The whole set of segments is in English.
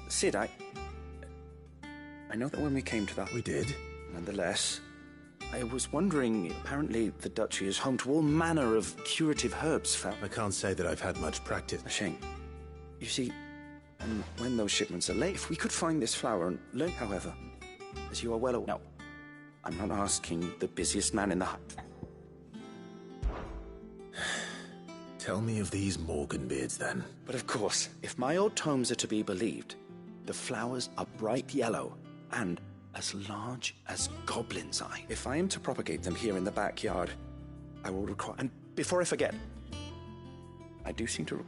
Sid, I know that when we came to that... We did. Nonetheless, I was wondering, apparently the Duchy is home to all manner of curative herbs found... I can't say that I've had much practice. A shame. You see, when those shipments are late, if we could find this flower and learn, however, as you are well aware... No, I'm not asking the busiest man in the hut. Tell me of these Morganbeards, then. But of course, if my old tomes are to be believed, the flowers are bright yellow and as large as goblin's eye. If I am to propagate them here in the backyard, I will require... And before I forget, I do seem to...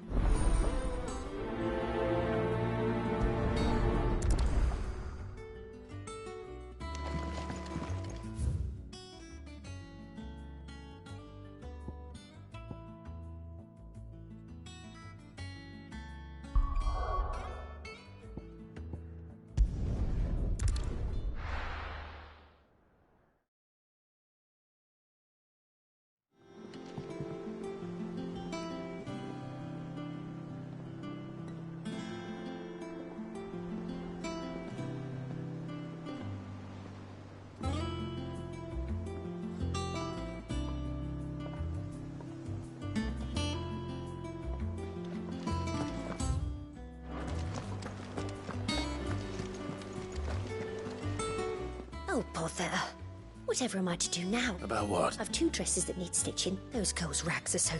Oh, bother. Whatever am I to do now? About what? I've 2 dresses that need stitching. Those girls' rags are so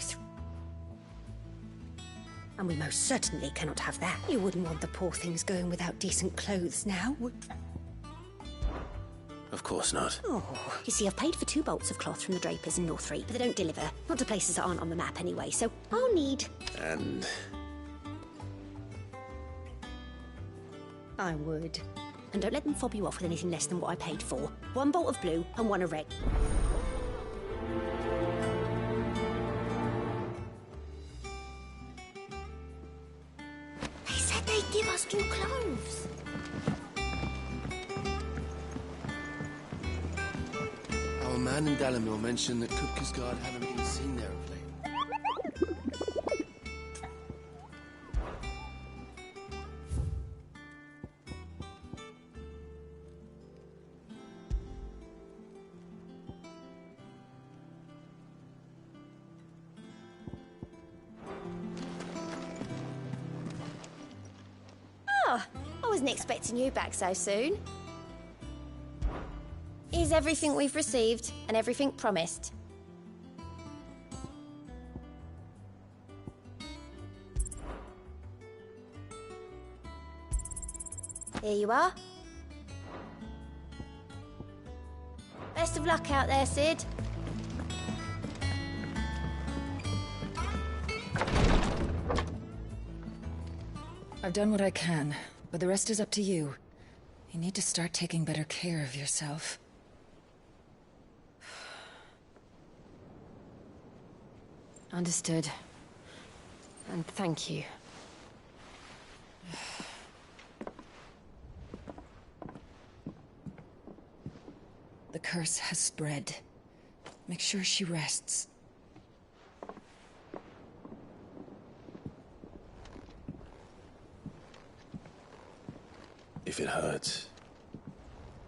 and we most certainly cannot have that. You wouldn't want the poor things going without decent clothes now, would... Of course not. Oh, you see, I've paid for 2 bolts of cloth from the drapers in Northreap, but they don't deliver. Not to places that aren't on the map anyway, so I'll need... And... I would. And don't let them fob you off with anything less than what I paid for. 1 bolt of blue and 1 of red. They said they'd give us new clothes. Our man in Dalamil mentioned that Kupka's guard haven't been seen there of late. Oh, I wasn't expecting you back so soon. Here's everything we've received and everything promised. Here you are. Best of luck out there, Sid. I've done what I can, but the rest is up to you. You need to start taking better care of yourself. Understood. And thank you. The curse has spread. Make sure she rests. If it hurts,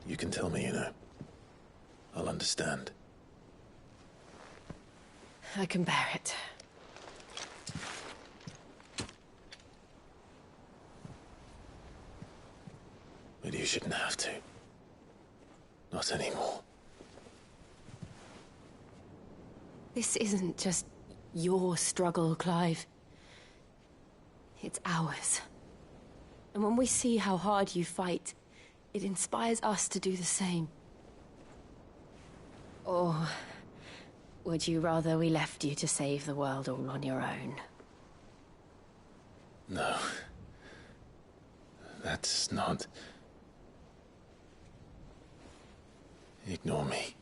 you can tell me, you know. I'll understand. I can bear it. But you shouldn't have to. Not anymore. This isn't just your struggle, Clive. It's ours. And when we see how hard you fight, it inspires us to do the same. Or would you rather we left you to save the world all on your own? No. That's not... Ignore me.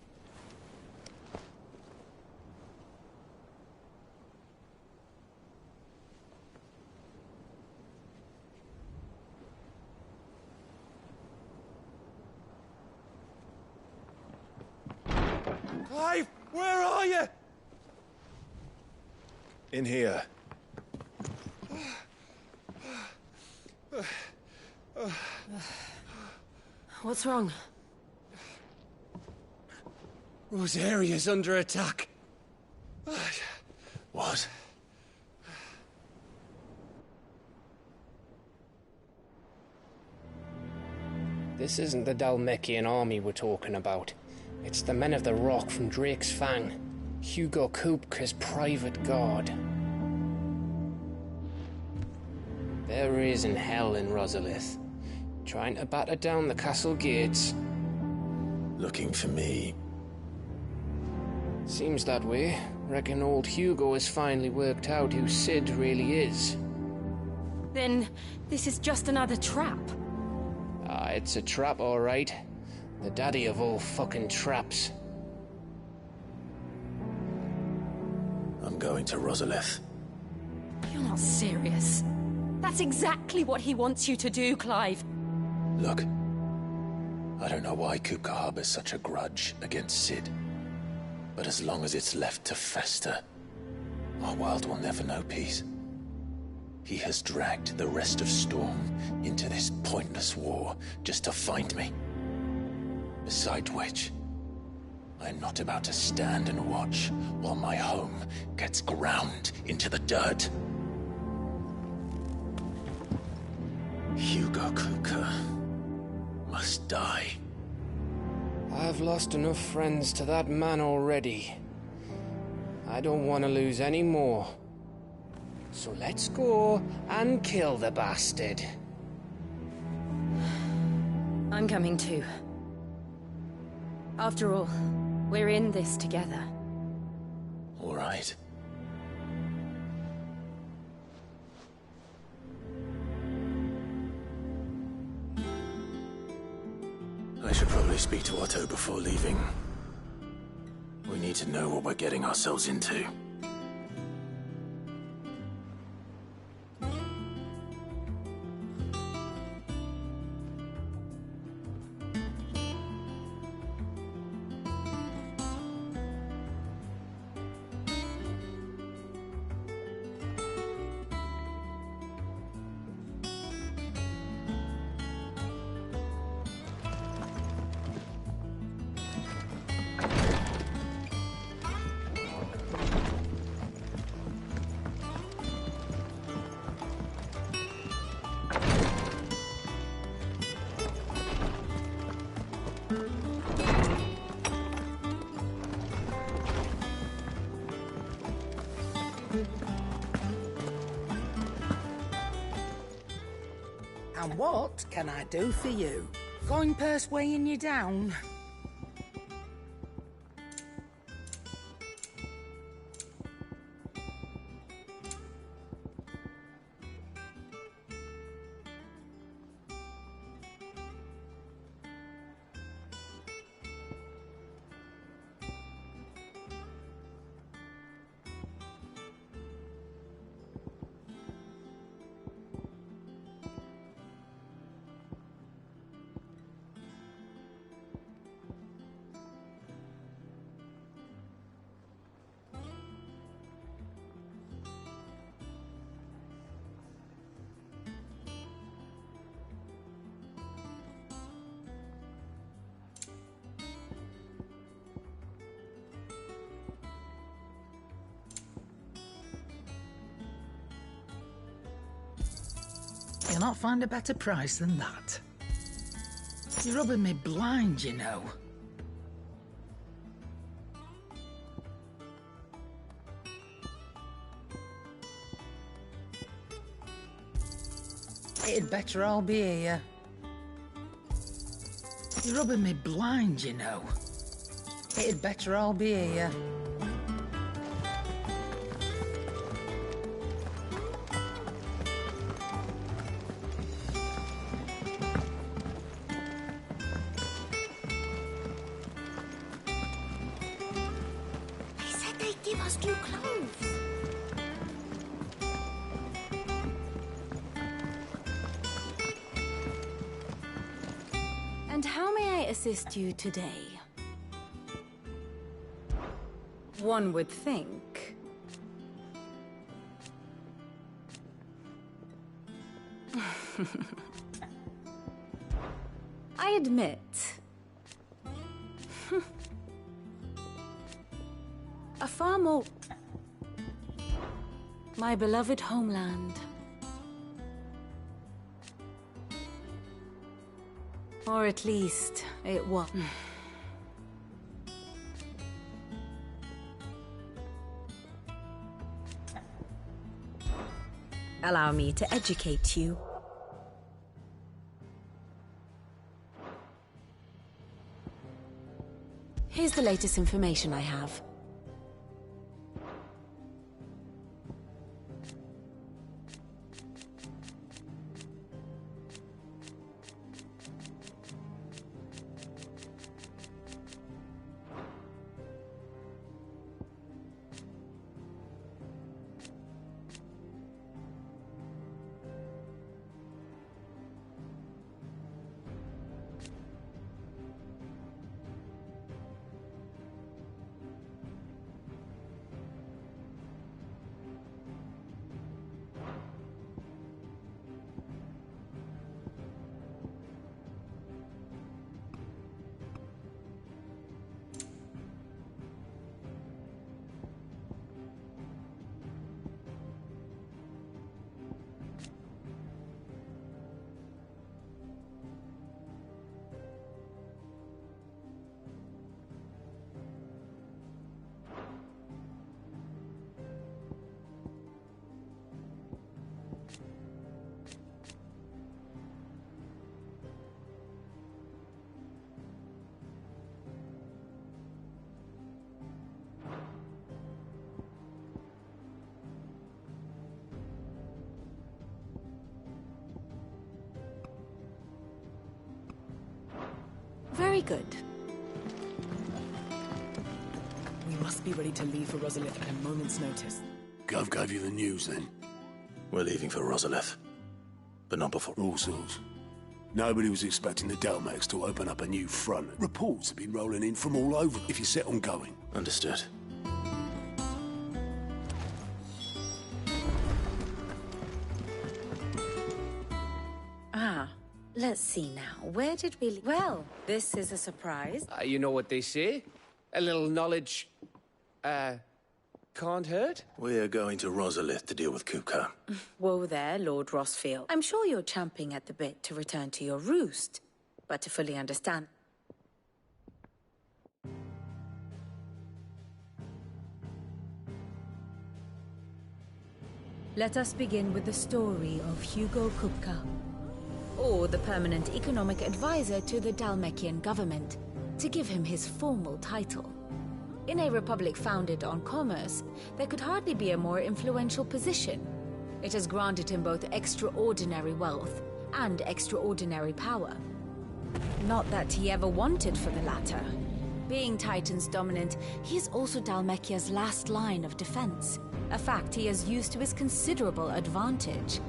Clive, where are you? In here. What's wrong? Rosaria's under attack. What? This isn't the Dalmekian army we're talking about. It's the men of the Rock from Drake's Fang. Hugo Kupka's private guard. There is in hell in Rosalith, trying to batter down the castle gates. Looking for me. Seems that way. Reckon old Hugo has finally worked out who Sid really is. Then this is just another trap. Ah, it's a trap, all right. The daddy of all fucking traps. I'm going to Rosalith. You're not serious. That's exactly what he wants you to do, Clive. Look, I don't know why Kupka harbors such a grudge against Sid. But as long as it's left to fester, our world will never know peace. He has dragged the rest of Storm into this pointless war just to find me. Besides which, I'm not about to stand and watch while my home gets ground into the dirt. Hugo Kupka must die. I've lost enough friends to that man already. I don't want to lose any more. So let's go and kill the bastard. I'm coming too. After all, we're in this together. All right. I should probably speak to Otto before leaving. We need to know what we're getting ourselves into. And what can I do for you? Coin purse weighing you down? You'll not find a better price than that. You're rubbing me blind, you know. It'd better all be here. You're rubbing me blind, you know. It'd better all be here. Give us new clothes. And how may I assist you today? One would think. I admit. A far more... My beloved homeland. Or at least, it was. Allow me to educate you. Here's the latest information I have. Very good. We must be ready to leave for Rosalith at a moment's notice. Gov gave you the news, then? We're leaving for Rosalith, but not before... All sorts. Nobody was expecting the Delmax to open up a new front. Reports have been rolling in from all over if you're set on going. Understood. Let's see now. Where did we... Well, this is a surprise. You know what they say? A little knowledge, can't hurt? We're going to Rosalith to deal with Kupka. Whoa there, Lord Rossfield. I'm sure you're champing at the bit to return to your roost, but to fully understand... Let us begin with the story of Hugo Kupka, or the permanent economic advisor to the Dhalmekian government, to give him his formal title. In a republic founded on commerce, there could hardly be a more influential position. It has granted him both extraordinary wealth and extraordinary power. Not that he ever wanted for the latter. Being Titan's dominant, he is also Dhalmekia's last line of defense, a fact he has used to his considerable advantage.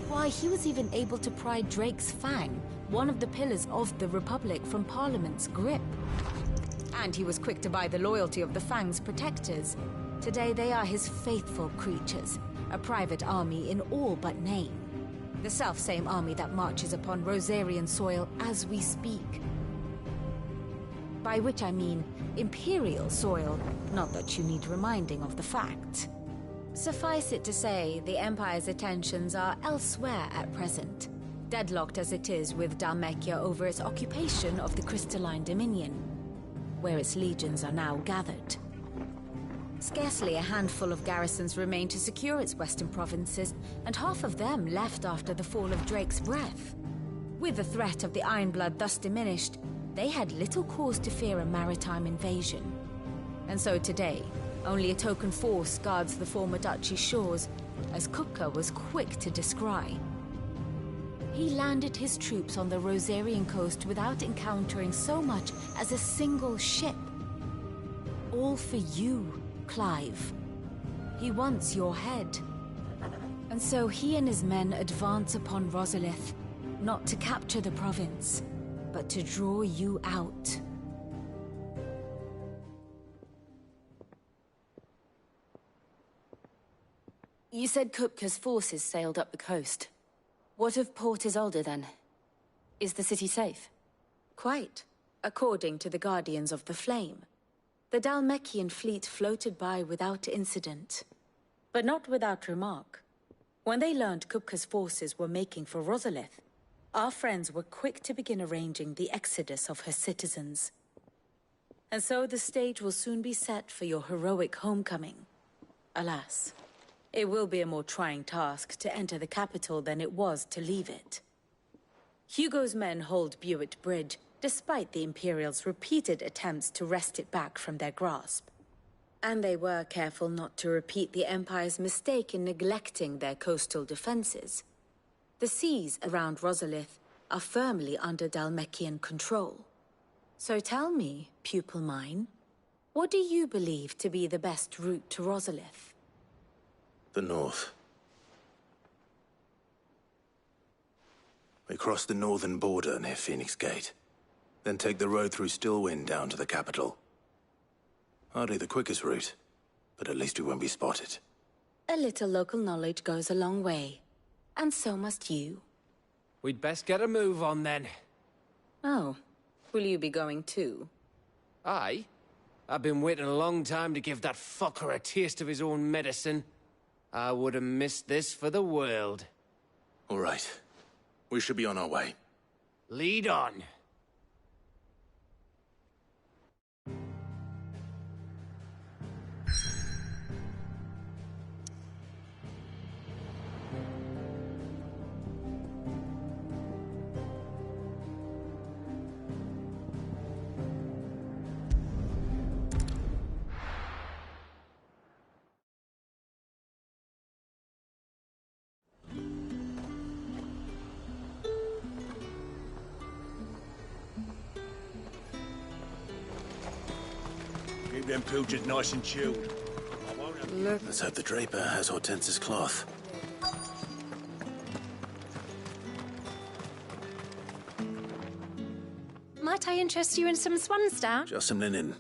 Why, he was even able to pry Drake's Fang, one of the pillars of the Republic, from Parliament's grip. And he was quick to buy the loyalty of the Fang's protectors. Today they are his faithful creatures, a private army in all but name. The self-same army that marches upon Rosarian soil as we speak. By which I mean Imperial soil, not that you need reminding of the fact. Suffice it to say, the Empire's attentions are elsewhere at present, deadlocked as it is with Dhalmekia over its occupation of the Crystalline Dominion, where its legions are now gathered. Scarcely a handful of garrisons remain to secure its western provinces, and half of them left after the fall of Drake's Breath. With the threat of the Ironblood thus diminished, they had little cause to fear a maritime invasion. And so today, only a token force guards the former duchy's shores, as Kupka was quick to descry. He landed his troops on the Rosarian coast without encountering so much as a single ship. All for you, Clive. He wants your head. And so he and his men advance upon Rosalith, not to capture the province, but to draw you out. You said Kupka's forces sailed up the coast. What of Port Isolde, then? Is the city safe? Quite, according to the Guardians of the Flame. The Dhalmekian fleet floated by without incident. But not without remark. When they learned Kupka's forces were making for Rosalith, our friends were quick to begin arranging the exodus of her citizens. And so the stage will soon be set for your heroic homecoming. Alas, it will be a more trying task to enter the capital than it was to leave it. Hugo's men hold Buett Bridge, despite the Imperials' repeated attempts to wrest it back from their grasp. And they were careful not to repeat the Empire's mistake in neglecting their coastal defenses. The seas around Rosalith are firmly under Dhalmekian control. So tell me, pupil mine, what do you believe to be the best route to Rosalith? The north. We cross the northern border near Phoenix Gate, then take the road through Stillwind down to the capital. Hardly the quickest route, but at least we won't be spotted. A little local knowledge goes a long way, and so must you. We'd best get a move on then. Oh, will you be going too? Aye. I've been waiting a long time to give that fucker a taste of his own medicine. I would have missed this for the world. All right. We should be on our way. Lead on. Keep them pilchards nice and chilled. Let's hope the Draper has Hortense's cloth. Might I interest you in some swanstown? Just some linen.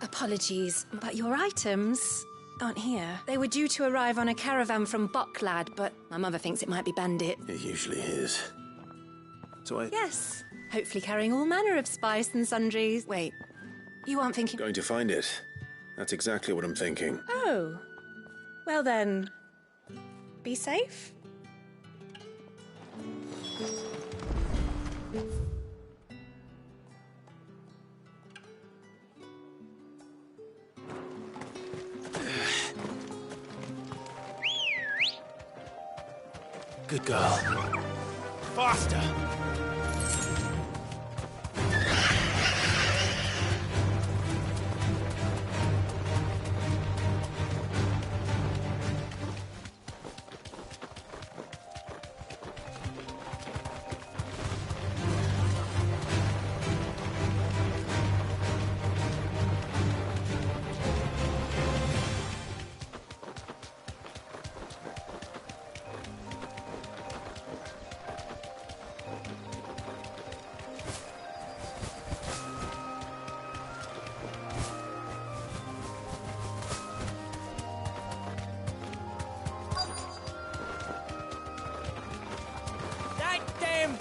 Apologies, but your items aren't here. They were due to arrive on a caravan from Bucklad, but my mother thinks it might be Bandit. It usually is. So Yes, hopefully carrying all manner of spice and sundries. Wait, you aren't thinking... Going to find it. That's exactly what I'm thinking. Oh. Well then, be safe. Good girl. Faster!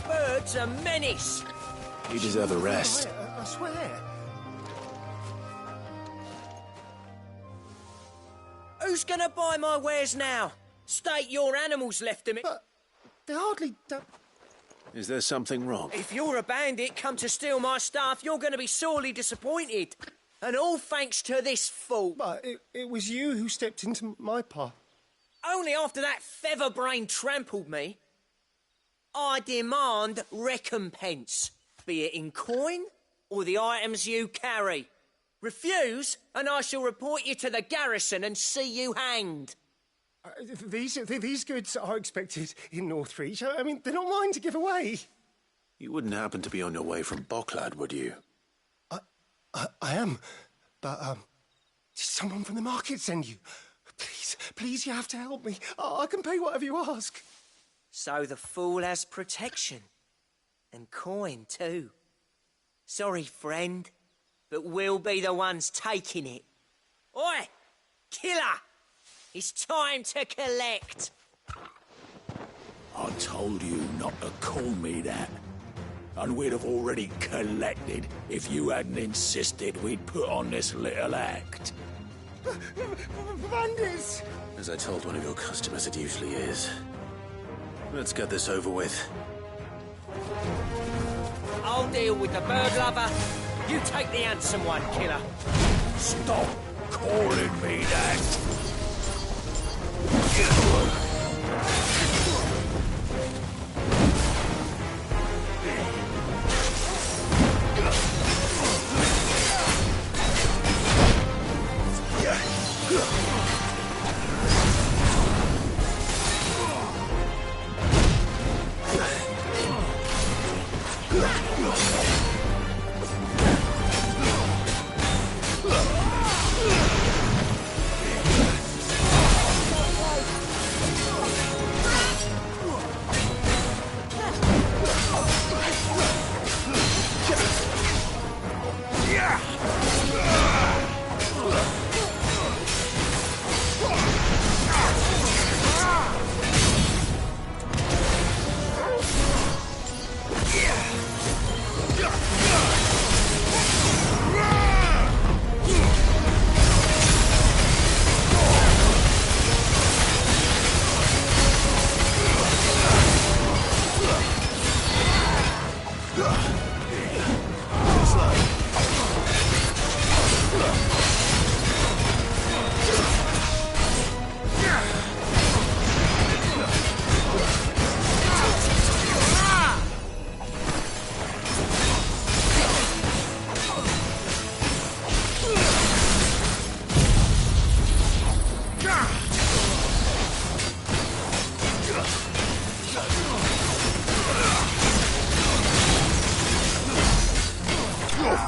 Bird's a menace. You deserve a rest. I swear. Who's gonna buy my wares now? State your animals left to me. But they hardly... Is there something wrong? If you're a bandit come to steal my stuff, you're gonna be sorely disappointed. And all thanks to this fool. But it was you who stepped into my path. Only after that featherbrain trampled me. I demand recompense, be it in coin or the items you carry. Refuse, and I shall report you to the garrison and see you hanged. These goods are expected in Northreach. I mean, they're not mine to give away. You wouldn't happen to be on your way from Bucklad, would you? I am, but did someone from the market send you? Please, you have to help me. I can pay whatever you ask. So the fool has protection. And coin, too. Sorry, friend. but we'll be the ones taking it. Oi! Killer! It's time to collect! I told you not to call me that. And we'd have already collected if you hadn't insisted we'd put on this little act. Bandits! As I told one of your customers, it usually is. Let's get this over with. I'll deal with the bird lover. You take the handsome one, Killer. Stop calling me that!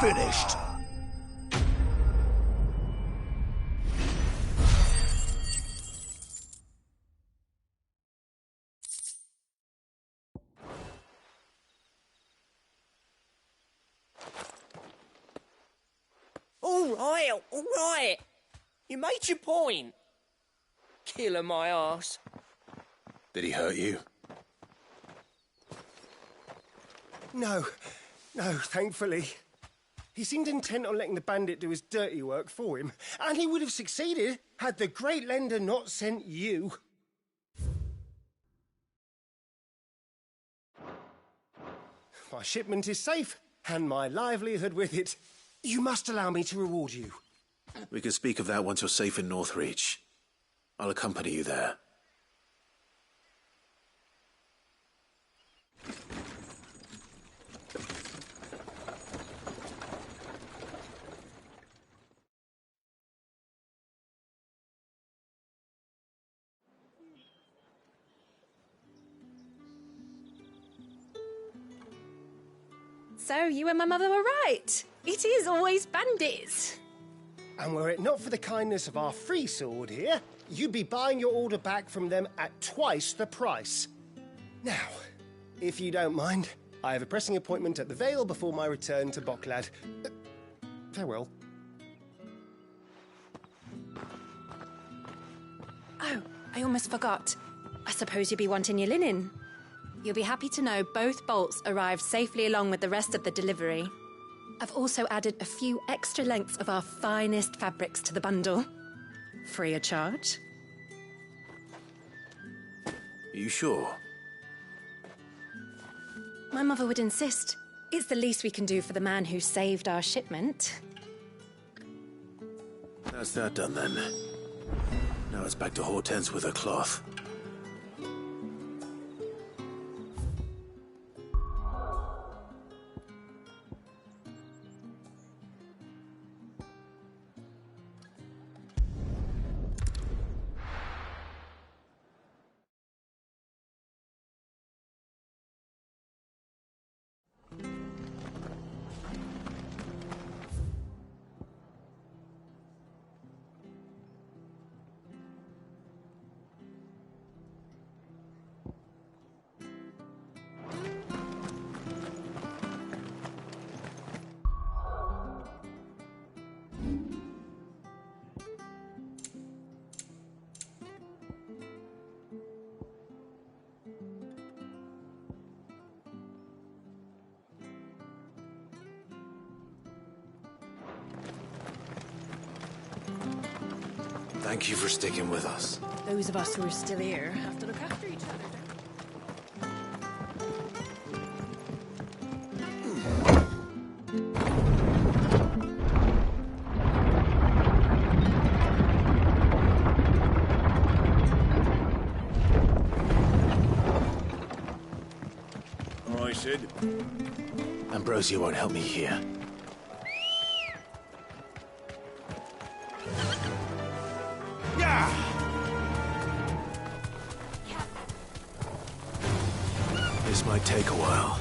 Finished. All right. You made your point. Killer my ass. Did he hurt you? No, thankfully. He seemed intent on letting the bandit do his dirty work for him, and he would have succeeded had the Great Lender not sent you. My shipment is safe, and my livelihood with it. You must allow me to reward you. We can speak of that once you're safe in Northreach. I'll accompany you there. So, you and my mother were right. It is always bandits. And were it not for the kindness of our free sword here, you'd be buying your order back from them at twice the price. Now, if you don't mind, I have a pressing appointment at the Vale before my return to Boklad. Farewell. Oh, I almost forgot. I suppose you'll be wanting your linen. You'll be happy to know both bolts arrived safely along with the rest of the delivery. I've also added a few extra lengths of our finest fabrics to the bundle. Free of charge. Are you sure? My mother would insist. It's the least we can do for the man who saved our shipment. That's that done then. Now it's back to Hortense with her cloth. Thank you for sticking with us. Those of us who are still here have to look after each other, All right, Sid. Ambrosia won't help me here. This might take a while.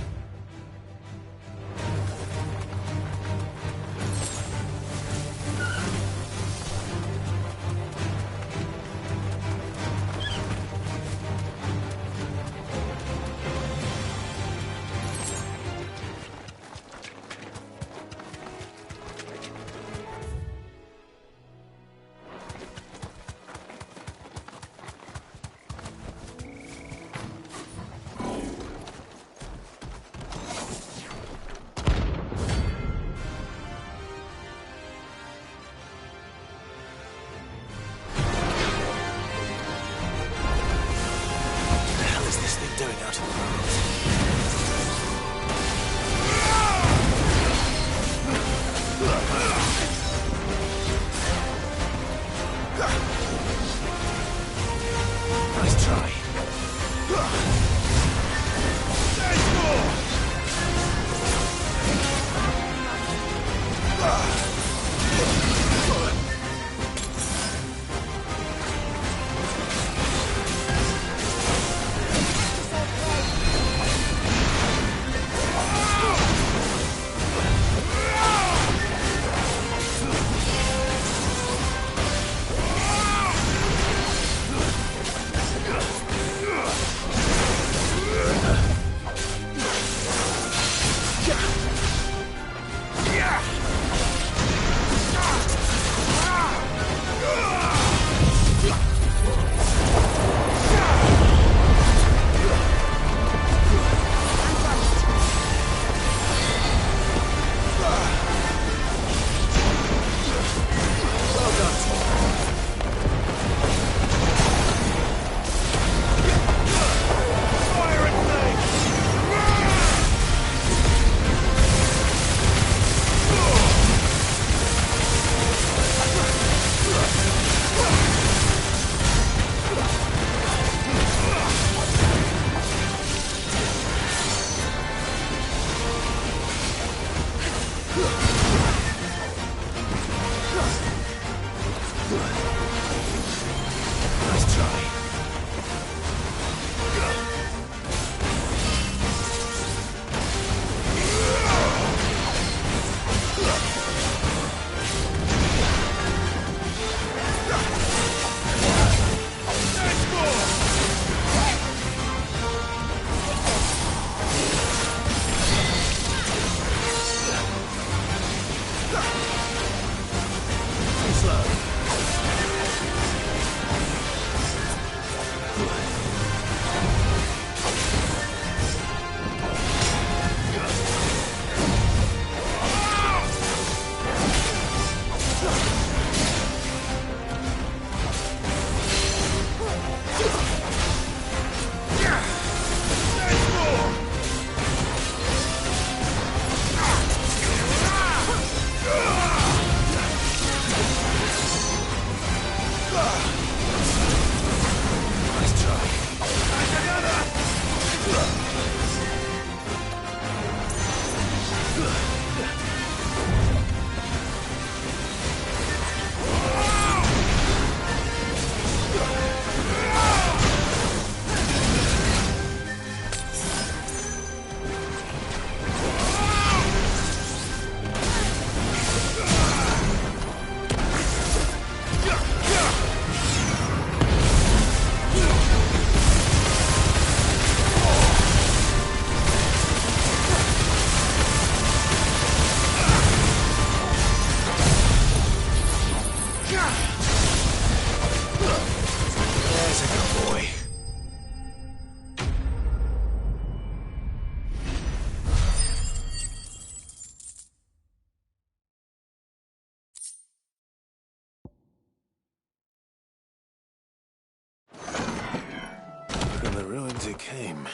ruins it came,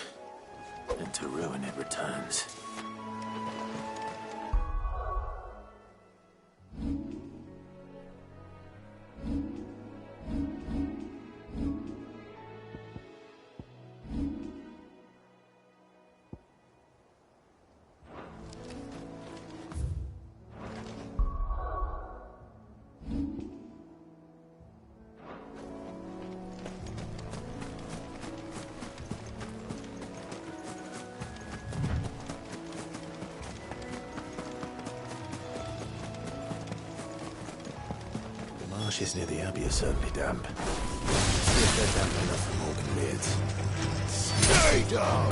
and to ruin it returns. Marshes near the Abbey are certainly damp. See if they're damp enough for Morgan beards. Stay down!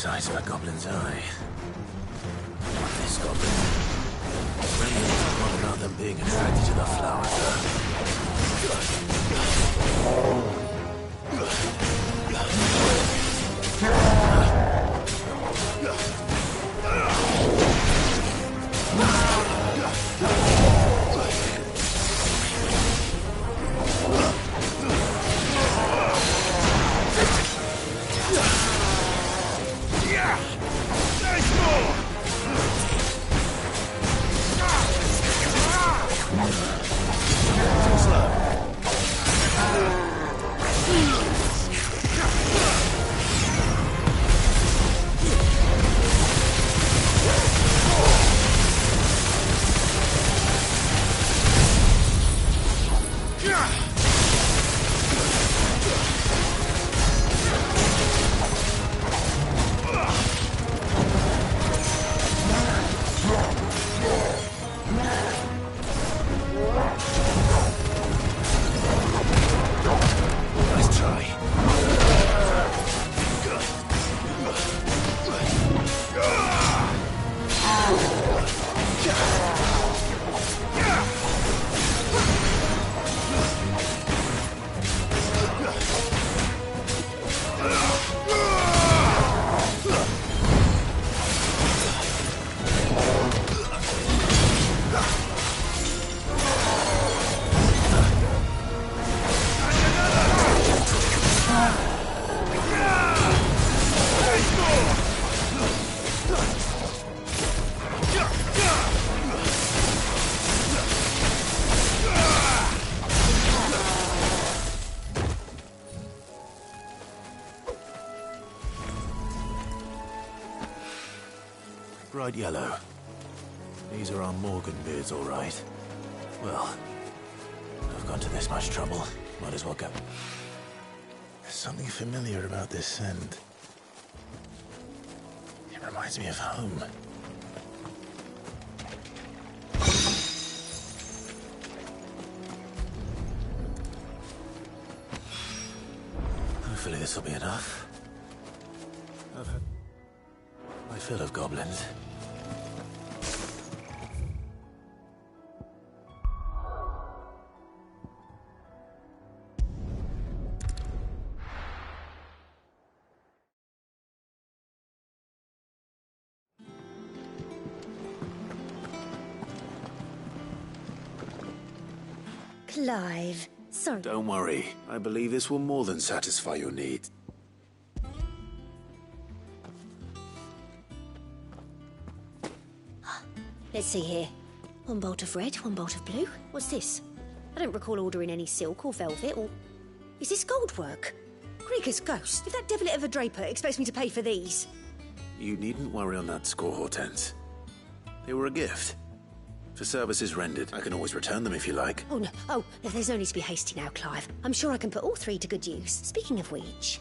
Size of a goblin's eye. This goblin. Remnants of one about them being attracted to the flowers, bright yellow. These are our Morgan beards, all right. Well, I've gone to this much trouble. Might as well go. There's something familiar about this scent. It reminds me of home. Hopefully this will be enough. I've had my fill of goblins. Clive, sorry. Don't worry. I believe this will more than satisfy your need. Let's see here. One bolt of red, one bolt of blue. What's this? I don't recall ordering any silk or velvet or... Is this gold work? Krieger's ghost. If that devilet of a draper expects me to pay for these... You needn't worry on that score, Hortense. They were a gift. For services rendered, I can always return them if you like. Oh, no. Oh, there's no need to be hasty now, Clive. I'm sure I can put all three to good use. Speaking of which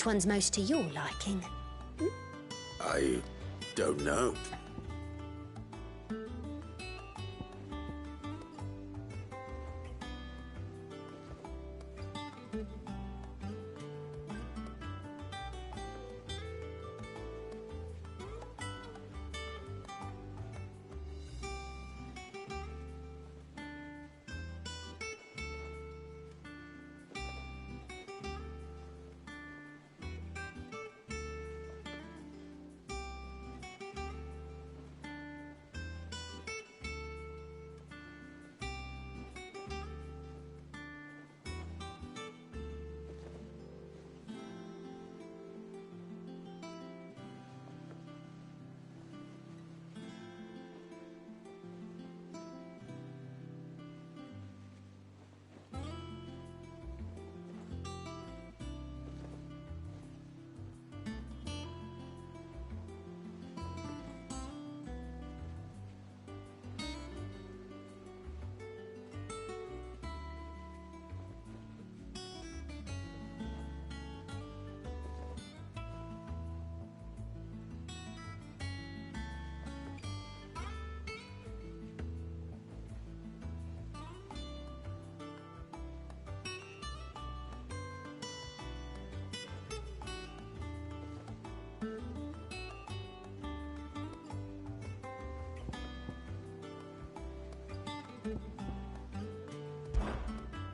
one's most to your liking? I don't know.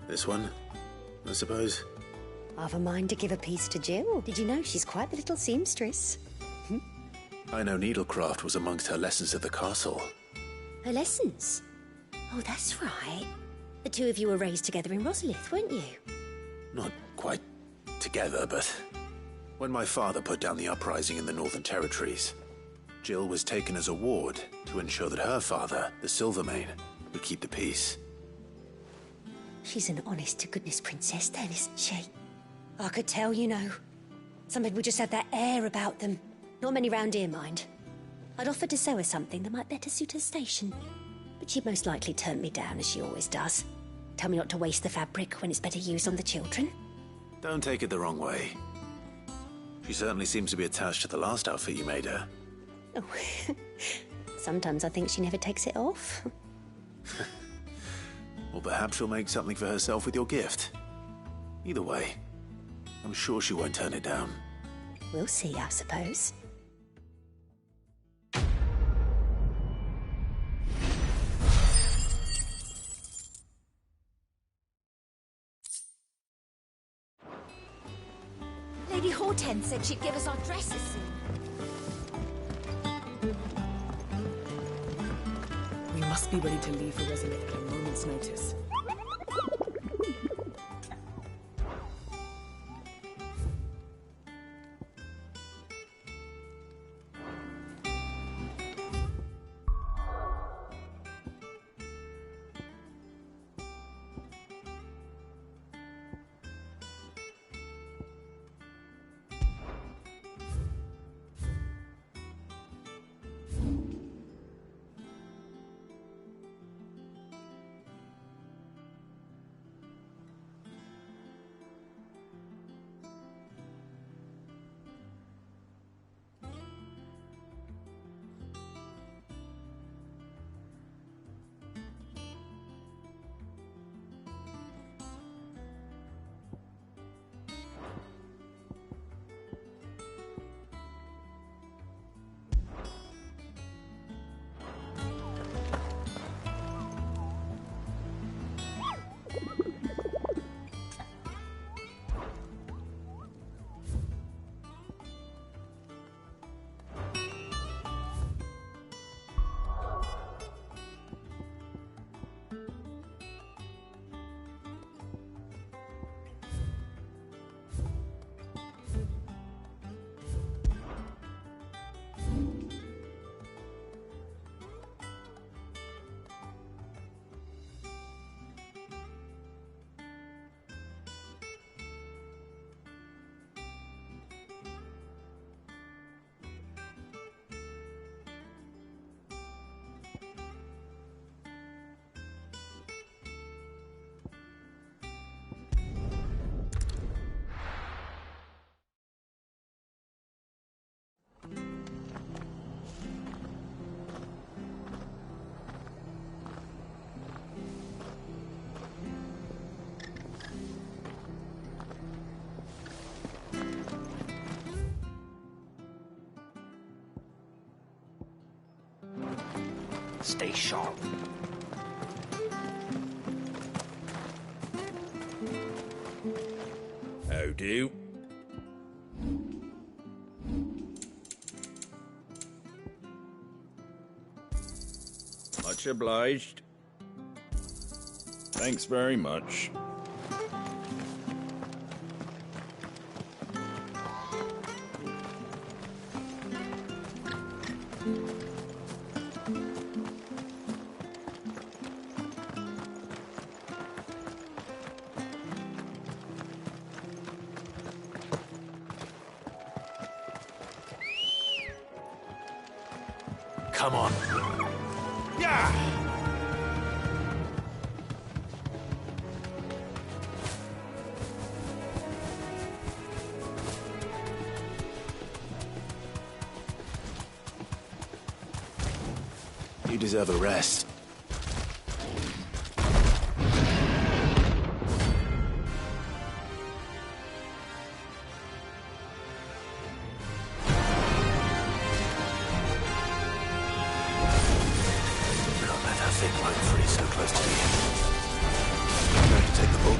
This one, I suppose? I've a mind to give a piece to Jill. Did you know she's quite the little seamstress? I know needlecraft was amongst her lessons at the castle. Her lessons? Oh, that's right. The two of you were raised together in Rosalith, weren't you? Not quite together, but when my father put down the uprising in the Northern Territories, Jill was taken as a ward to ensure that her father, the Silvermane, would keep the peace. She's an honest-to-goodness princess then, isn't she? I could tell, you know. Some people just have that air about them. Not many round here, mind. I'd offered to sew her something that might better suit her station. But she'd most likely turn me down, as she always does. Tell me not to waste the fabric when it's better used on the children. Don't take it the wrong way. She certainly seems to be attached to the last outfit you made her. Oh, sometimes I think she never takes it off. Or perhaps she'll make something for herself with your gift. Either way, I'm sure she won't turn it down. We'll see, I suppose. Lady Hortense said she'd give us our dresses soon. We must be ready to leave for Rosalith at a moment's notice. Stay sharp. How do? Much obliged. Thanks very much. Come on. Yeah! You deserve a rest. Can't let that thing roam free so close to me. I'm going to take the bull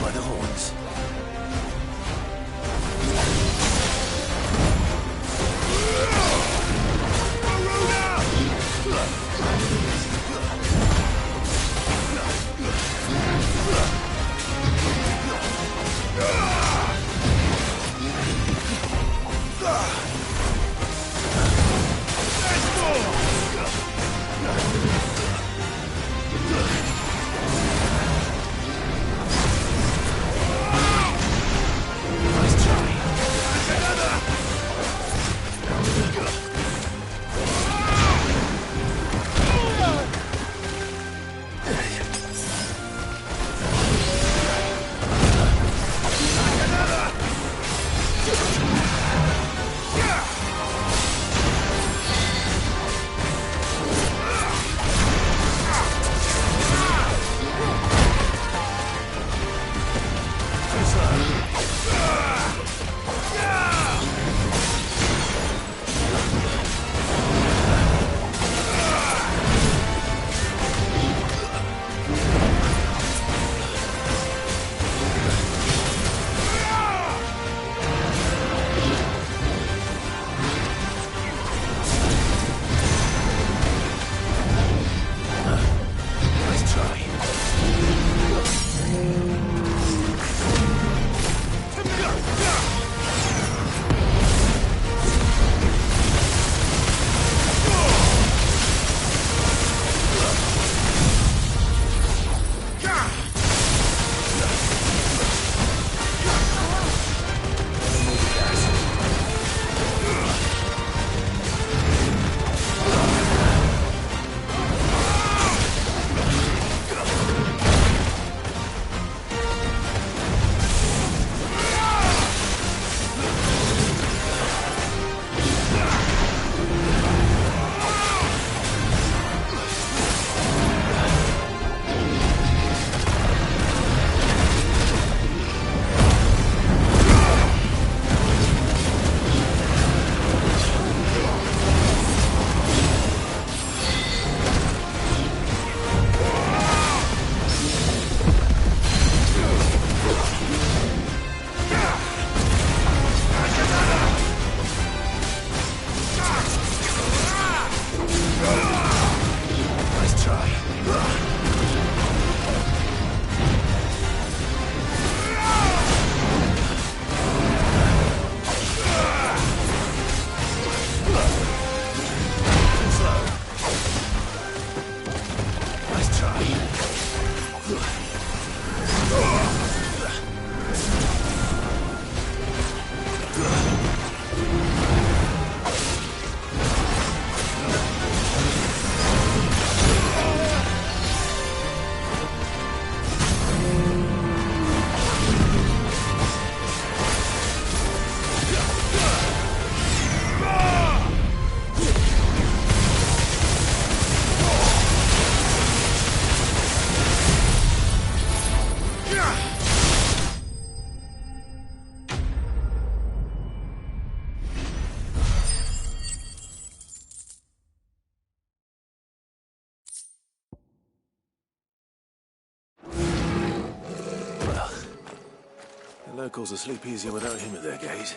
The locals will sleep easier without him at their gate.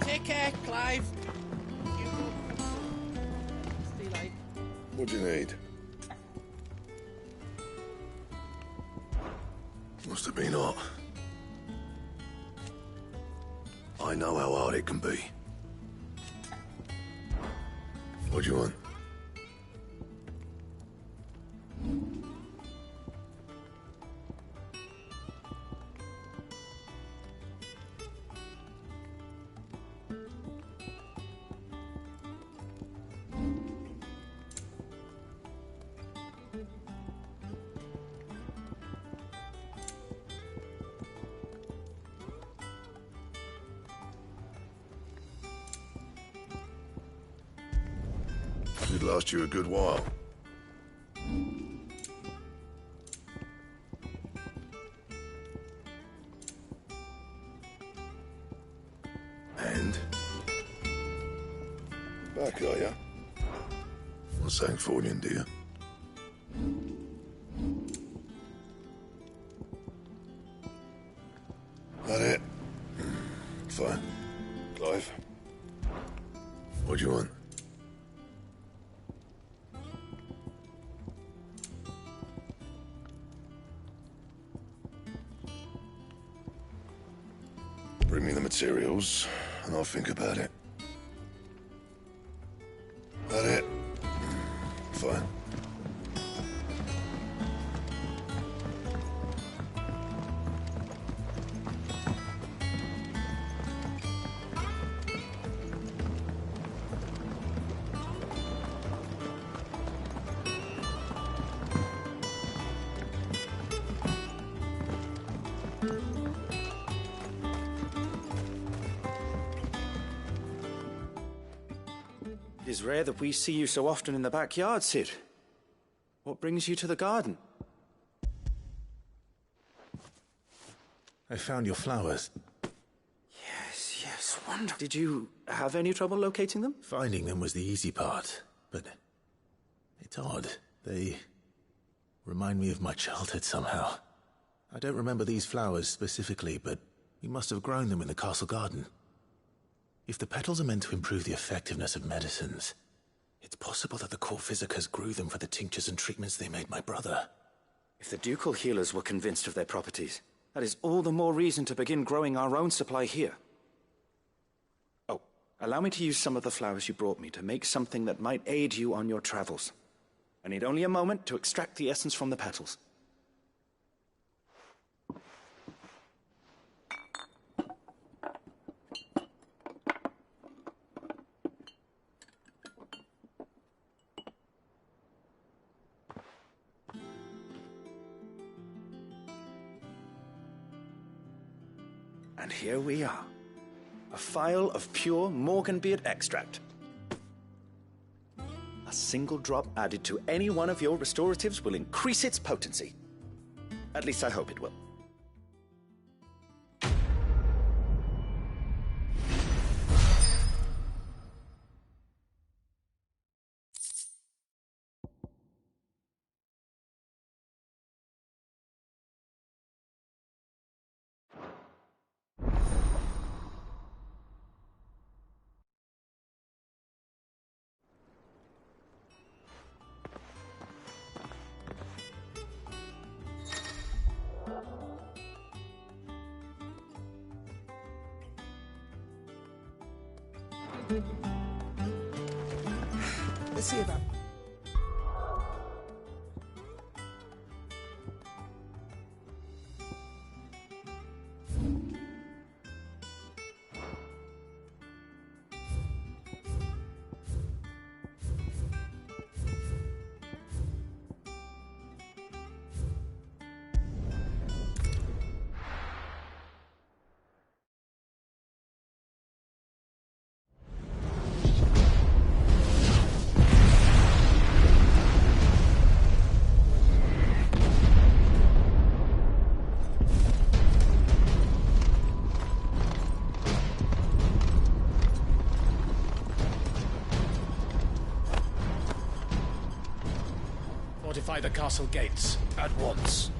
Take care, Clive. What do you need? Must have been hot. I know how hard it can be. What do you want? It'd last you a good while. And? Back, are ya? Not saying fortune, do you? That it? Fine. Clive? What do you want? Bring me the materials, and I'll think about it. That it? Fine. It is rare that we see you so often in the backyard, Cid. What brings you to the garden? I found your flowers. Yes, wonderful. Did you have any trouble locating them? Finding them was the easy part, but it's odd. They remind me of my childhood somehow. I don't remember these flowers specifically, but we must have grown them in the castle garden. If the petals are meant to improve the effectiveness of medicines, it's possible that the court visitors grew them for the tinctures and treatments they made my brother. If the ducal healers were convinced of their properties, that is all the more reason to begin growing our own supply here. Oh, allow me to use some of the flowers you brought me to make something that might aid you on your travels. I need only a moment to extract the essence from the petals. And here we are. A phial of pure Morganbeard extract. A single drop added to any one of your restoratives will increase its potency. At least I hope it will. Let's see about. Fortify the castle gates at once.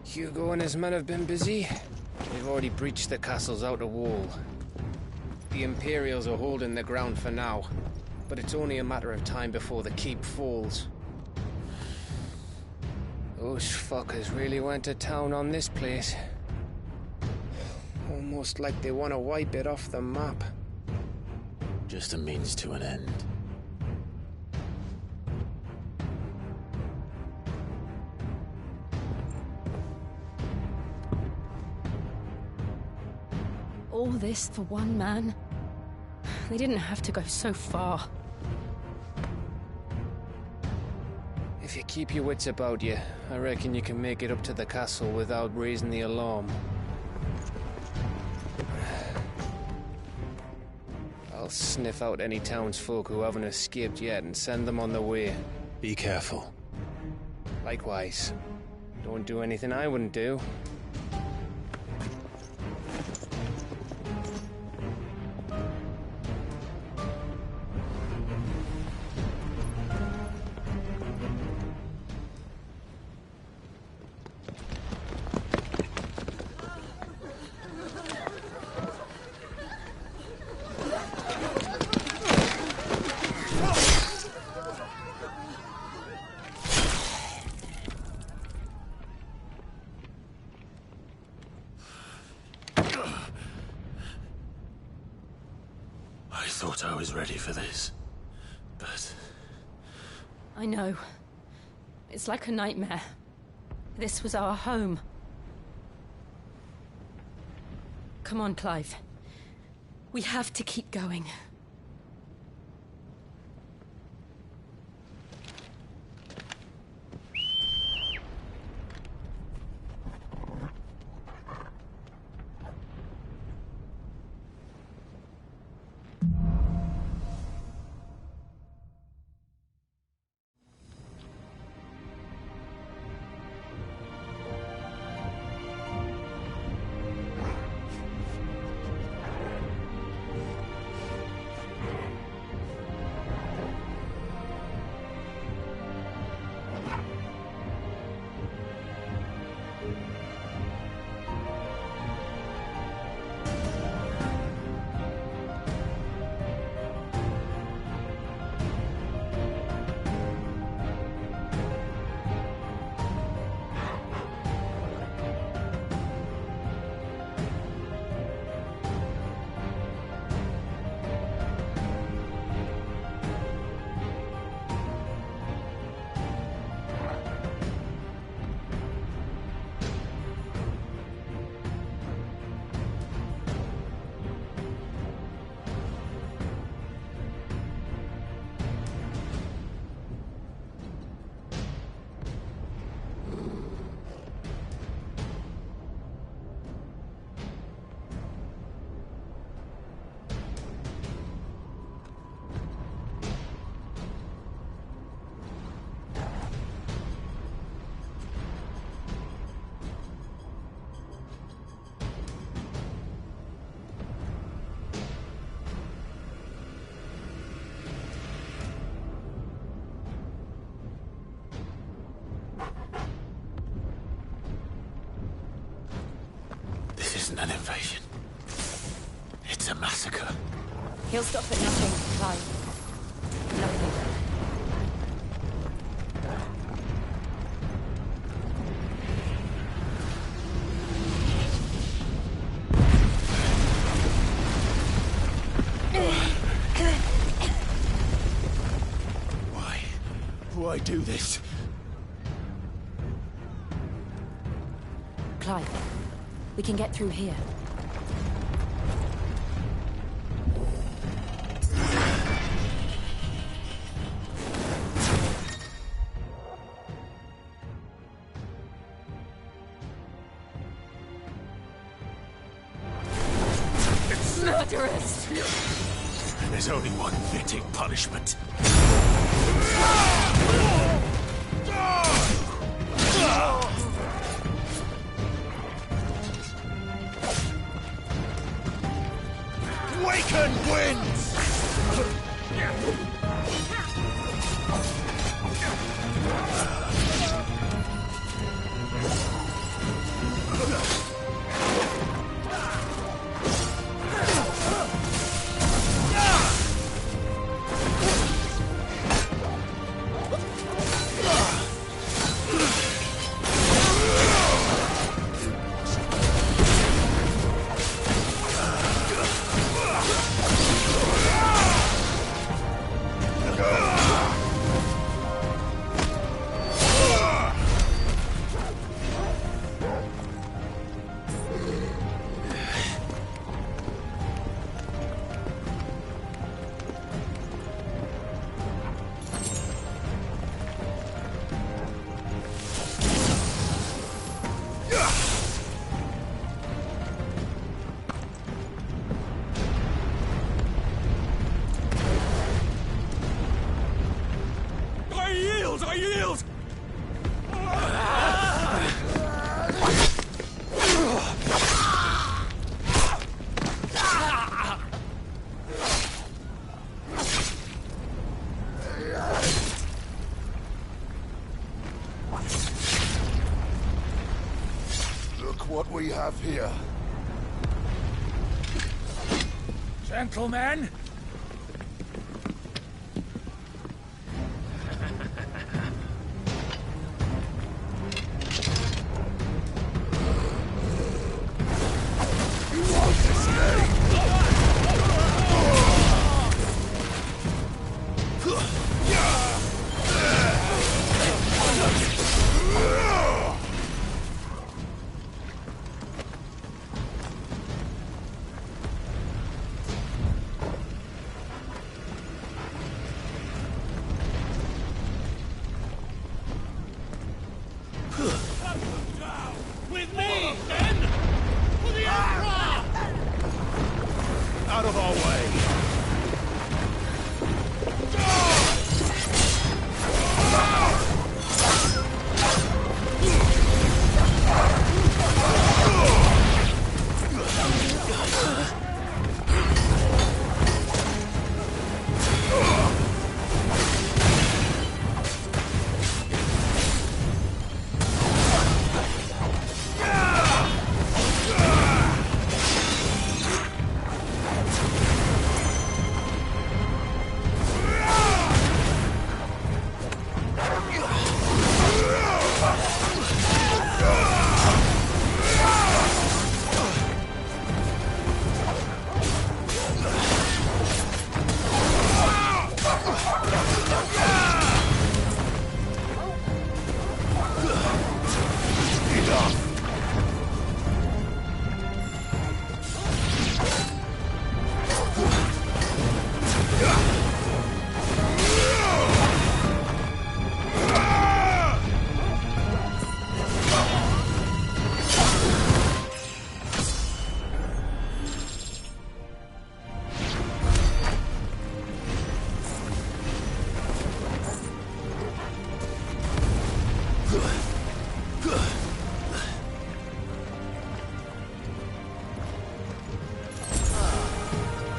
Hugo and his men have been busy. They've already breached the castle's outer wall. The Imperials are holding the ground for now, but it's only a matter of time before the keep falls. Those fuckers really went to town on this place. Almost like they want to wipe it off the map. Just a means to an end. All this for one man? They didn't have to go so far. If you keep your wits about you, I reckon you can make it up to the castle without raising the alarm. I'll sniff out any townsfolk who haven't escaped yet and send them on their way. Be careful. Likewise. Don't do anything I wouldn't do. I thought I was ready for this, but... I know. It's like a nightmare. This was our home. Come on, Clive. We have to keep going. An invasion. It's a massacre. He'll stop at nothing, Clive. Nothing. Why do this? Clive, we can get through here. It's murderous! There's only one fitting punishment. Awaken winds! I yield! Look what we have here. Gentlemen! With me, then! For the Emperor! Out of our way!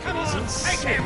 Come on, take him!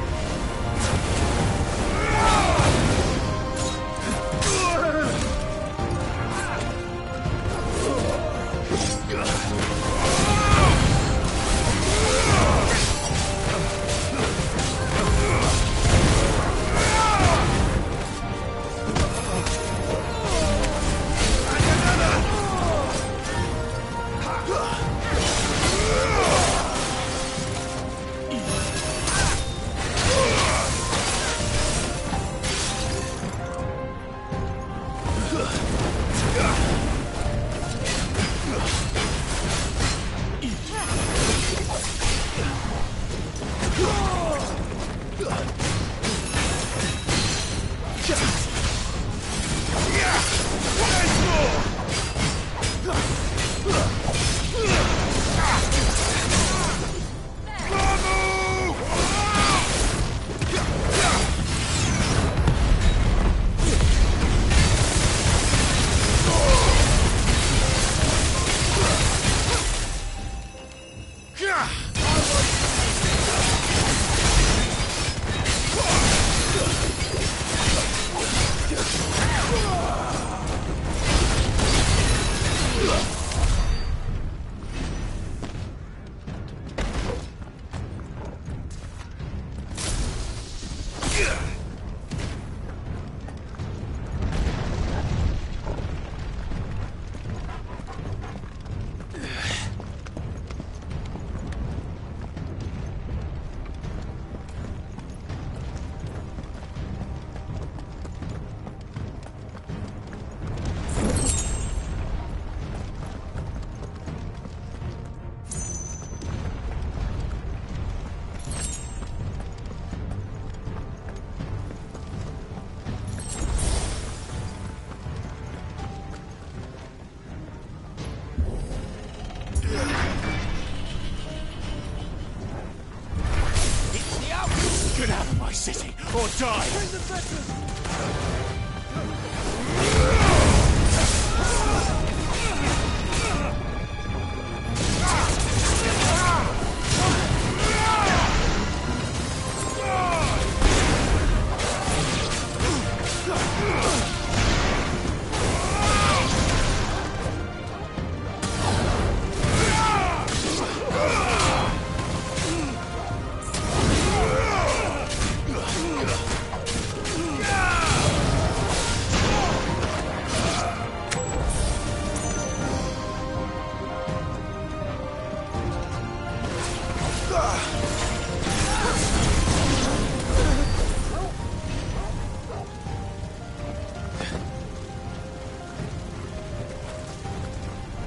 or die!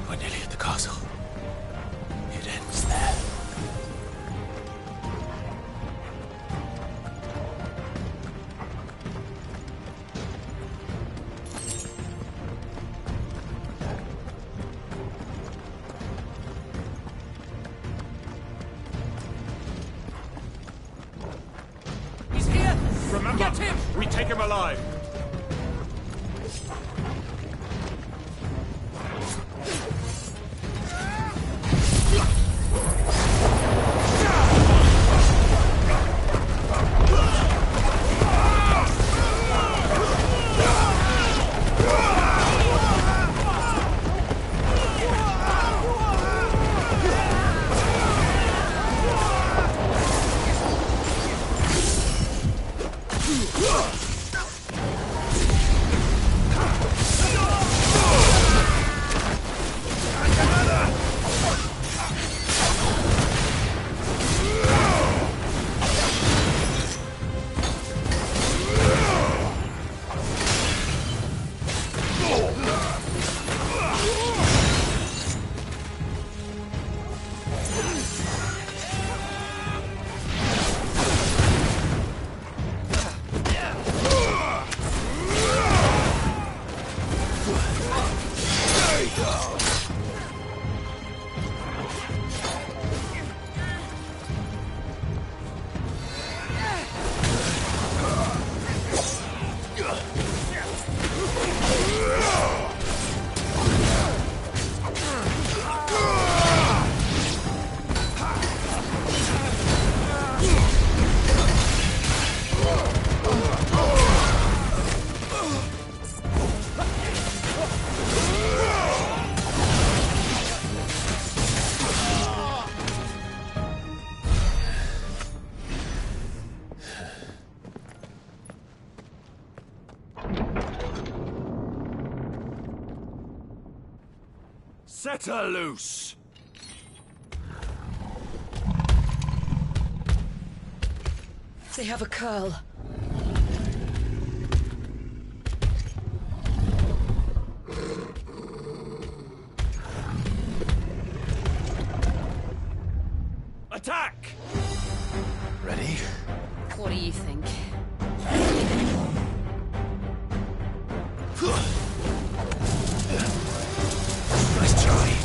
We're nearly at the castle. It ends there. He's here! Remember, get him! We take him alive! Set her loose! They have a curl. Attack! Ready? What do you think? Nice try.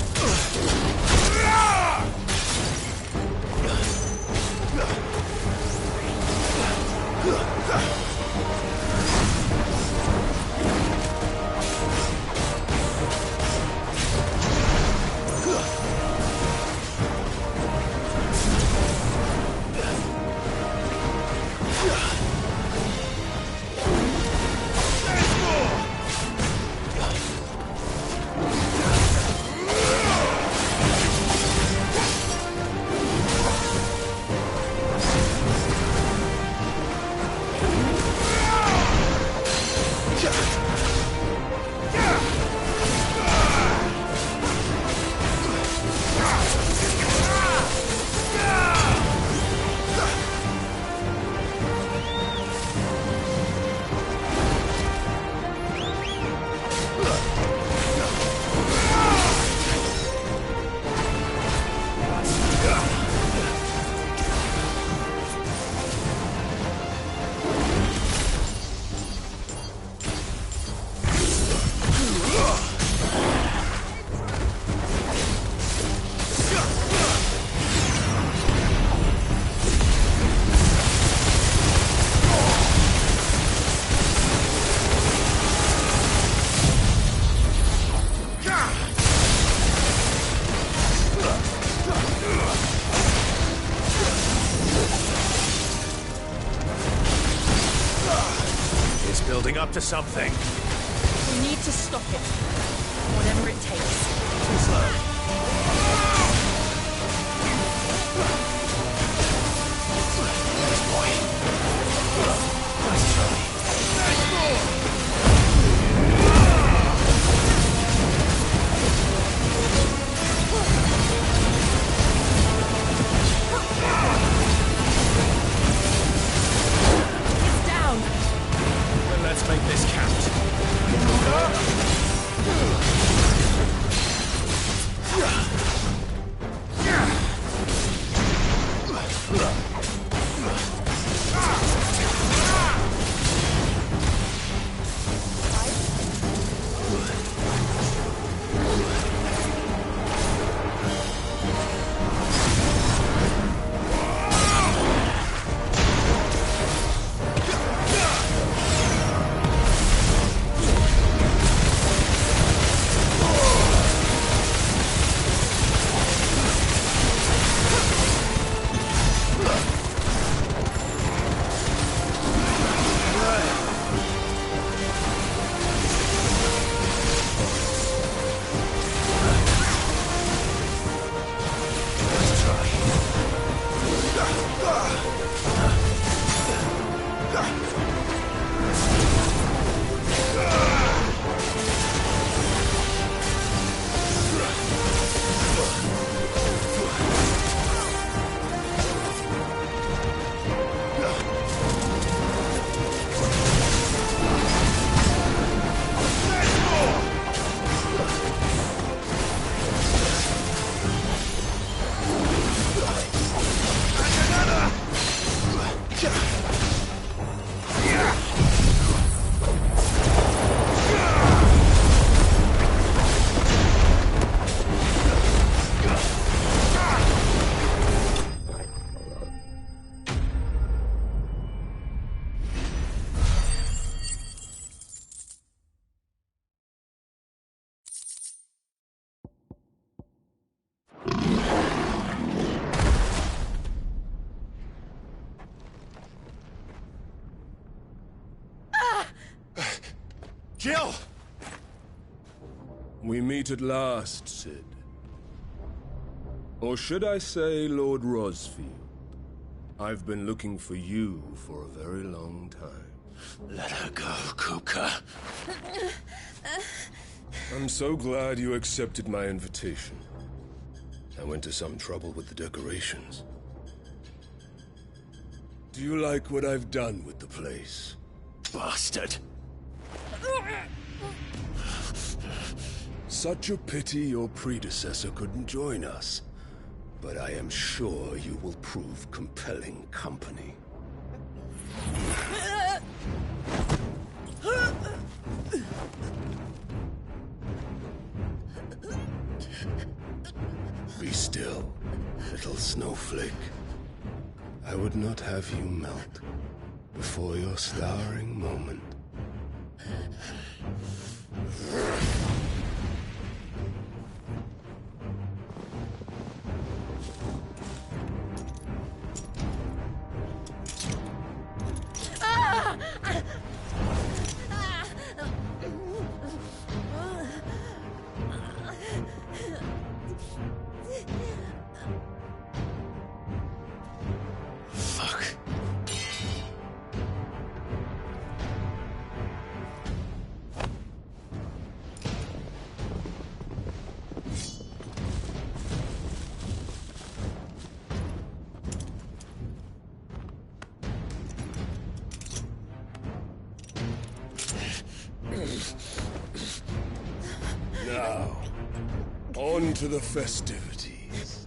building up to something. We need to stop it. Whatever it takes. Too slow. Let's make this count. Jill! We meet at last, Sid. Or should I say, Lord Rosfield? I've been looking for you for a very long time. Let her go, Kupka. I'm so glad you accepted my invitation. I went to some trouble with the decorations. Do you like what I've done with the place? Bastard! Such a pity your predecessor couldn't join us. But I am sure you will prove compelling company. Be still, little snowflake. I would not have you melt before your starring moment. Now, on to the festivities.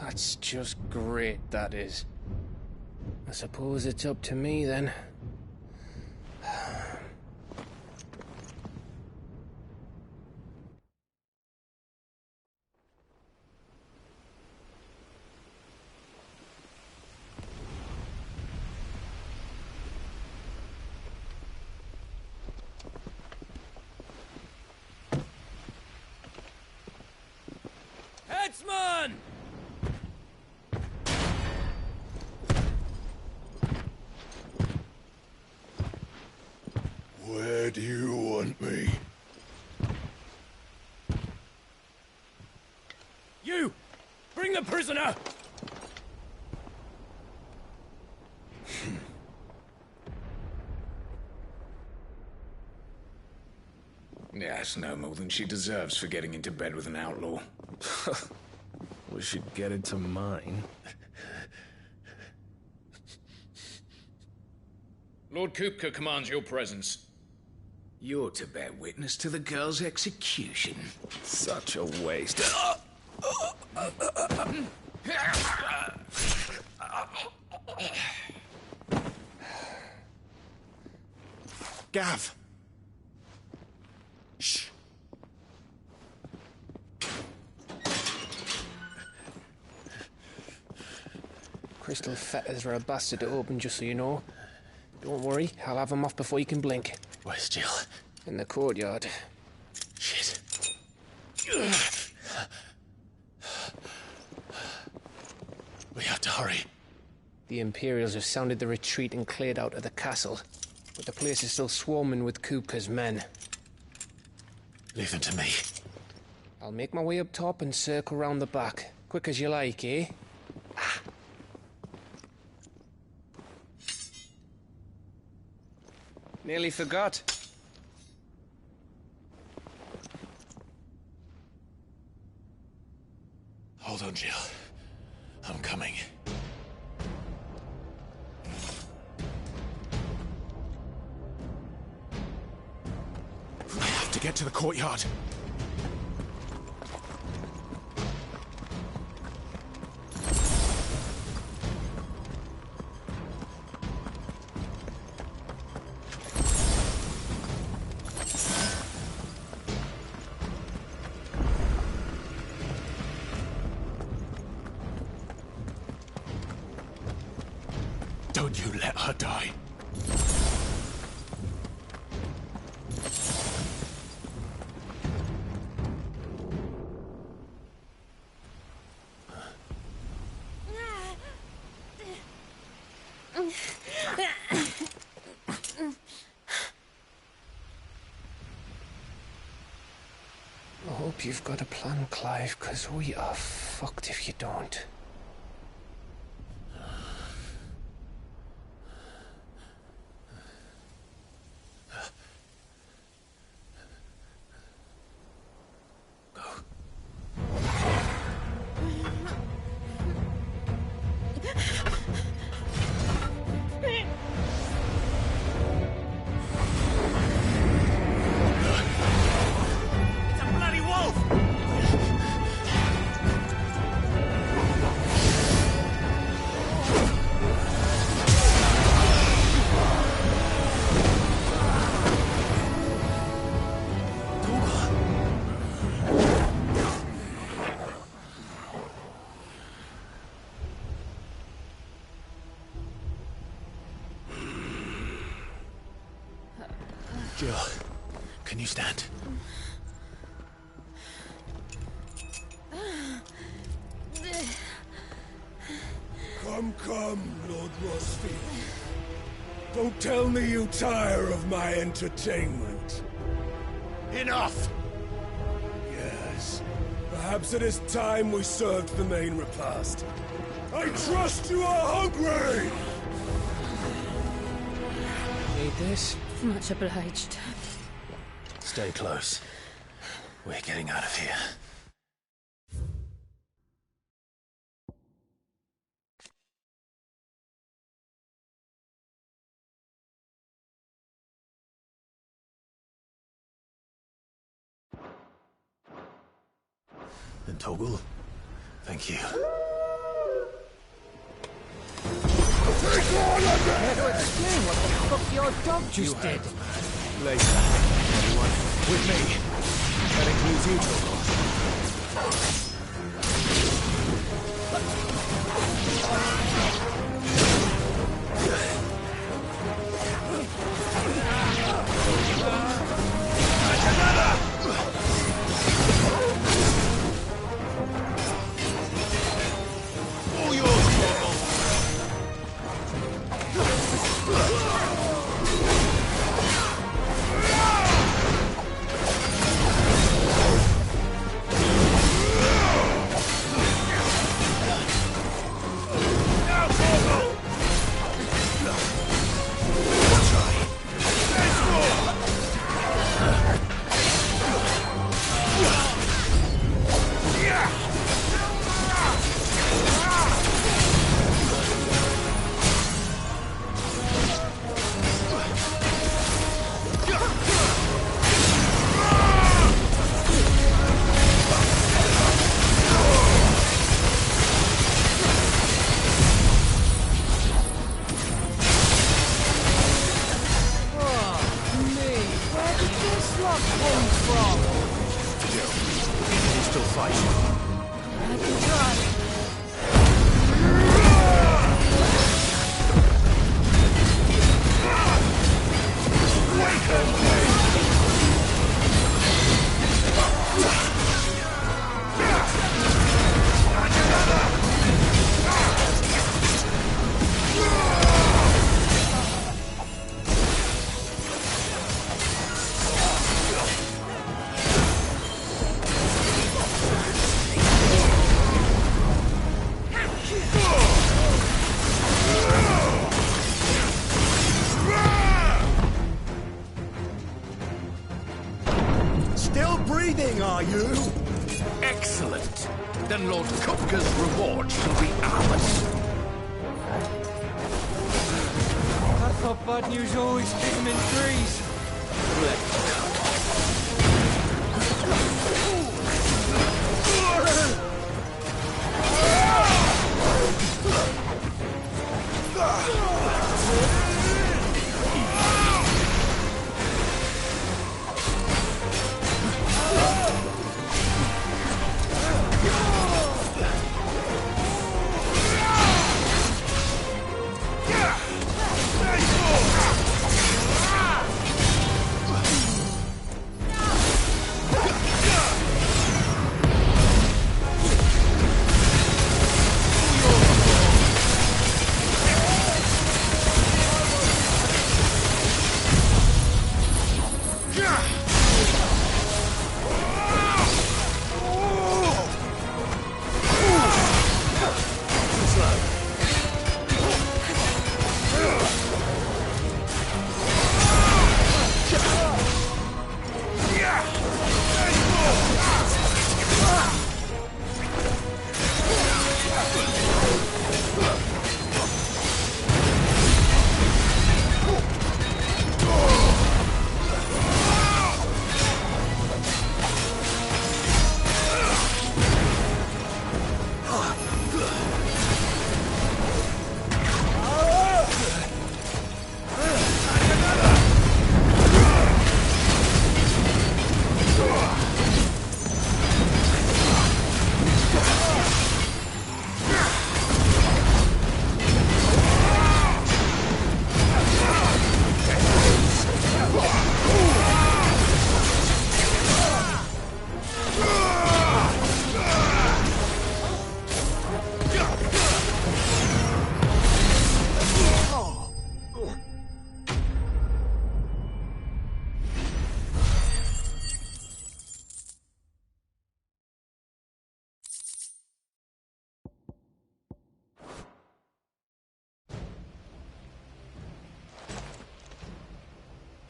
That's just great, that is. I suppose it's up to me, then. do you want me? You! Bring the prisoner! Yeah, it's no more than she deserves for getting into bed with an outlaw. We should get into mine. Lord Kupka commands your presence. You're to bear witness to the girl's execution. Such a waste. Gav! Shh. Crystal fetters are a bastard to open, just so you know. Don't worry, I'll have them off before you can blink. Where's Jill? In the courtyard. Shit. We have to hurry. The Imperials have sounded the retreat and cleared out of the castle, but the place is still swarming with Kupka's men. Leave them to me. I'll make my way up top and circle round the back. Quick as you like, eh? Nearly forgot. Hold on, Jill. I'm coming. I have to get to the courtyard. Don't you let her die. I hope you've got a plan, Clive, because we are fucked if you don't. Jill, can you stand? Come, Lord Rosfield. Don't tell me you tire of my entertainment. Enough! Yes. Perhaps it is time we served the main repast. I trust you are hungry! Need this? Much obliged. Stay close. We're getting out of here. And Toggle, thank you. Care to explain what the fuck your dog just did? Later. Everyone, with me. That includes you, Toggle. Ah! you? Excellent. Then Lord Kupka's reward shall be ours. I thought bad news always came in threes.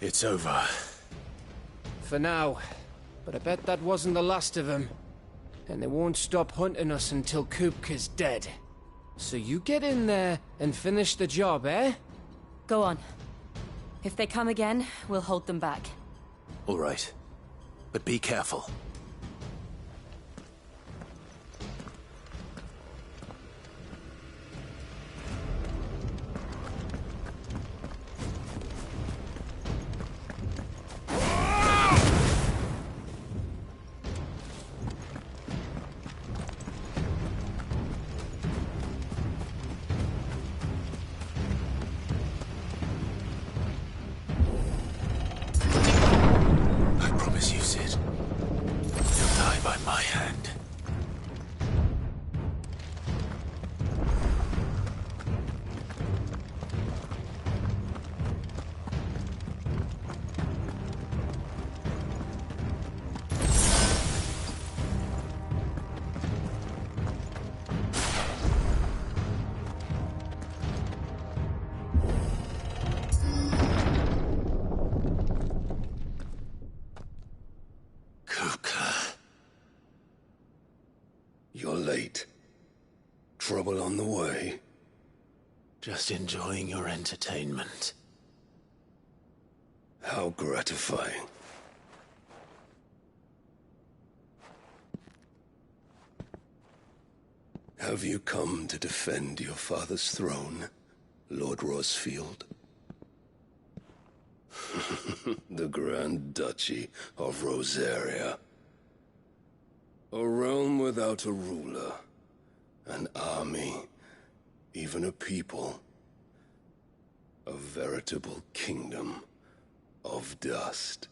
It's over. For now. But I bet that wasn't the last of them. And they won't stop hunting us until Kupka's dead. So you get in there and finish the job, eh? Go on. If they come again, we'll hold them back. All right. But be careful. You're late. Trouble on the way? Just enjoying your entertainment. How gratifying. Have you come to defend your father's throne, Lord Rosfield? The Grand Duchy of Rosaria. A realm without a ruler, an army, even a people. A veritable kingdom of dust.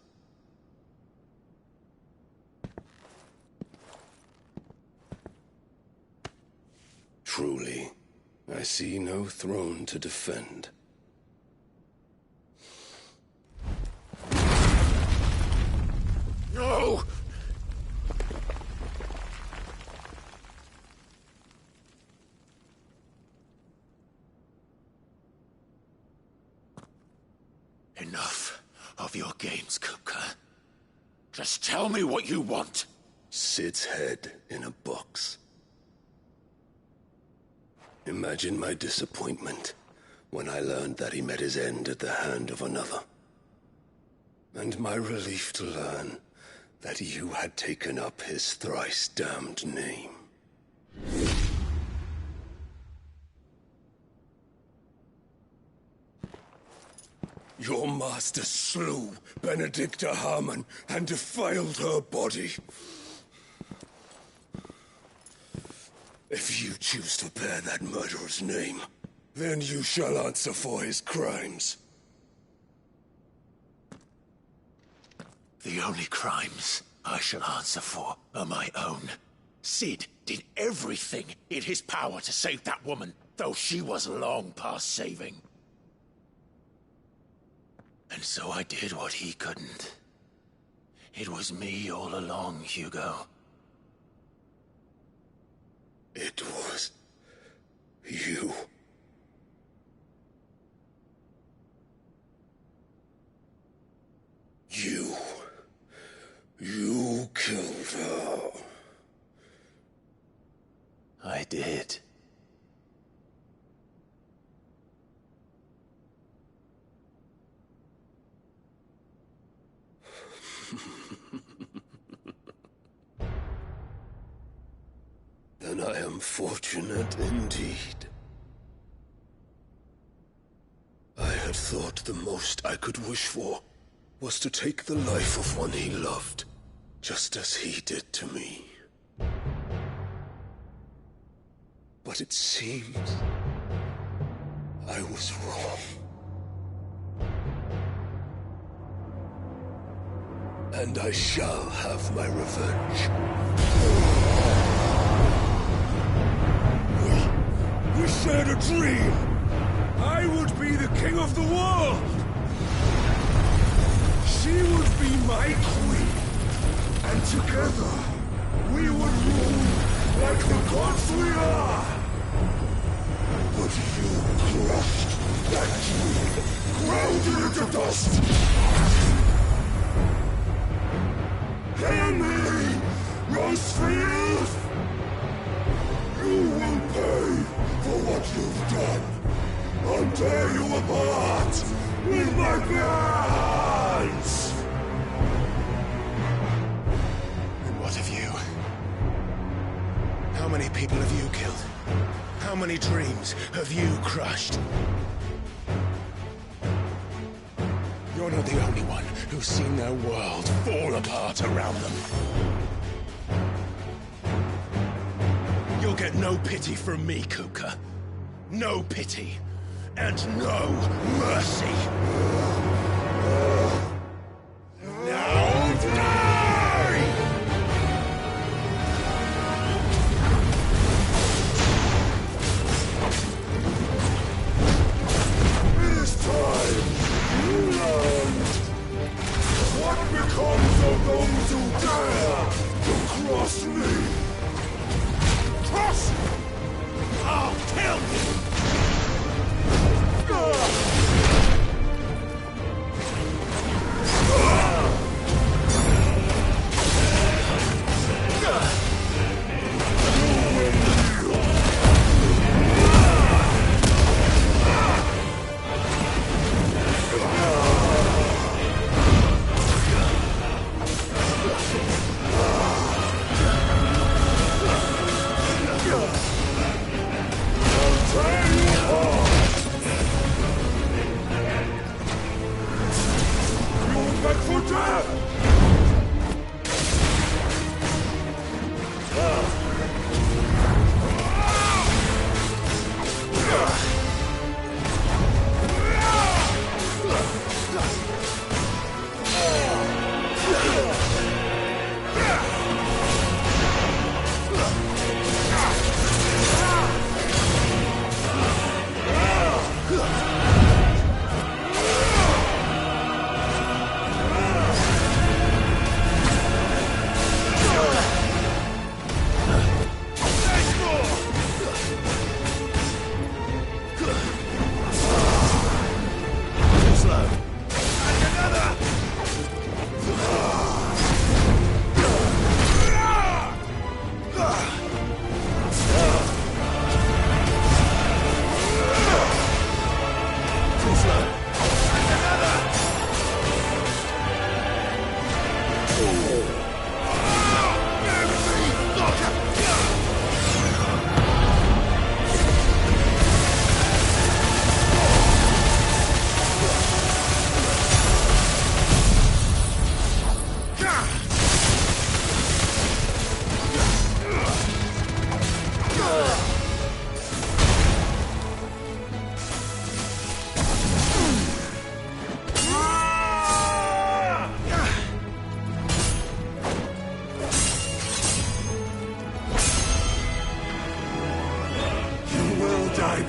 Truly, I see no throne to defend. No! Enough of your games, Kupka. Just tell me what you want, Sid's head in a box. Imagine my disappointment when I learned that he met his end at the hand of another. And my relief to learn that you had taken up his thrice-damned name. Your master slew Benedicta Harmon and defiled her body. If you choose to bear that murderer's name, then you shall answer for his crimes. The only crimes I shall answer for are my own. Sid did everything in his power to save that woman, though she was long past saving. And so I did what he couldn't. It was me all along, Hugo. It was you. You killed her. I did. Then I am fortunate indeed. I had thought the most I could wish for was to take the life of one he loved, just as he did to me. But it seems I was wrong. And I shall have my revenge. We shared a dream. I would be the king of the world. She would be my queen. And together, we would rule like the gods we are. But you crushed that dream, ground it into dust. Hear me, Rosefield! You will pay for what you've done. I'll tear you apart with my bare hands! And what of you? How many people have you killed? How many dreams have you crushed? You're not the only one who's seen their world fall apart around them. You'll get no pity from me, Kupka. No pity. And no mercy. Now die! It is time you learned what becomes of those who dare to cross me. Cross! I'll kill you!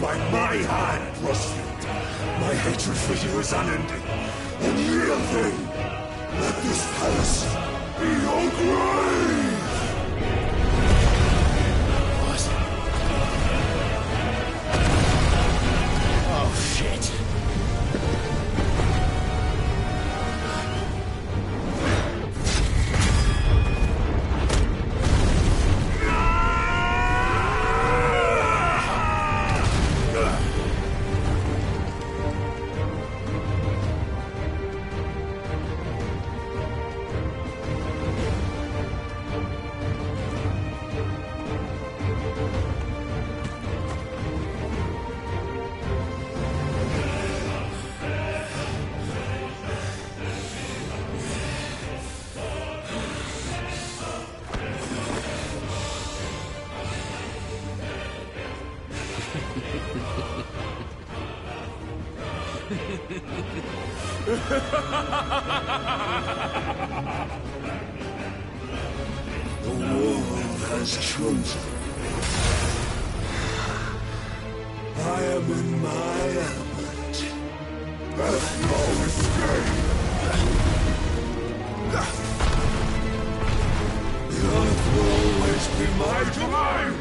By my hand, Rosfield. My hatred for you is unending. Unyielding. Let this palace be your grave! What? Oh, shit. The world has chosen. I am in my element. There's no escape. The earth will always be my domain.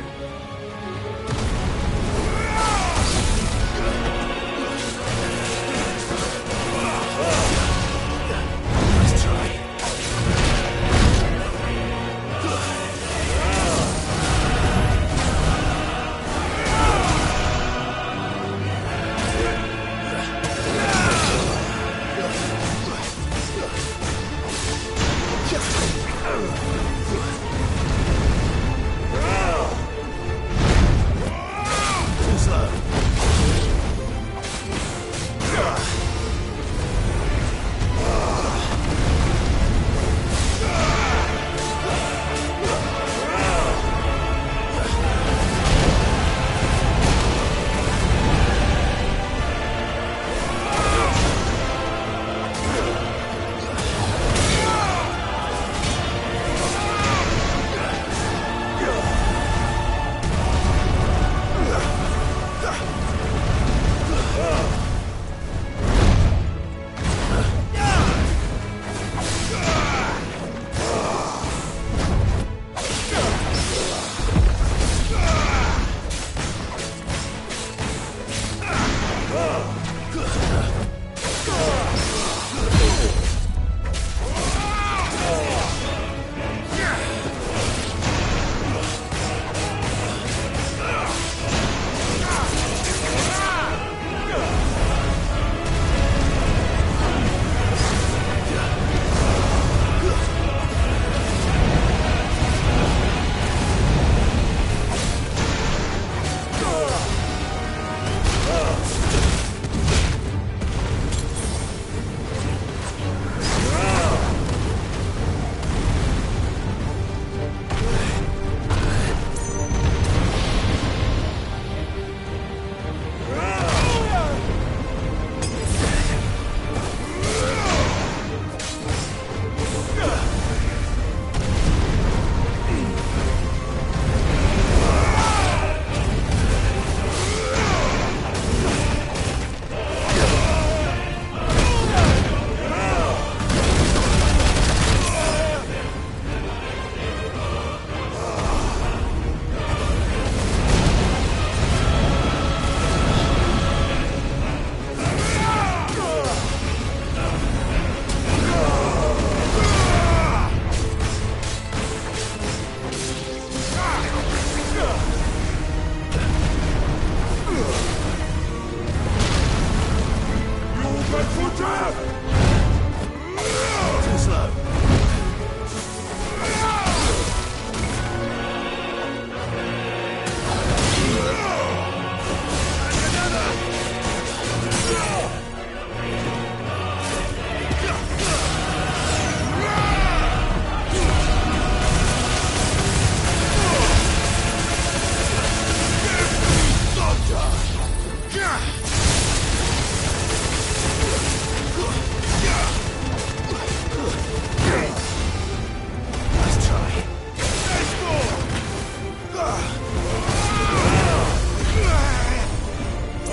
Nice try. Let's go!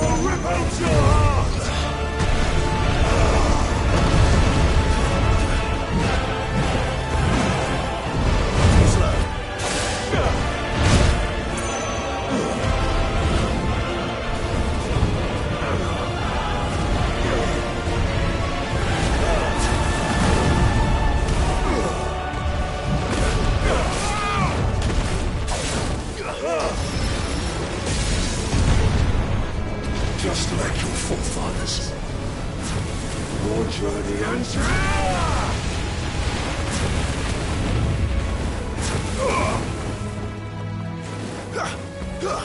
I'll rip out your heart! Just like your forefathers. Your journey ends here! Let's go!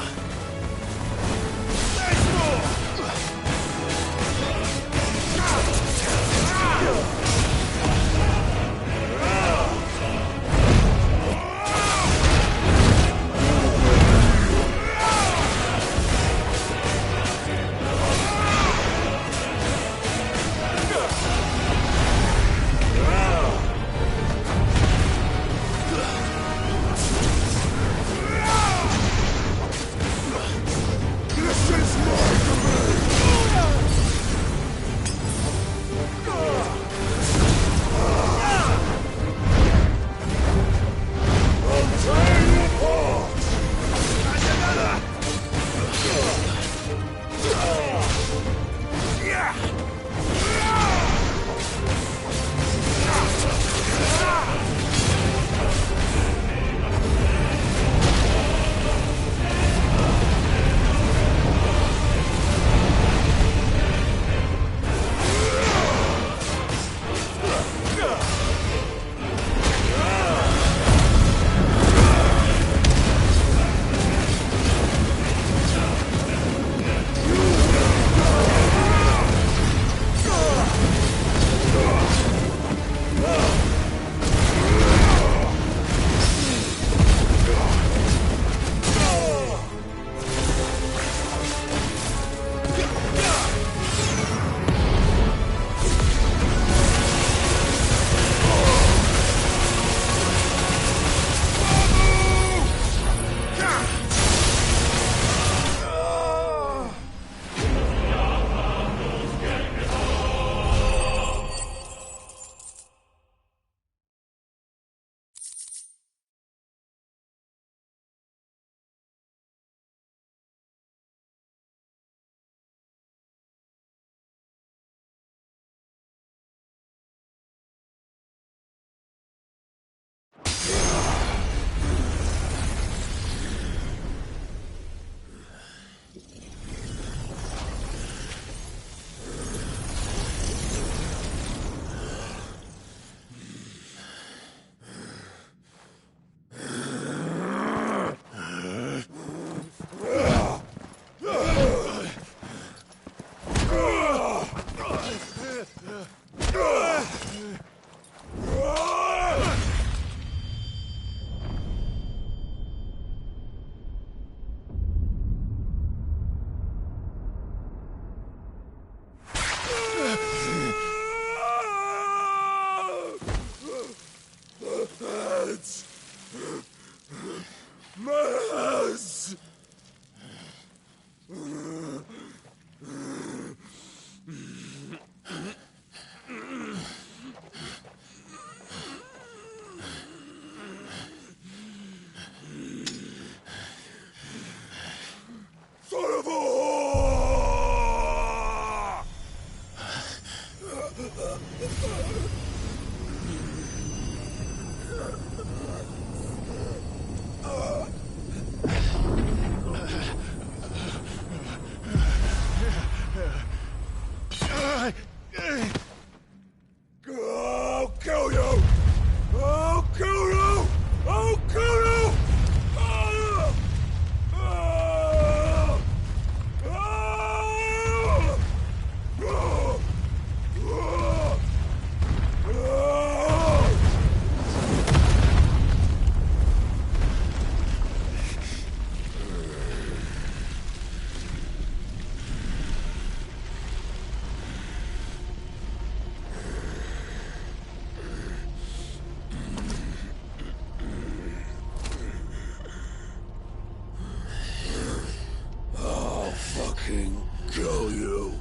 know you.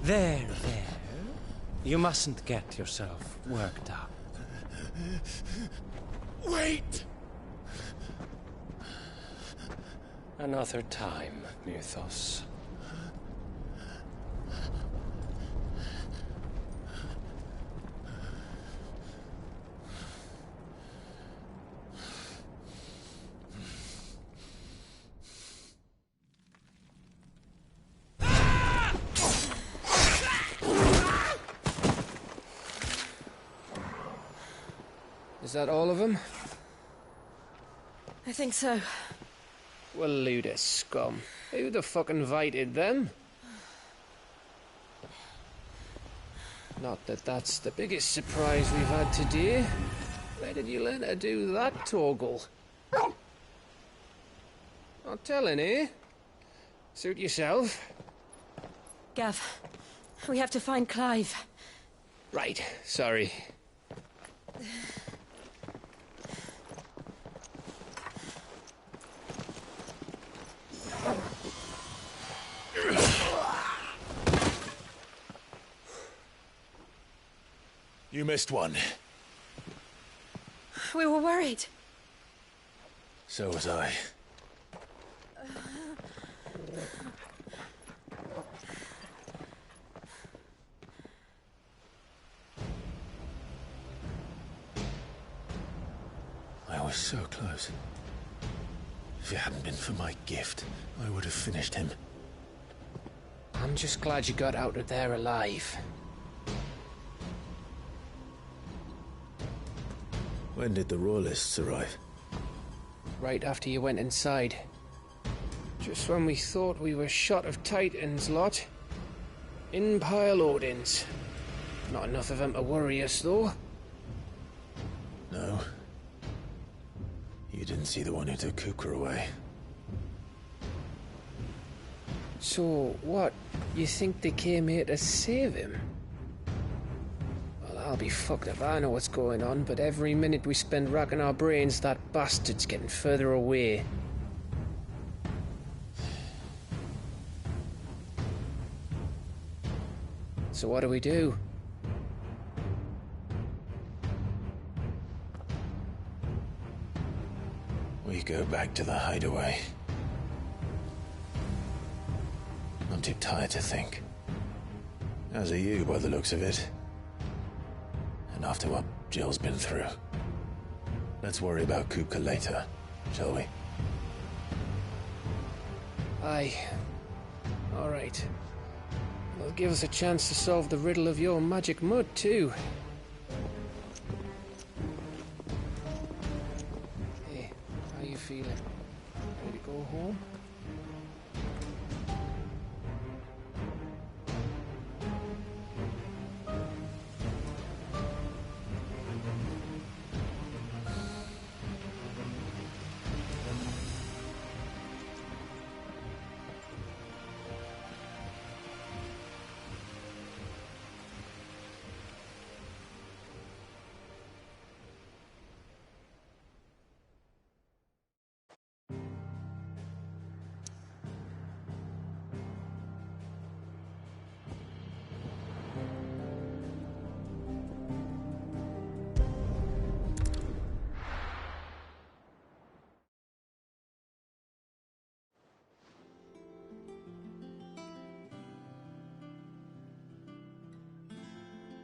There. You mustn't get yourself worked up. Wait! Another time, Mythos. Is that all of them? I think so. Well, load of scum. Who the fuck invited them? Not that that's the biggest surprise we've had today. Where did you learn to do that, Toggle? Not telling, eh? Suit yourself. Gav, we have to find Clive. Right, sorry. You missed one. We were worried. So was I. I was so close. If it hadn't been for my gift, I would have finished him. I'm just glad you got out of there alive. When did the Royalists arrive? Right after you went inside. Just when we thought we were shot of Titans, lot. In pile Odins. Not enough of them to worry us, though. No. You didn't see the one who took Kupka away. So, what? You think they came here to save him? Well, I'll be fucked if I know what's going on, but every minute we spend racking our brains, that bastard's getting further away. So what do we do? We go back to the hideaway. I'm too tired to think. As are you, by the looks of it. And after what Jill's been through. Let's worry about Kupka later, shall we? Aye. All right. It'll give us a chance to solve the riddle of your magic mud, too. Hey, how you feeling? Ready to go home?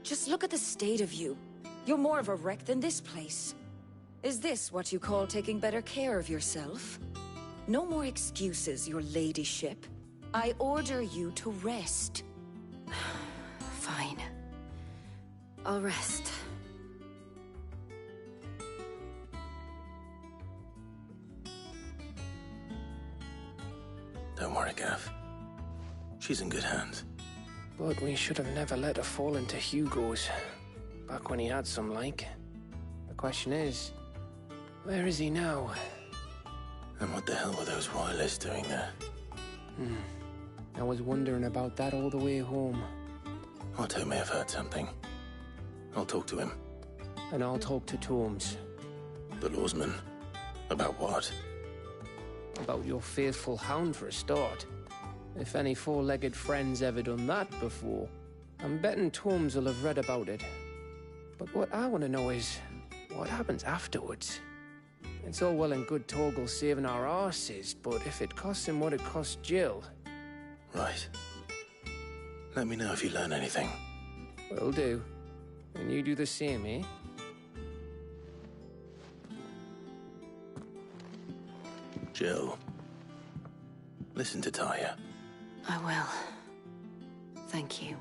Just look at the state of you. You're more of a wreck than this place. Is this what you call taking better care of yourself? No more excuses, your ladyship. I order you to rest. Fine. I'll rest. Don't worry, Gav. She's in good hands. But we should have never let her fall into Hugo's. Back when he had some like. The question is, where is he now? And what the hell were those royalists doing there? I was wondering about that all the way home. Otto may have heard something. I'll talk to him. And I'll talk to Tomes. The lawsman? About what? About your faithful hound for a start. If any four-legged friend's ever done that before, I'm betting Torms will have read about it. But what I want to know is, what happens afterwards? It's all well and good Torgal saving our arses, but if it costs him what it cost Jill... Right. Let me know if you learn anything. Will do. And you do the same, eh? Jill, listen to Taya. I will. Thank you.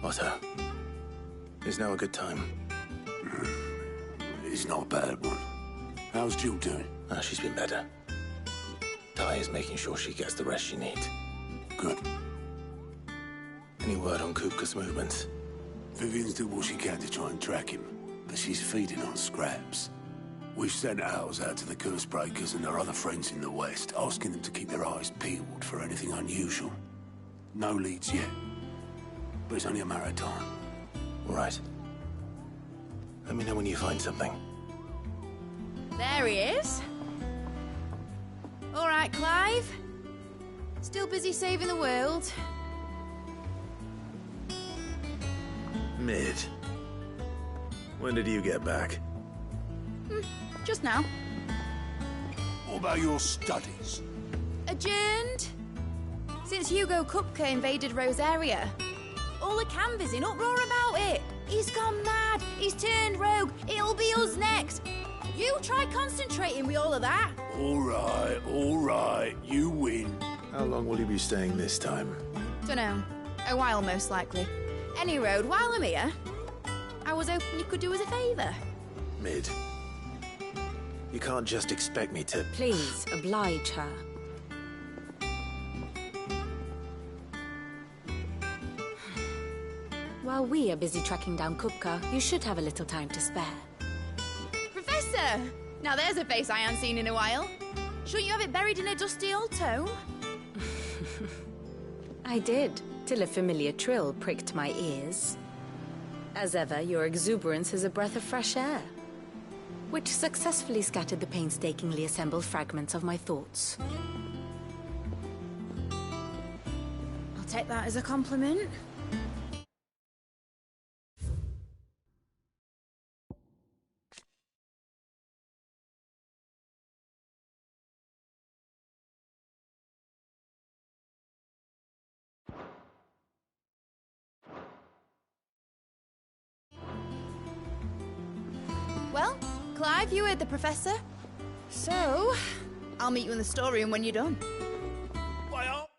Otto, is now a good time? It's not a bad one. How's Jill doing? She's been better. Ty is making sure she gets the rest she needs. Good. Any word on Kupka's movements? Vivian's doing what she can to try and track him, but she's feeding on scraps. We've sent ours out to the Cursebreakers and their other friends in the West, asking them to keep their eyes peeled for anything unusual. No leads yet, but it's only a matter of time. All right. Let me know when you find something. There he is. All right, Clive. Still busy saving the world. Mid. When did you get back? Just now. What about your studies? Adjourned. Since Hugo Kupka invaded Rosaria. All the canvassing in uproar about it. He's gone mad. He's turned rogue. It'll be us next. You try concentrating with all of that. All right. You win. How long will you be staying this time? Dunno. A while, most likely. Any road, while I'm here, I was hoping you could do us a favour. Mid. You can't just expect me to... Please, oblige her. While we are busy tracking down Kupka, you should have a little time to spare. Professor! Now there's a face I haven't seen in a while. Shouldn't you have it buried in a dusty old tome? I did, till a familiar trill pricked my ears. As ever, your exuberance is a breath of fresh air, which successfully scattered the painstakingly assembled fragments of my thoughts. I'll take that as a compliment. Well, Clive, you heard the Professor. So, I'll meet you in the storeroom when you're done. Well,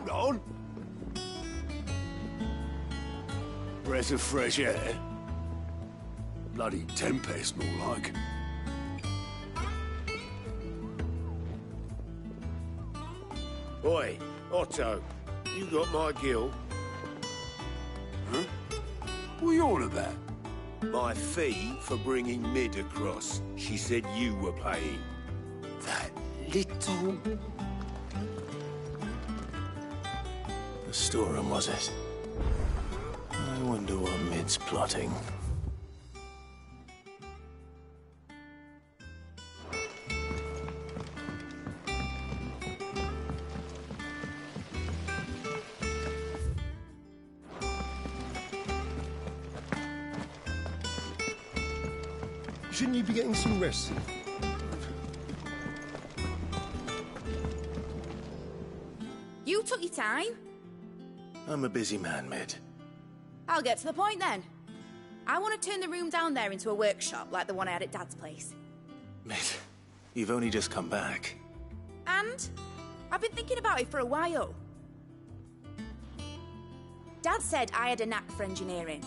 hold on. Breath of fresh air. Bloody tempest, more like. Oi, Otto, you got my gill? Huh? What are you on about? My fee for bringing Mid across. She said you were paying. That little... The storeroom, was it? I wonder what Mid's plotting. Shouldn't you be getting some rest? You took your time. I'm a busy man, Mid. I'll get to the point then. I want to turn the room down there into a workshop like the one I had at Dad's place. Mid, you've only just come back. And I've been thinking about it for a while. Dad said I had a knack for engineering.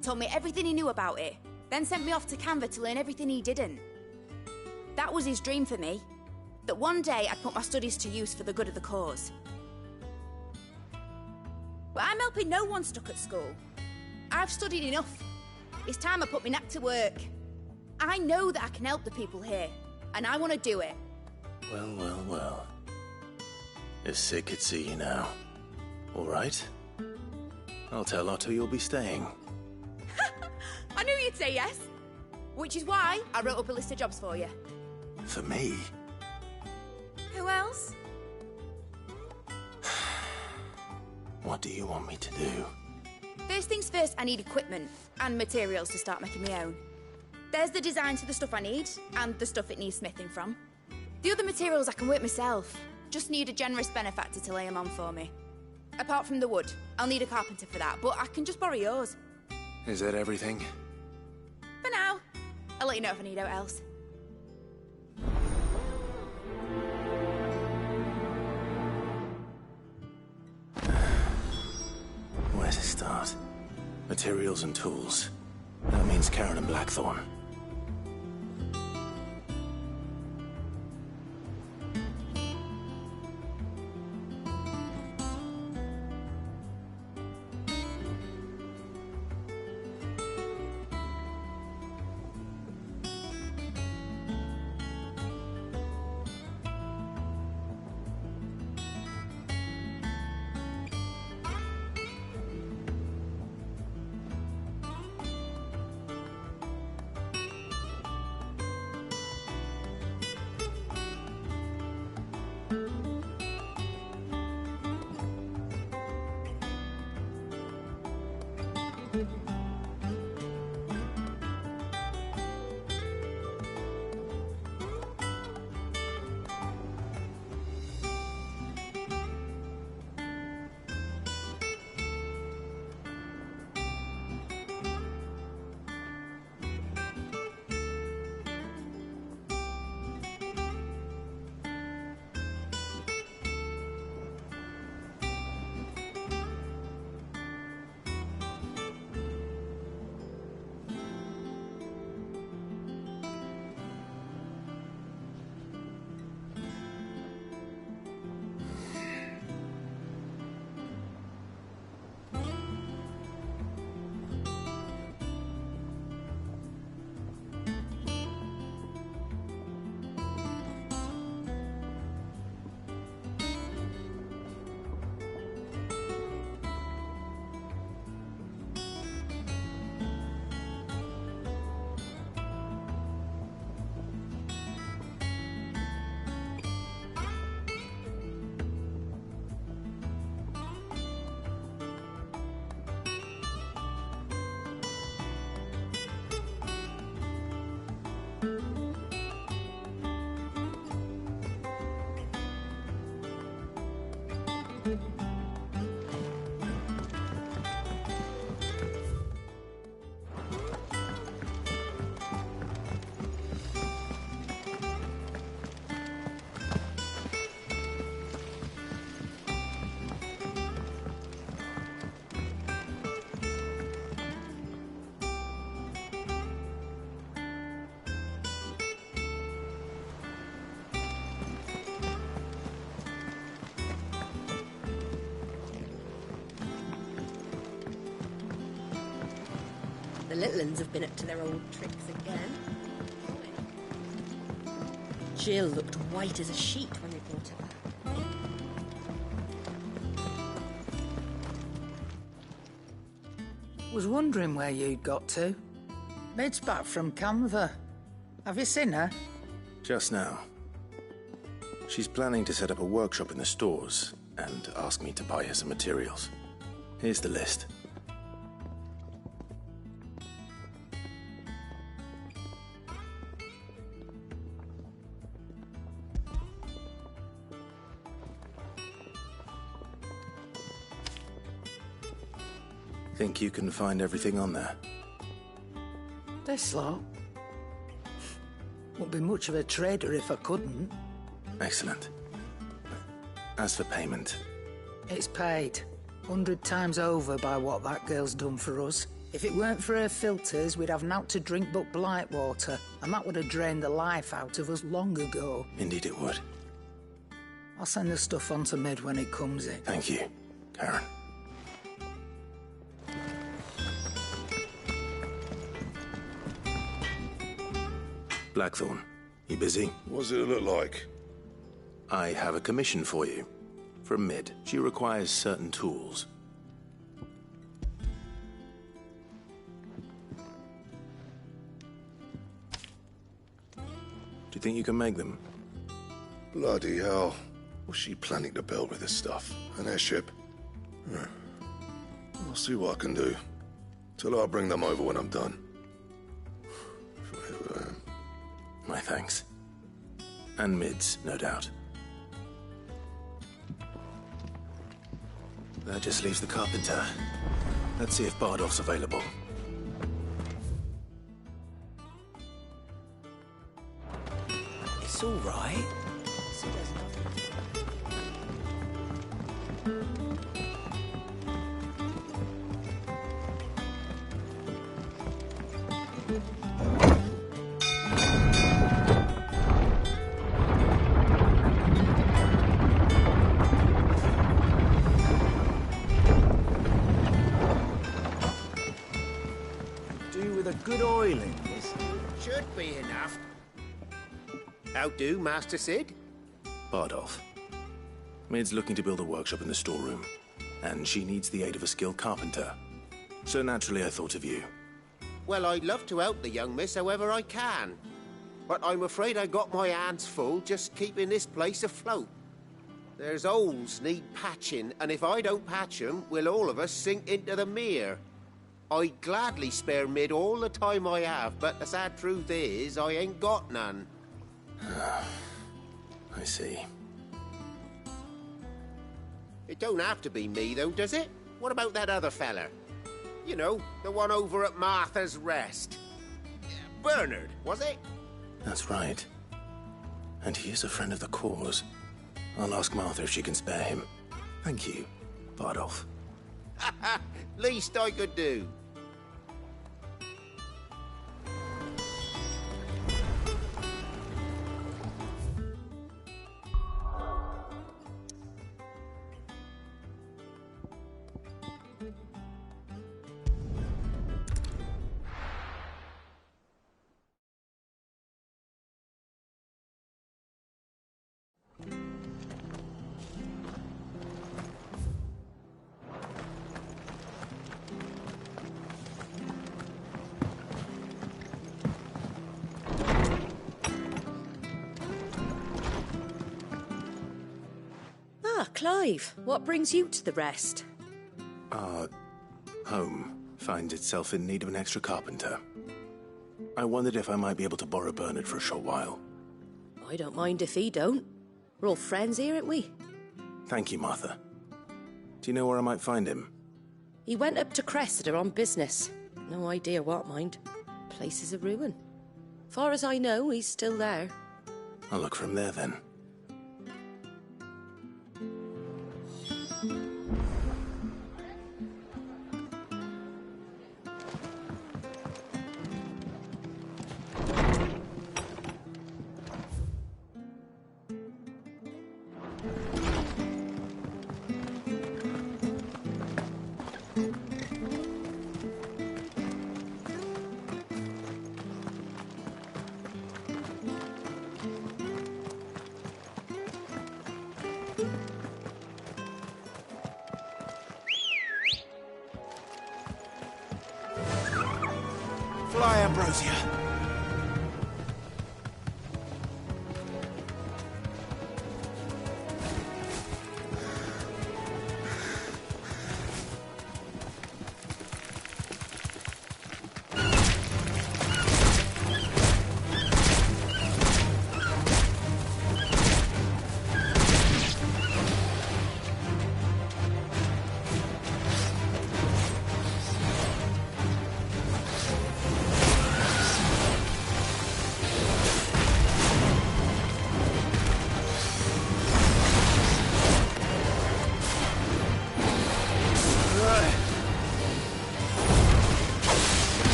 Told me everything he knew about it. Then sent me off to Canva to learn everything he didn't. That was his dream for me. That one day I'd put my studies to use for the good of the cause. But I'm helping no one stuck at school. I've studied enough. It's time I put my knack to work. I know that I can help the people here, and I want to do it. Well, well, well. If Sid could see you now. All right? I'll tell Otto you'll be staying. I knew you'd say yes. Which is why I wrote up a list of jobs for you. For me? Who else? What do you want me to do? First things first, I need equipment and materials to start making my own. There's the design to the stuff I need, and the stuff it needs smithing from. The other materials I can work myself. Just need a generous benefactor to lay them on for me. Apart from the wood, I'll need a carpenter for that, but I can just borrow yours. Is that everything? For now. I'll let you know if I need out else. Where to start? Materials and tools. That means Karen and Blackthorn. The little uns have been up to their old tricks again. Jill looked white as a sheet when we brought her back. Was wondering where you'd got to. Mid's back from Canva. Have you seen her? Just now. She's planning to set up a workshop in the stores and ask me to buy her some materials. Here's the list. Think you can find everything on there? This lot. Wouldn't be much of a trader if I couldn't. Excellent. As for payment... It's paid. 100 times over by what that girl's done for us. If it weren't for her filters, we'd have naught to drink but blight water, and that would have drained the life out of us long ago. Indeed it would. I'll send the stuff on to Mid when it comes in. Thank you, Karen. Blackthorn, you busy? What's it look like? I have a commission for you. From Mid. She requires certain tools. Do you think you can make them? Bloody hell. What's she planning to build with this stuff? An airship? I'll see what I can do. Tell her I'll bring them over when I'm done. My thanks. And Mid's, no doubt. That just leaves the carpenter. Let's see if Bardolph's available. It's all right. So there's good oiling, this. Should be enough. How do, Master Sid? Bardolph. Mid's looking to build a workshop in the storeroom, and she needs the aid of a skilled carpenter. So naturally I thought of you. Well, I'd love to help the young miss however I can. But I'm afraid I got my hands full just keeping this place afloat. There's holes need patching, and if I don't patch them, we'll all of us sink into the mere. I'd gladly spare Mid all the time I have, but the sad truth is, I ain't got none. I see. It don't have to be me, though, does it? What about that other fella? You know, the one over at Martha's Rest. Bernard, was it? That's right. And he is a friend of the cause. I'll ask Martha if she can spare him. Thank you, Bardolph. Least I could do. Clive, what brings you to the Rest? Our home finds itself in need of an extra carpenter. I wondered if I might be able to borrow Bernard for a short while. I don't mind if he don't. We're all friends here, aren't we? Thank you, Martha. Do you know where I might find him? He went up to Cressida on business. No idea what, mind. Place is a ruin. Far as I know, he's still there. I'll look from there then. Fly, Ambrosia.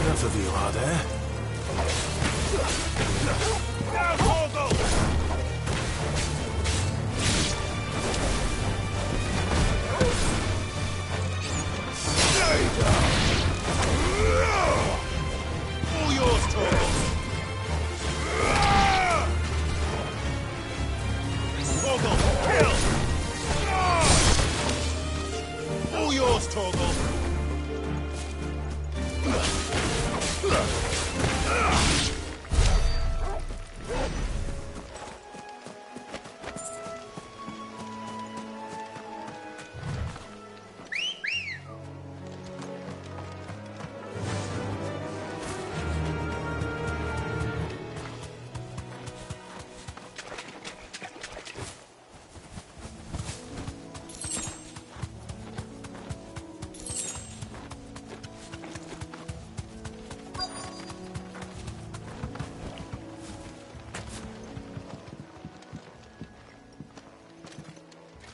Enough of you, are there? Now, Torgal! Stay down! All yours, Torgal! Torgal, kill! All yours, Torgal!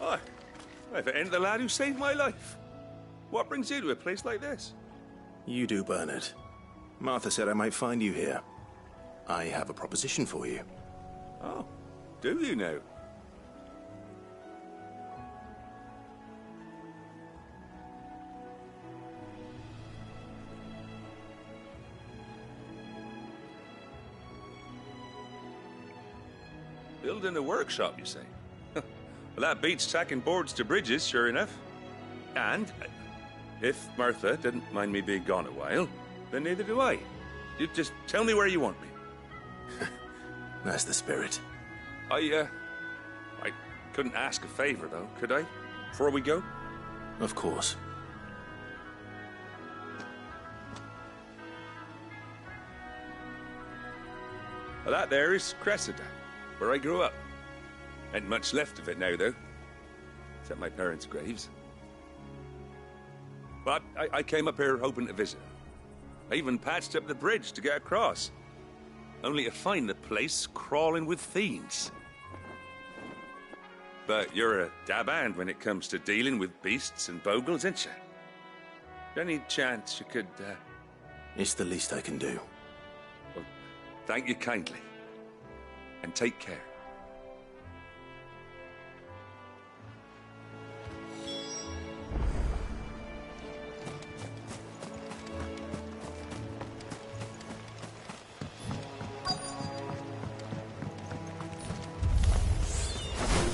Hi. If it ain't the lad who saved my life. What brings you to a place like this? You do, Bernard. Martha said I might find you here. I have a proposition for you. Oh, do you now? Building a workshop, you say? Well, that beats tacking boards to bridges, sure enough. And if Martha didn't mind me being gone a while, then neither do I. You just tell me where you want me. That's the spirit. I couldn't ask a favor, though, could I? Before we go? Of course. Well, that there is Cressida, where I grew up. Ain't much left of it now, though. Except my parents' graves. But I came up here hoping to visit. I even patched up the bridge to get across. Only to find the place crawling with fiends. But you're a dab hand when it comes to dealing with beasts and bogles, ain't you? Any chance you could, It's the least I can do. Well, thank you kindly. And take care.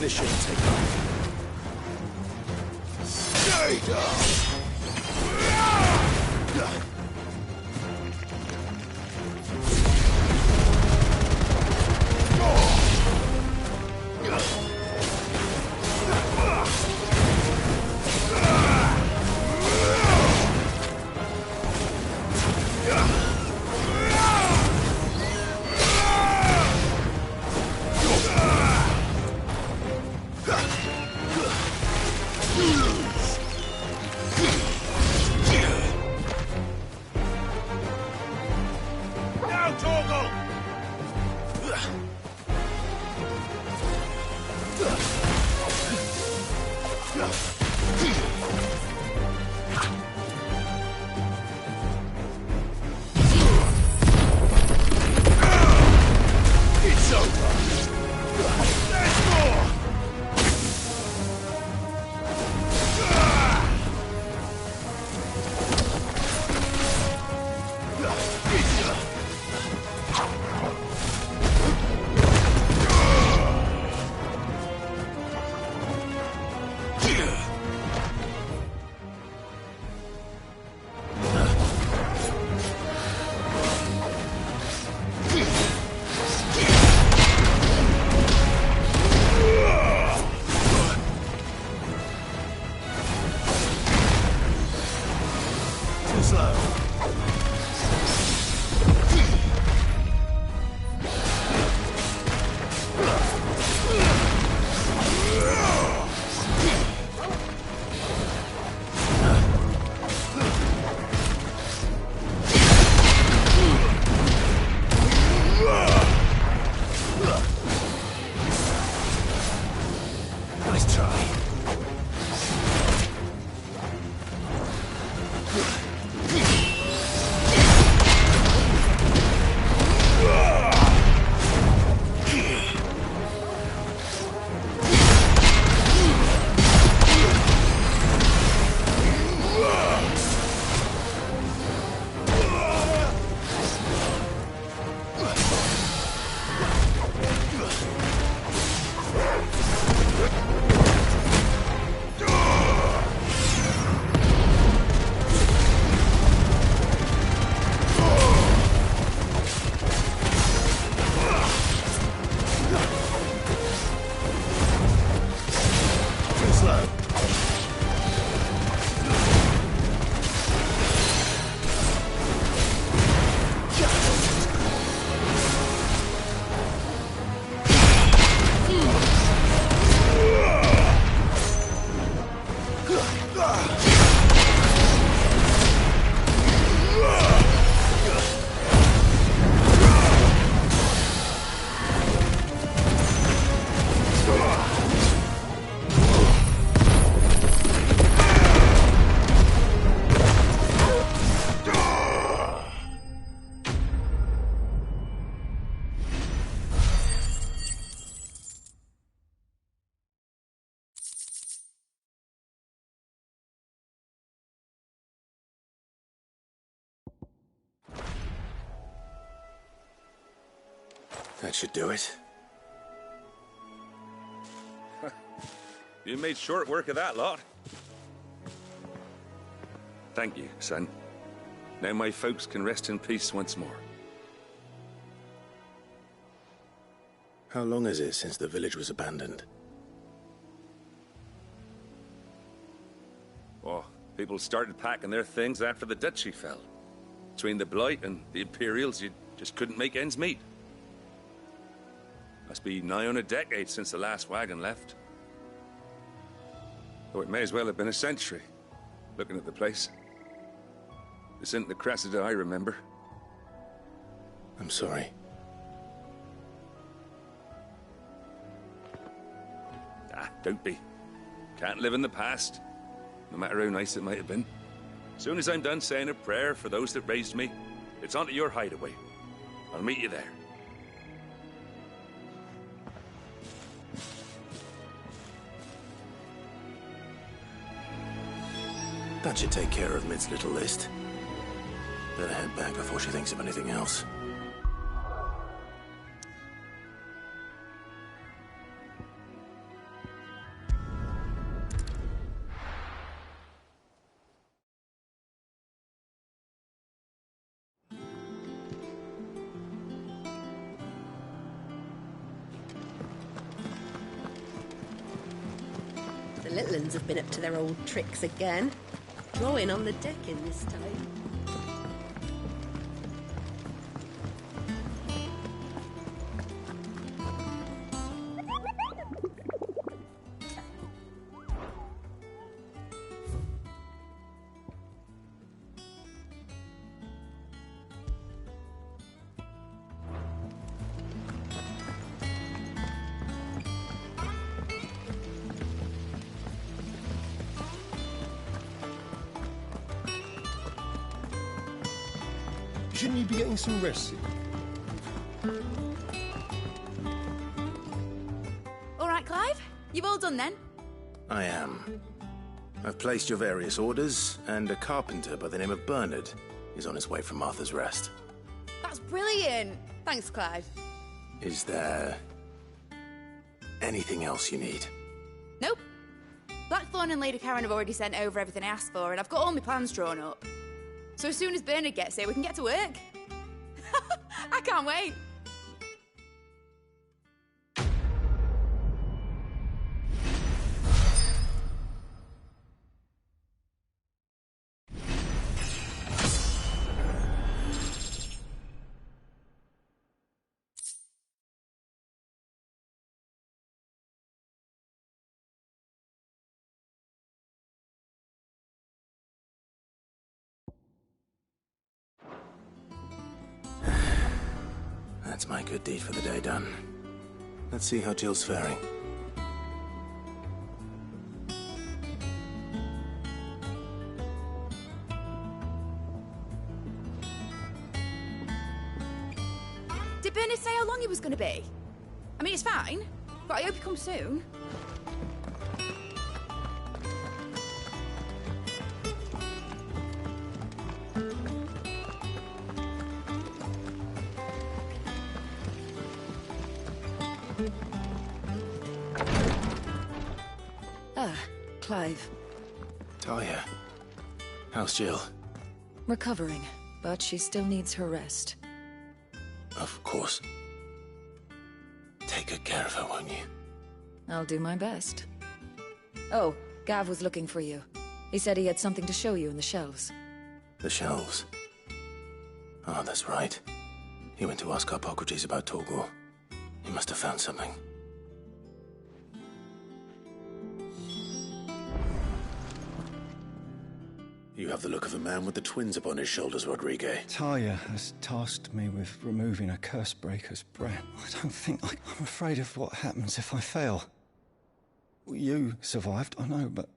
This shouldn't take long. Stay down! It's over! There's more! Too slow. Nice try. Too slow. That should do it. You made short work of that lot. Thank you, son. Now my folks can rest in peace once more. How long is it since the village was abandoned? Oh, people started packing their things after the duchy fell. Between the Blight and the Imperials, you just couldn't make ends meet. Must be nigh on a decade since the last wagon left. Though it may as well have been a century, looking at the place. This isn't the Cressida I remember. I'm sorry. Ah, Don't be. Can't live in the past, no matter how nice it might have been. Soon as I'm done saying a prayer for those that raised me, it's on to your hideaway. I'll meet you there. That should take care of Mid's little list. Better head back before she thinks of anything else. The little uns have been up to their old tricks again. Drawing on the deck in this time. Shouldn't you be getting some rest? All right, Clive? You've all done then? I am. I've placed your various orders, and a carpenter by the name of Bernard is on his way from Martha's Rest. That's brilliant! Thanks, Clive. Is there anything else you need? Nope. Blackthorn and Lady Karen have already sent over everything I asked for, and I've got all my plans drawn up. So as soon as Bernard gets here, we can get to work. I can't wait. That's my good deed for the day done. Let's see how Jill's faring. Did Bernard say how long he was going to be? I mean, it's fine, but I hope he comes soon. Ah, Clive. Talia, how's Jill? Recovering, but she still needs her rest. Of course. Take good care of her, won't you? I'll do my best. Oh, Gav was looking for you. He said he had something to show you in the shelves. The shelves? Oh, that's right. He went to ask Harpocrates about Torgor. He must have found something. You have the look of a man with the twins upon his shoulders, Rodrigue. Talia has tasked me with removing a Cursebreaker's brand. I don't think I'm afraid of what happens if I fail. You survived, I know, but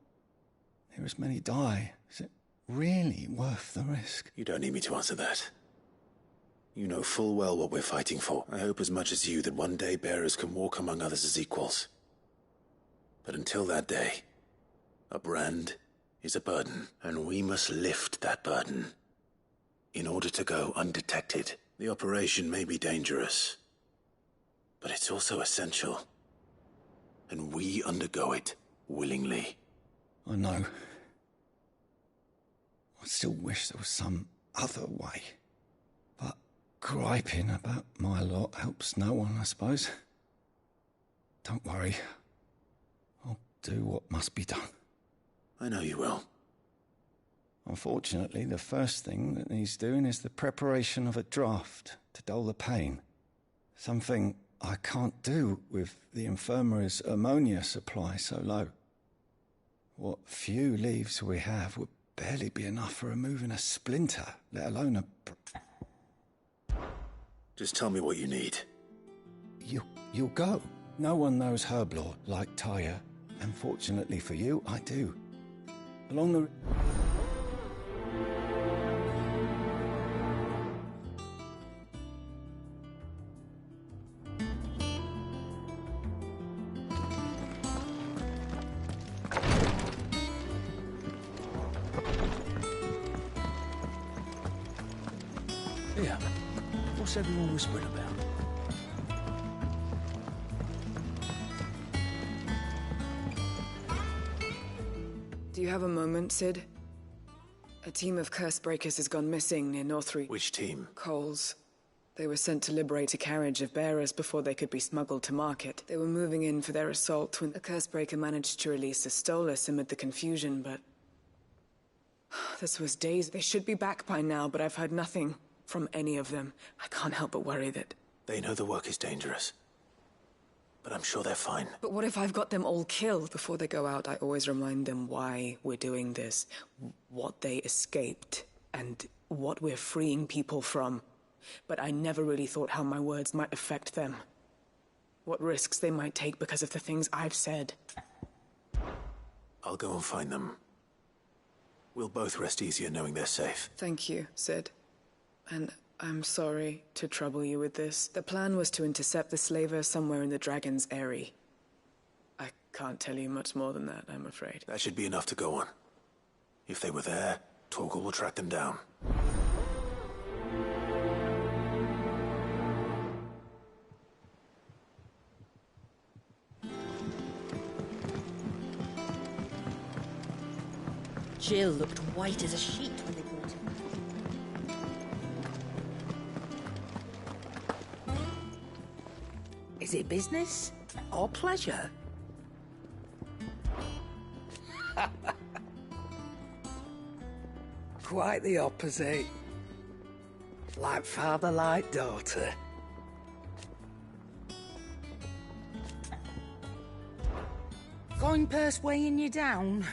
there as many die. Is it really worth the risk? You don't need me to answer that. You know full well what we're fighting for. I hope as much as you that one day bearers can walk among others as equals. But until that day, a brand is a burden, and we must lift that burden in order to go undetected. The operation may be dangerous, but it's also essential, and we undergo it willingly. I know. I still wish there was some other way, but griping about my lot helps no one, I suppose. Don't worry. I'll do what must be done. I know you will. Unfortunately, the first thing that needs doing is the preparation of a draft to dull the pain. Something I can't do with the infirmary's ammonia supply so low. What few leaves we have would barely be enough for removing a splinter, let alone a... Just tell me what you need. You'll go. No one knows herb lore like Talia, Unfortunately for you, I do. Along the... Yeah. What's everyone whispering about? Do you have a moment, Sid? A team of curse breakers has gone missing near Northreach. Which team? Coles. They were sent to liberate a carriage of bearers before they could be smuggled to market. They were moving in for their assault when a curse breaker managed to release a Stolas amid the confusion, but... This was days. They should be back by now, but I've heard nothing from any of them. I can't help but worry that... They know the work is dangerous. But I'm sure they're fine. But what if I've got them all killed? Before they go out, I always remind them why we're doing this, what they escaped, and what we're freeing people from. But I never really thought how my words might affect them. What risks they might take because of the things I've said. I'll go and find them. We'll both rest easier knowing they're safe. Thank you, Sid. And I'm sorry to trouble you with this. The plan was to intercept the slaver somewhere in the Dragon's Eyrie. I can't tell you much more than that, I'm afraid. That should be enough to go on. If they were there, Torgal will track them down. Jill looked white as a sheet when they brought him. Is it business or pleasure? Quite the opposite. Like father, like daughter. Coin purse weighing you down?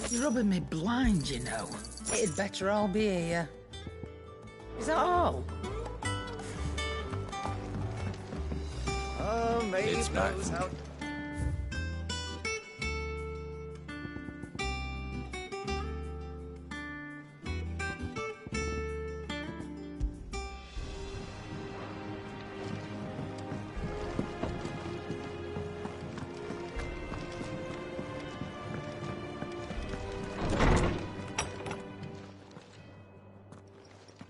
You're rubbing me blind, you know. It'd better all be here. Is that all? Oh, maybe It's knows back. how...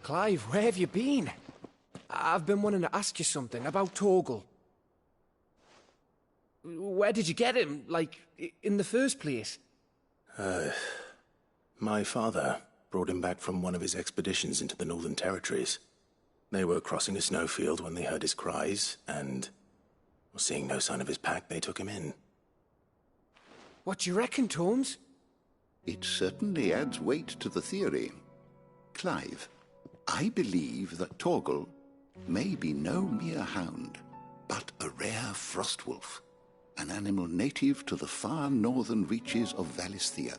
Clive, where have you been? I've been wanting to ask you something about Torgal. Where did you get him, like, in the first place? My father brought him back from one of his expeditions into the Northern Territories. They were crossing a snowfield when they heard his cries, and, seeing no sign of his pack, they took him in. What do you reckon, Tomes? It certainly adds weight to the theory. Clive, I believe that Torgal may be no mere hound, but a rare frostwolf, an animal native to the far northern reaches of Valisthea.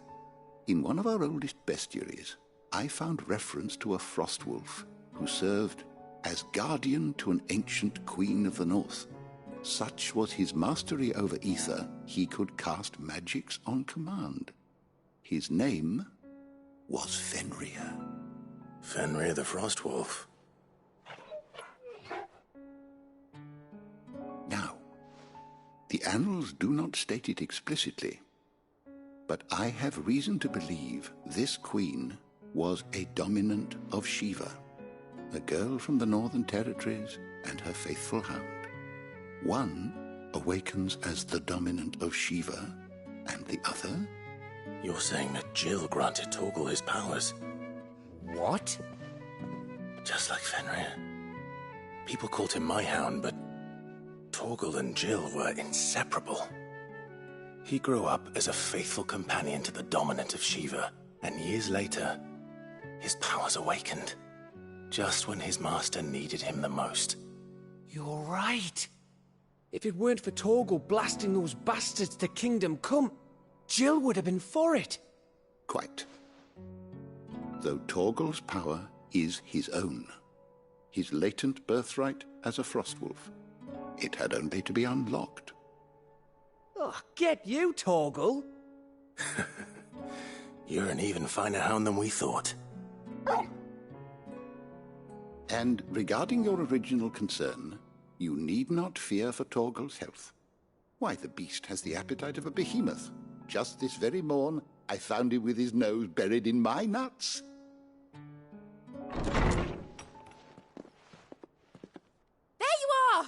In one of our oldest bestiaries, I found reference to a frostwolf who served as guardian to an ancient queen of the north. Such was his mastery over ether, he could cast magics on command. His name was Fenrir. Fenrir the Frostwolf. Now, the annals do not state it explicitly, but I have reason to believe this queen was a dominant of Shiva, a girl from the Northern Territories and her faithful hound. One awakens as the dominant of Shiva, and the other? You're saying that Jill granted Torgal his powers? What? Just like Fenrir. People called him my hound, but Torgal and Jill were inseparable. He grew up as a faithful companion to the dominant of Shiva, and years later, his powers awakened, just when his master needed him the most. You're right. If it weren't for Torgal blasting those bastards to Kingdom Come, Jill would have been for it. Quite. Though Torgal's power is his own, his latent birthright as a Frostwolf, it had only to be unlocked. Oh, get you, Torgal! You're an even finer hound than we thought. And regarding your original concern, you need not fear for Torgal's health. Why, the beast has the appetite of a behemoth. Just this very morn, I found him with his nose buried in my nuts. There you are!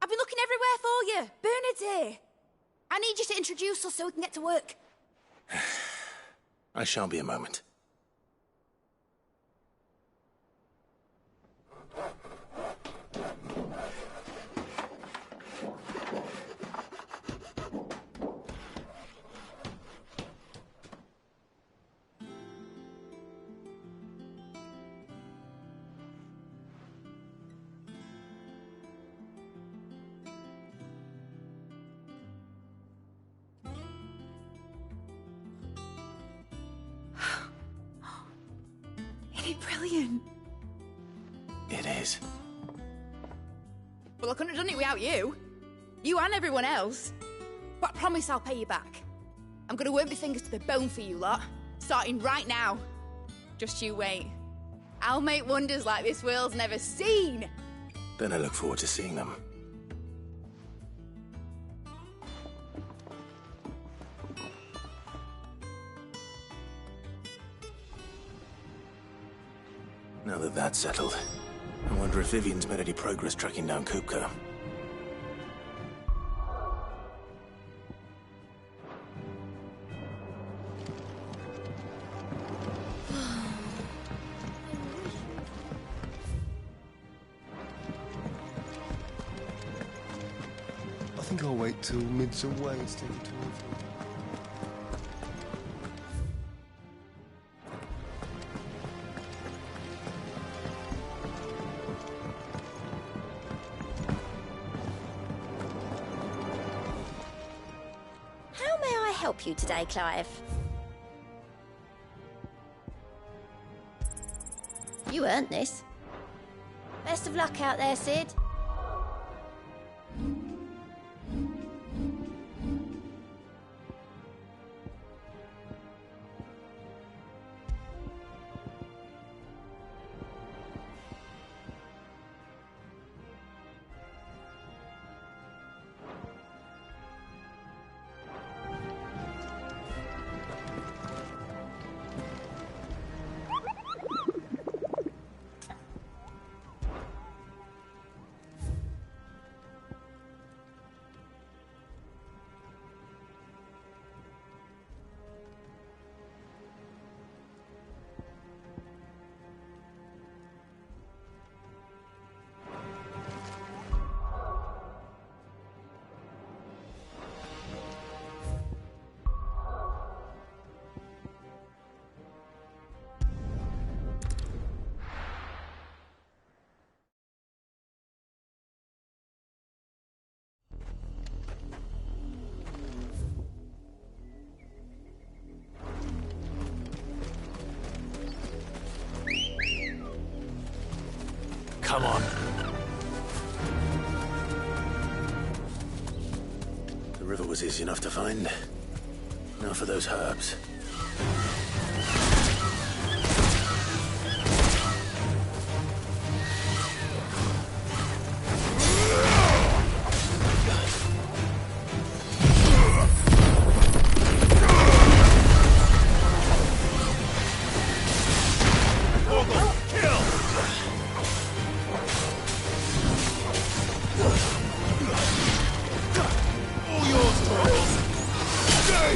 I've been looking everywhere for you. Bernard's here. I need you to introduce us so we can get to work. I shan't be a moment. Brilliant. It is. Well, I couldn't have done it without you. You and everyone else. But I promise I'll pay you back. I'm gonna work my fingers to the bone for you lot, starting right now. Just you wait. I'll make wonders like this world's never seen. Then I look forward to seeing them. Now that that's settled, I wonder if Vivian's made any progress tracking down Kupka. I think I'll wait till mid's away instead of talking. Help you today, Clive? You earned this. Best of luck out there, Sid. Come on. The river was easy enough to find. Now for those herbs. All yours, Torvald! Stay!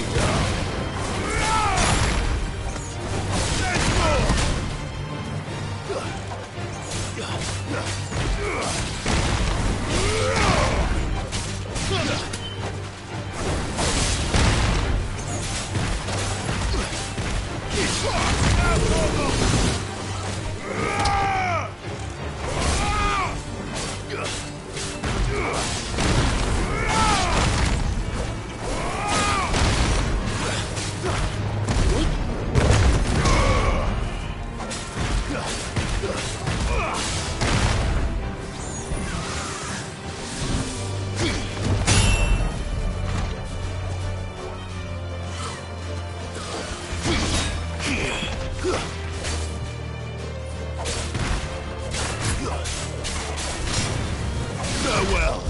Farewell.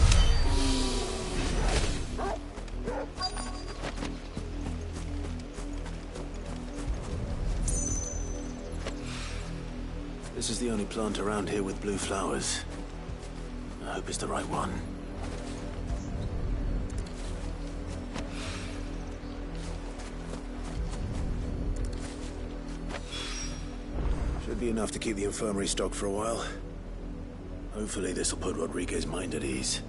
This is the only plant around here with blue flowers. I hope it's the right one. Should be enough to keep the infirmary stocked for a while. Hopefully this will put Rodriguez's mind at ease.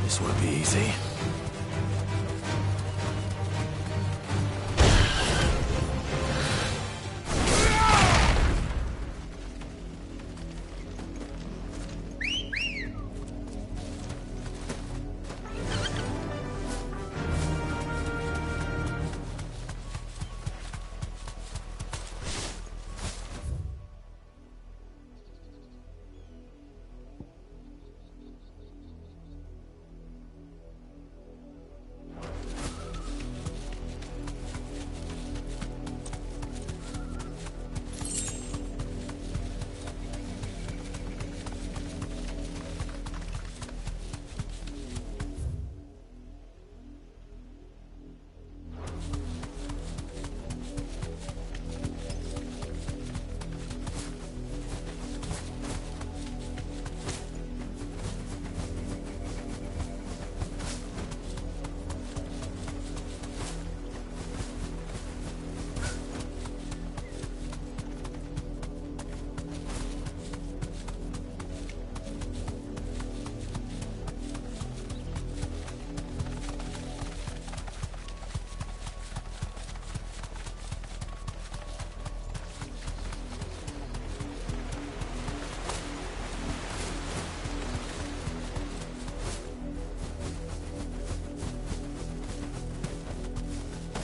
This won't be easy.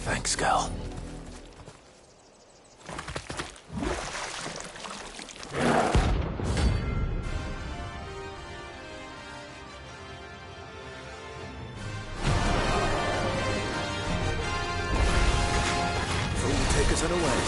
Thanks, Gal. Take us unaware.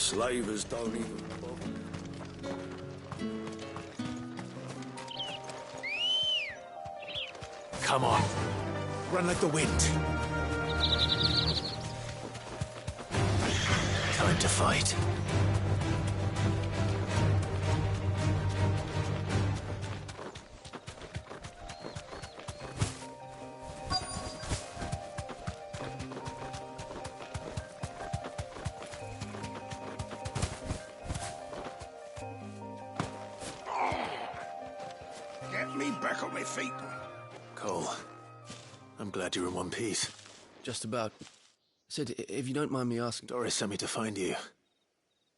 slavers don't even bother. Come on. Run like the wind. Time to fight. Get me back on my feet. Cole, I'm glad you're in one piece. Just about. Sid, if you don't mind me asking... Doris sent me to find you.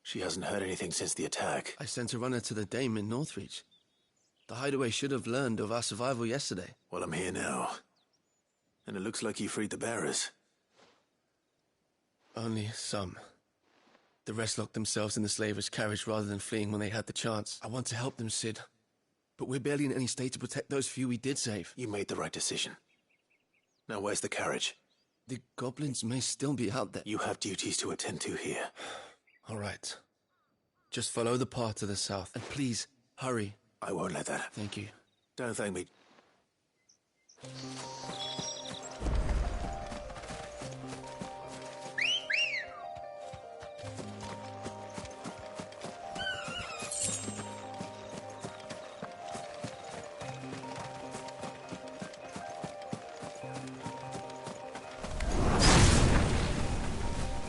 She hasn't heard anything since the attack. I sent a runner to the Dame in Northreach. The hideaway should have learned of our survival yesterday. Well, I'm here now. And it looks like you freed the bearers. Only some. The rest locked themselves in the slavers' carriage rather than fleeing when they had the chance. I want to help them, Sid. But we're barely in any state to protect those few we did save. You made the right decision. Now where's the carriage? The goblins may still be out there. You have duties to attend to here. All right. Just follow the path to the south. And please, hurry. I won't let that. Thank you. Don't thank me.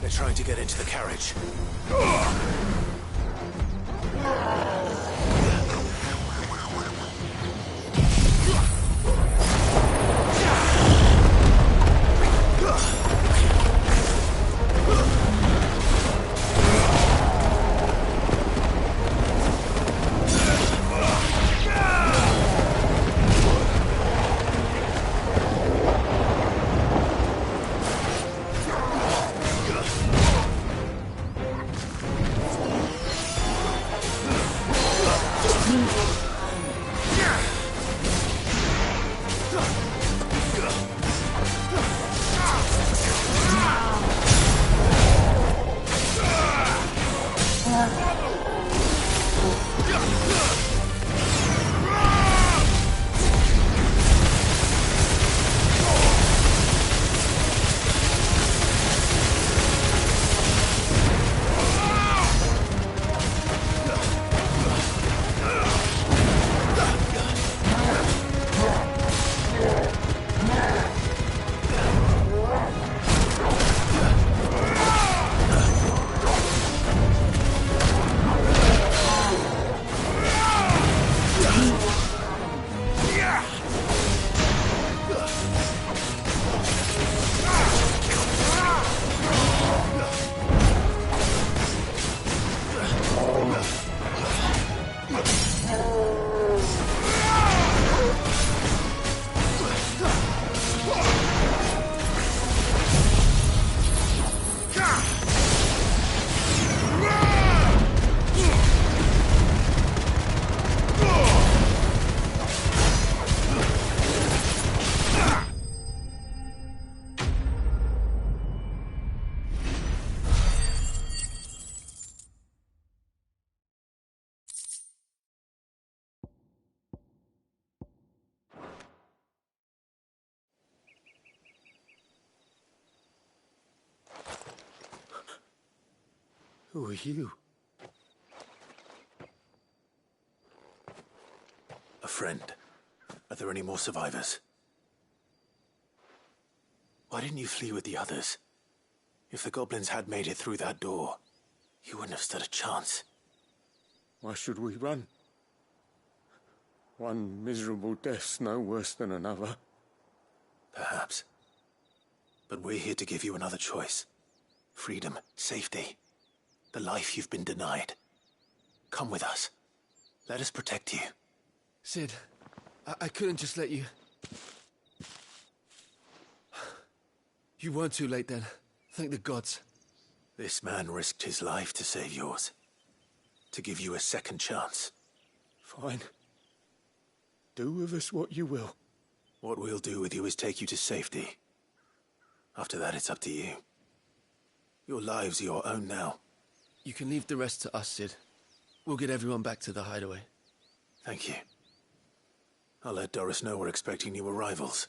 They're trying to get into the carriage. Who are you? A friend. Are there any more survivors? Why didn't you flee with the others? If the goblins had made it through that door, you wouldn't have stood a chance. Why should we run? One miserable death's no worse than another. Perhaps. But we're here to give you another choice. Freedom, safety. The life you've been denied. Come with us. Let us protect you. Sid, I couldn't just let you... You weren't too late then. Thank the gods. This man risked his life to save yours. To give you a second chance. Fine. Do with us what you will. What we'll do with you is take you to safety. After that, it's up to you. Your lives are your own now. You can leave the rest to us, Sid. We'll get everyone back to the hideaway. Thank you. I'll let Doris know we're expecting new arrivals.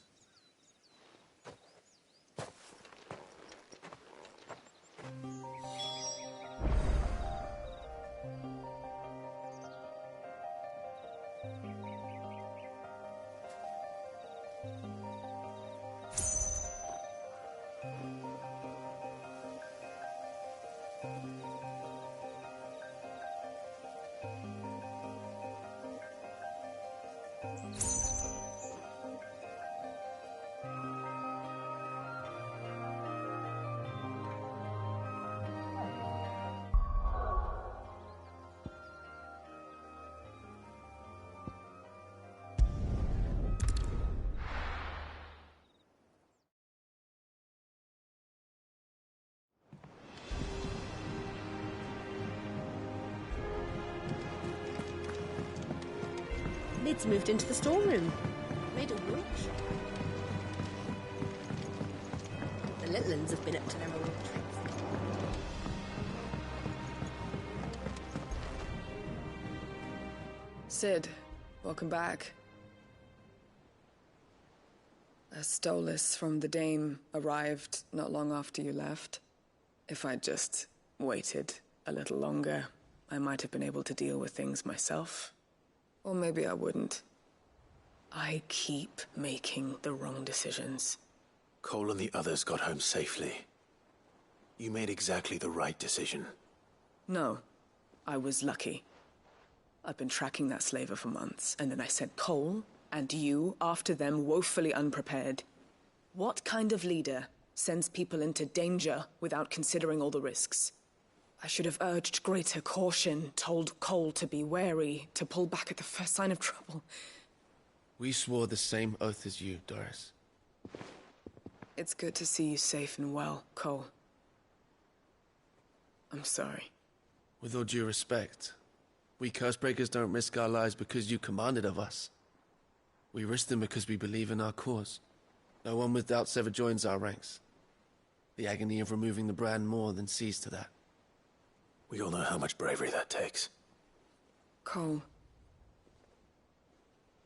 Lid's moved into the storeroom. Made a workshop. The little uns have been up to their old tricks. Sid, welcome back. A Stolas from the Dame arrived not long after you left. If I'd just waited a little longer, I might have been able to deal with things myself. Or maybe I wouldn't. I keep making the wrong decisions. Cole and the others got home safely. You made exactly the right decision. No, I was lucky. I've been tracking that slaver for months, and then I sent Cole and you after them woefully unprepared. What kind of leader sends people into danger without considering all the risks? I should have urged greater caution, told Cole to be wary, to pull back at the first sign of trouble. We swore the same oath as you, Doris. It's good to see you safe and well, Cole. I'm sorry. With all due respect, we Cursebreakers don't risk our lives because you commanded of us. We risk them because we believe in our cause. No one with doubts ever joins our ranks. The agony of removing the brand more than sees to that. We all know how much bravery that takes. Cole,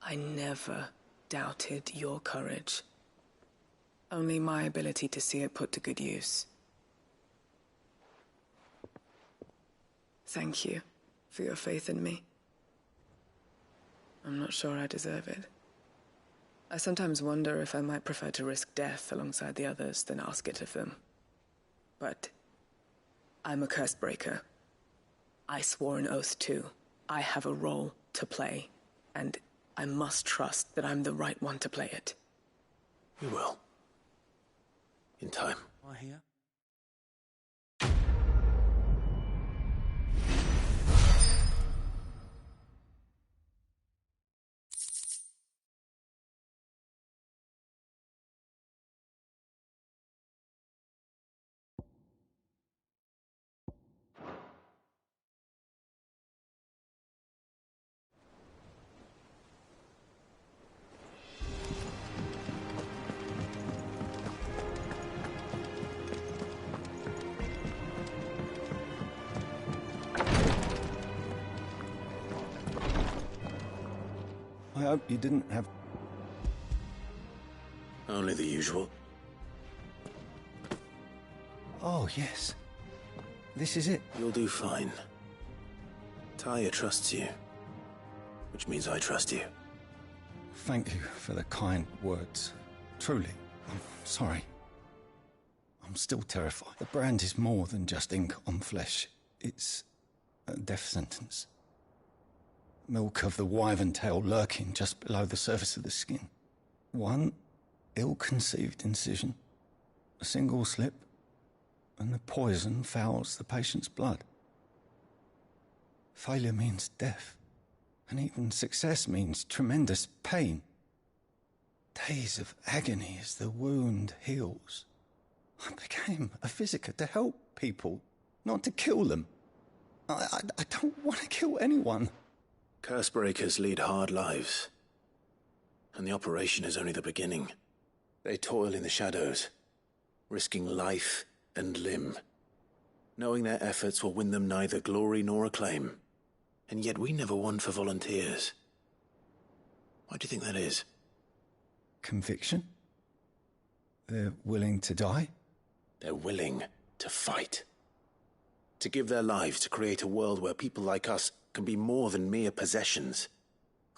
I never doubted your courage. Only my ability to see it put to good use. Thank you for your faith in me. I'm not sure I deserve it. I sometimes wonder if I might prefer to risk death alongside the others than ask it of them. But I'm a Cursebreaker. I swore an oath too. I have a role to play, and I must trust that I'm the right one to play it. You will. In time. I hear. I hope you didn't have... Only the usual. Oh, yes. This is it. You'll do fine. Taya trusts you. Which means I trust you. Thank you for the kind words. Truly, I'm sorry. I'm still terrified. The brand is more than just ink on flesh. It's a death sentence. Milk of the wyvern tail lurking just below the surface of the skin. One ill-conceived incision, a single slip, and the poison fouls the patient's blood. Failure means death, and even success means tremendous pain. Days of agony as the wound heals. I became a physicker to help people, not to kill them. I don't want to kill anyone. Cursebreakers lead hard lives. And the operation is only the beginning. They toil in the shadows, risking life and limb. knowing their efforts will win them neither glory nor acclaim. And yet we never won for volunteers. Why do you think that is? Conviction? They're willing to die? They're willing to fight. To give their lives to create a world where people like us can be more than mere possessions.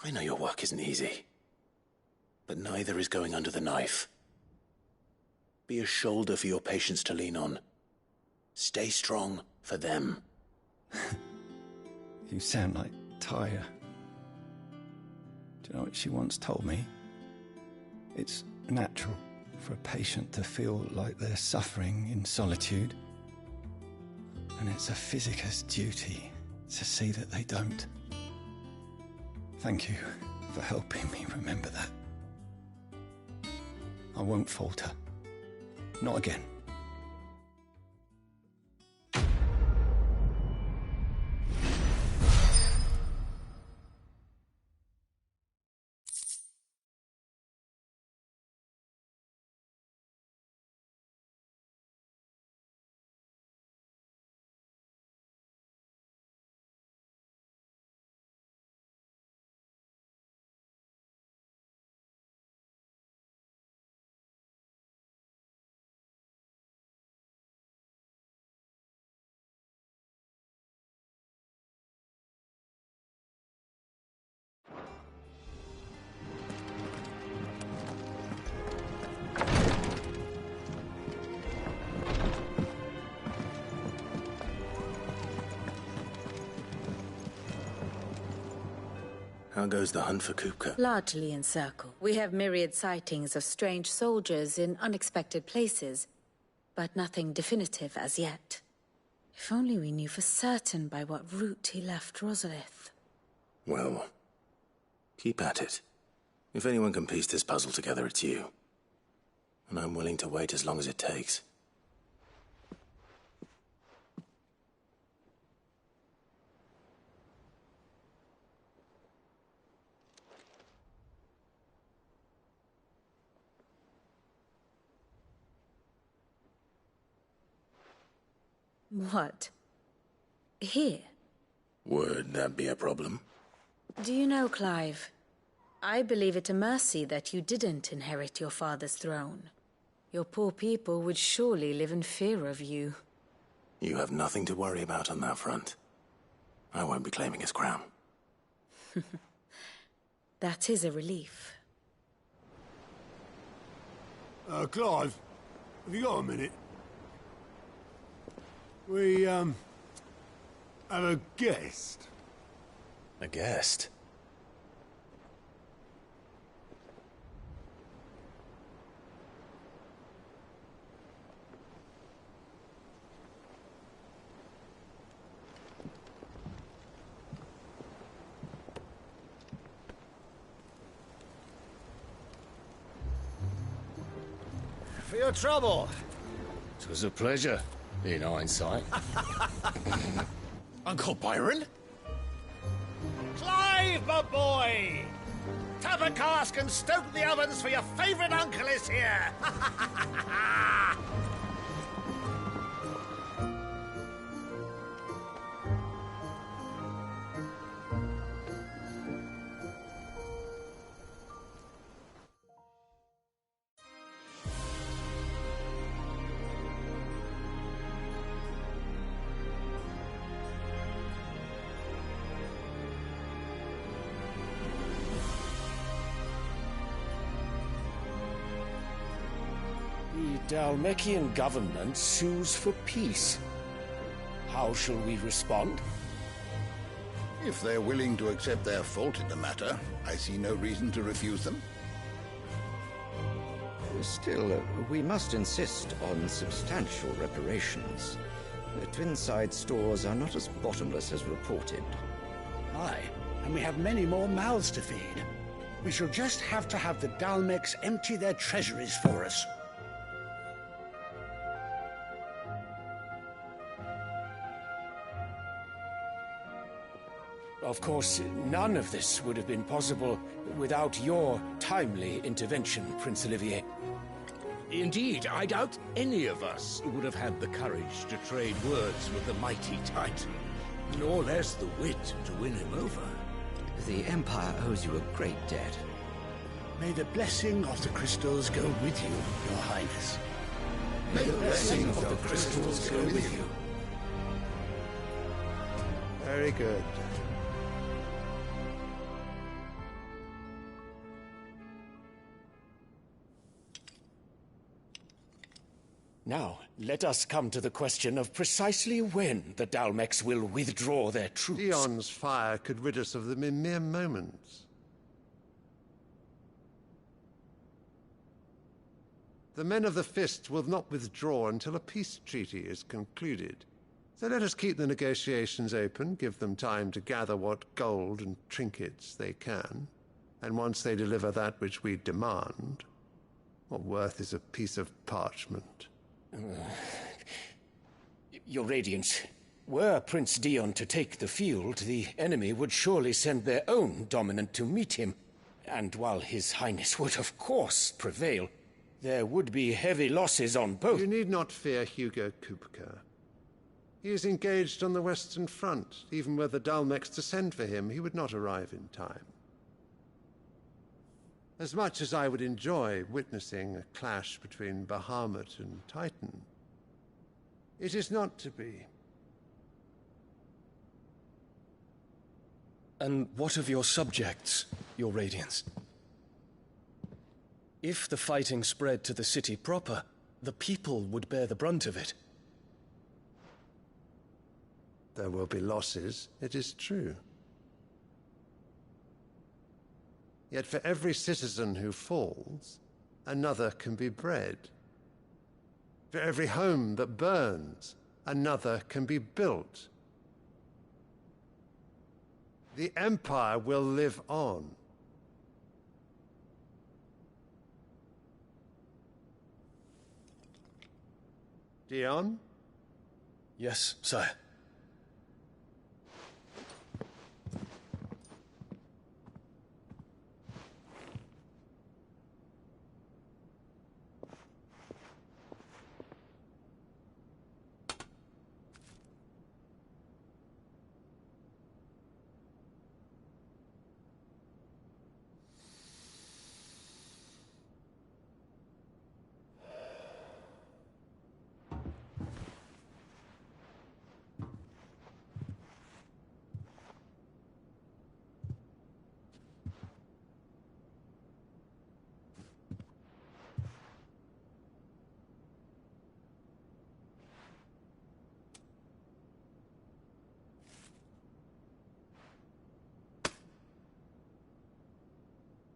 I know your work isn't easy. But neither is going under the knife. Be a shoulder for your patients to lean on. Stay strong for them. You sound like Tyre. Do you know what she once told me? It's natural for a patient to feel like they're suffering in solitude. And it's a physicist's duty to see that they don't. Thank you for helping me remember that. I won't falter. Not again. How goes the hunt for Kupka? Largely in circle. We have myriad sightings of strange soldiers in unexpected places, but nothing definitive as yet. If only we knew for certain by what route he left Rosalith. Well, keep at it. If anyone can piece this puzzle together, it's you. And I'm willing to wait as long as it takes. What? Here? Would that be a problem? Do you know, Clive, I believe it a mercy that you didn't inherit your father's throne. Your poor people would surely live in fear of you. You have nothing to worry about on that front. I won't be claiming his crown. That is a relief. Clive, have you got a minute? We, have a guest. A guest? For your trouble. It was a pleasure, in hindsight. Uncle Byron? Clive, my boy! Tap a cask and stoke the ovens, for your favourite uncle is here! The Dalmekian government sues for peace. How shall we respond? If they're willing to accept their fault in the matter, I see no reason to refuse them. Still, we must insist on substantial reparations. The Twinside stores are not as bottomless as reported. Aye, and we have many more mouths to feed. We shall just have to have the Dalmecs empty their treasuries for us. Of course, none of this would have been possible without your timely intervention, Prince Olivier. Indeed, I doubt any of us would have had the courage to trade words with the mighty Titan, nor less the wit to win him over. The Empire owes you a great debt. May the blessing of the crystals go with you, Your Highness. May the blessing of the crystals go with you. Very good. Now, let us come to the question of precisely when the Dalmex will withdraw their troops. Dion's fire could rid us of them in mere moments. The men of the Fist will not withdraw until a peace treaty is concluded. So let us keep the negotiations open, give them time to gather what gold and trinkets they can, and once they deliver that which we demand, what worth is a piece of parchment? Your Radiance, were Prince Dion to take the field, the enemy would surely send their own dominant to meet him. And while His Highness would of course prevail, there would be heavy losses on both. You need not fear Hugo Kupka. He is engaged on the Western Front. Even were the Dalmex to send for him, he would not arrive in time. As much as I would enjoy witnessing a clash between Bahamut and Titan, it is not to be. And what of your subjects, Your Radiance? If the fighting spread to the city proper, the people would bear the brunt of it. There will be losses, it is true. Yet for every citizen who falls, another can be bred. For every home that burns, another can be built. The Empire will live on. Dion? Yes, sire.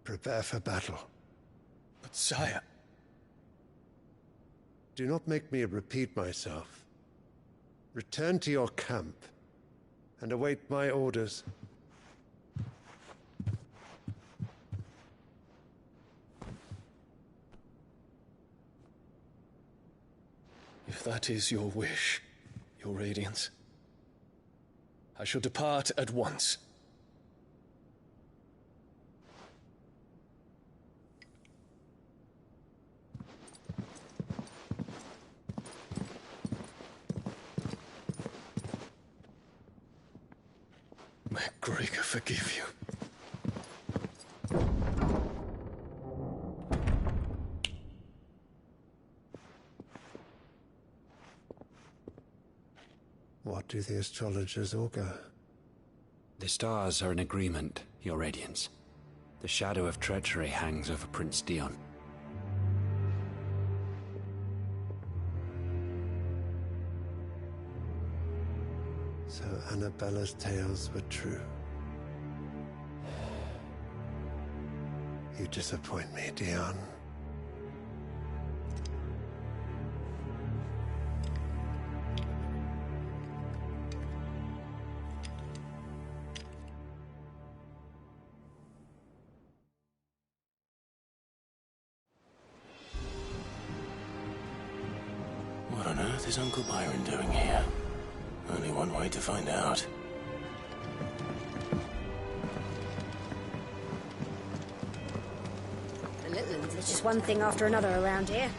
Prepare for battle. But sire... Do not make me repeat myself. Return to your camp and await my orders. If that is your wish, Your Radiance, I shall depart at once. May Gregor forgive you. What do the astrologers augur? The stars are in agreement, Your Radiance. The shadow of treachery hangs over Prince Dion. So Annabella's tales were true. You disappoint me, Dion. What on earth is Uncle Byron doing here? Only one way to find out. There's just one thing after another around here.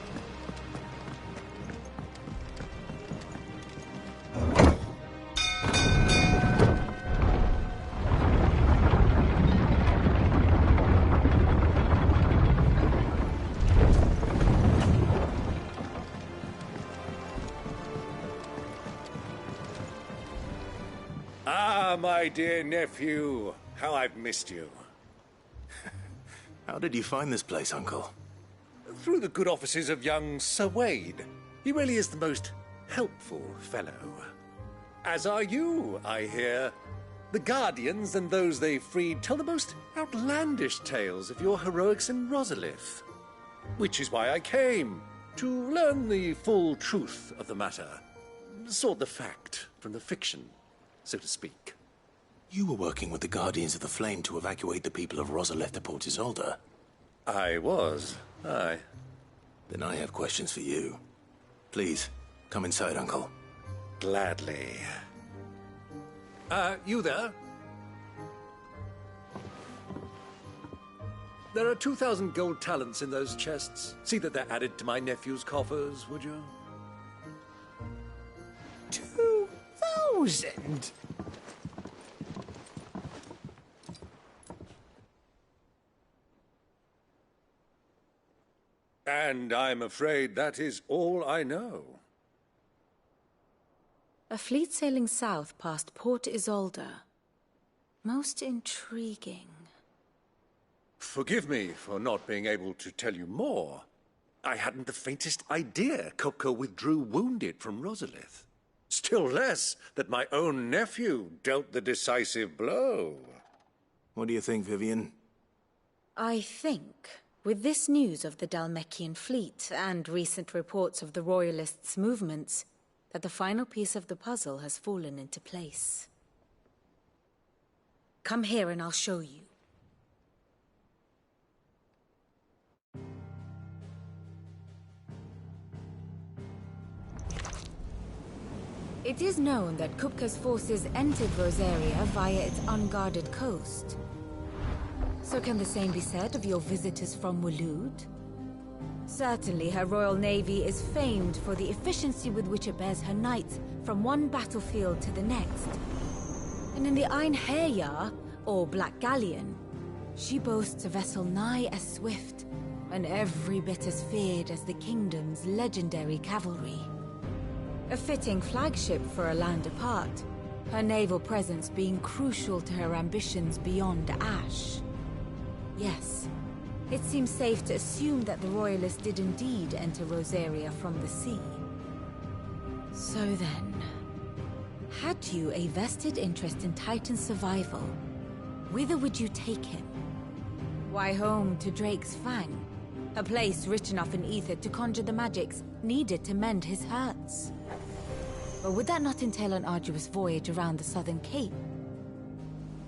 Ah, my dear nephew. How I've missed you. How did you find this place, Uncle? Through the good offices of young Sir Wade. He really is the most helpful fellow. As are you, I hear. The Guardians and those they freed tell the most outlandish tales of your heroics in Rosalith. Which is why I came, to learn the full truth of the matter. Sort the fact from the fiction, so to speak. You were working with the Guardians of the Flame to evacuate the people of Rosalith to Port Isolde. I was, aye. Then I have questions for you. Please, come inside, Uncle. Gladly. You there? There are 2,000 gold talents in those chests. See that they're added to my nephew's coffers, would you? 2,000? And I'm afraid that is all I know. A fleet sailing south past Port Isolde. Most intriguing. Forgive me for not being able to tell you more. I hadn't the faintest idea Kupka withdrew wounded from Rosalith. Still less that my own nephew dealt the decisive blow. What do you think, Vivian? I think, with this news of the Dhalmekian fleet and recent reports of the Royalists' movements, that the final piece of the puzzle has fallen into place. Come here and I'll show you. It is known that Kupka's forces entered Rosaria via its unguarded coast. So can the same be said of your visitors from Waloed? Certainly her royal navy is famed for the efficiency with which it bears her knights from one battlefield to the next. And in the Einherjar, or Black Galleon, she boasts a vessel nigh as swift and every bit as feared as the kingdom's legendary cavalry. A fitting flagship for a land apart, her naval presence being crucial to her ambitions beyond Ash. Yes, it seems safe to assume that the Royalists did indeed enter Rosaria from the sea. So then, had you a vested interest in Titan's survival, whither would you take him? Why, home to Drake's Fang, a place rich enough in ether to conjure the magics needed to mend his hurts. But would that not entail an arduous voyage around the southern cape?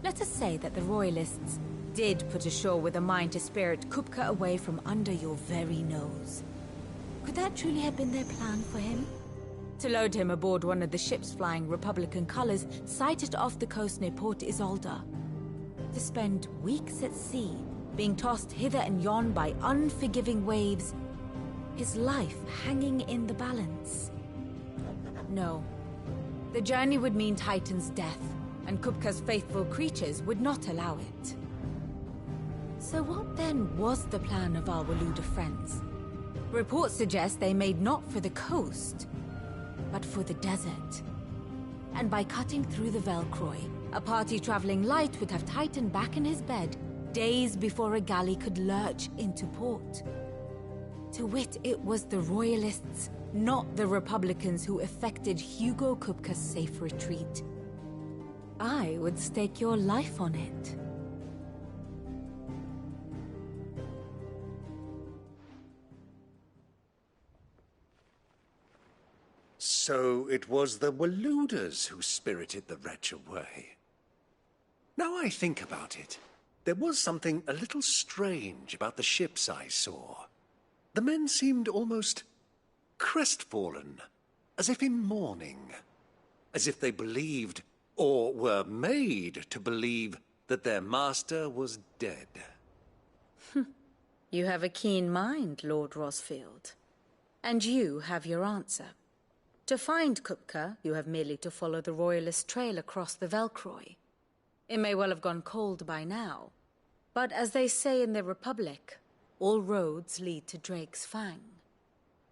Let us say that the Royalists did put ashore with a mind to spirit Kupka away from under your very nose. Could that truly have been their plan for him? To load him aboard one of the ships flying Republican colors sighted off the coast near Port Isolde. To spend weeks at sea, being tossed hither and yon by unforgiving waves, his life hanging in the balance. No. The journey would mean Titan's death, and Kupka's faithful creatures would not allow it. So what then was the plan of our Waloed friends? Reports suggest they made not for the coast, but for the desert. And by cutting through the Velcroy, a party traveling light would have Titan back in his bed days before a galley could lurch into port. To wit, it was the Royalists, not the Republicans, who effected Hugo Kupka's safe retreat. I would stake your life on it. So it was the Waloeders who spirited the wretch away. Now I think about it, there was something a little strange about the ships I saw. The men seemed almost crestfallen, as if in mourning, as if they believed, or were made to believe, that their master was dead. You have a keen mind, Lord Rosfield. And you have your answer. To find Kupka, you have merely to follow the Royalist trail across the Velcroy. It may well have gone cold by now, but as they say in the Republic, all roads lead to Drake's Fang.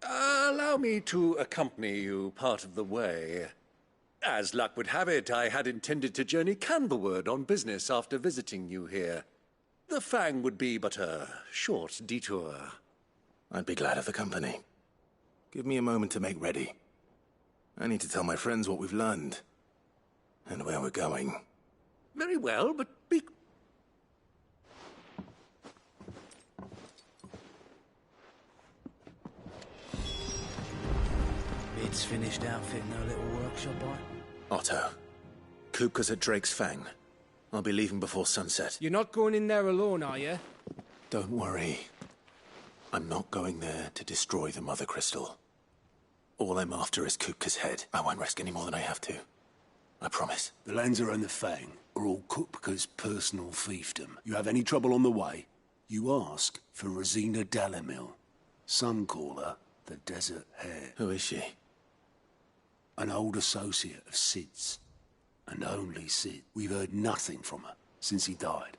Allow me to accompany you part of the way. As luck would have it, I had intended to journey Candleward on business after visiting you here. The Fang would be but a short detour. I'd be glad of the company. Give me a moment to make ready. I need to tell my friends what we've learned. And where we're going. Very well, but be... Bid's finished outfitting her little workshop, Otto, Kupka's at Drake's Fang. I'll be leaving before sunset. You're not going in there alone, are you? Don't worry. I'm not going there to destroy the Mother Crystal. All I'm after is Kupka's head. I won't risk any more than I have to. I promise. The Lanza and the Fang are all Kupka's personal fiefdom. You have any trouble on the way, you ask for Rosina Dalamil, Suncaller, the Desert Hare. Who is she? An old associate of Sid's. And only Sid. We've heard nothing from her since he died.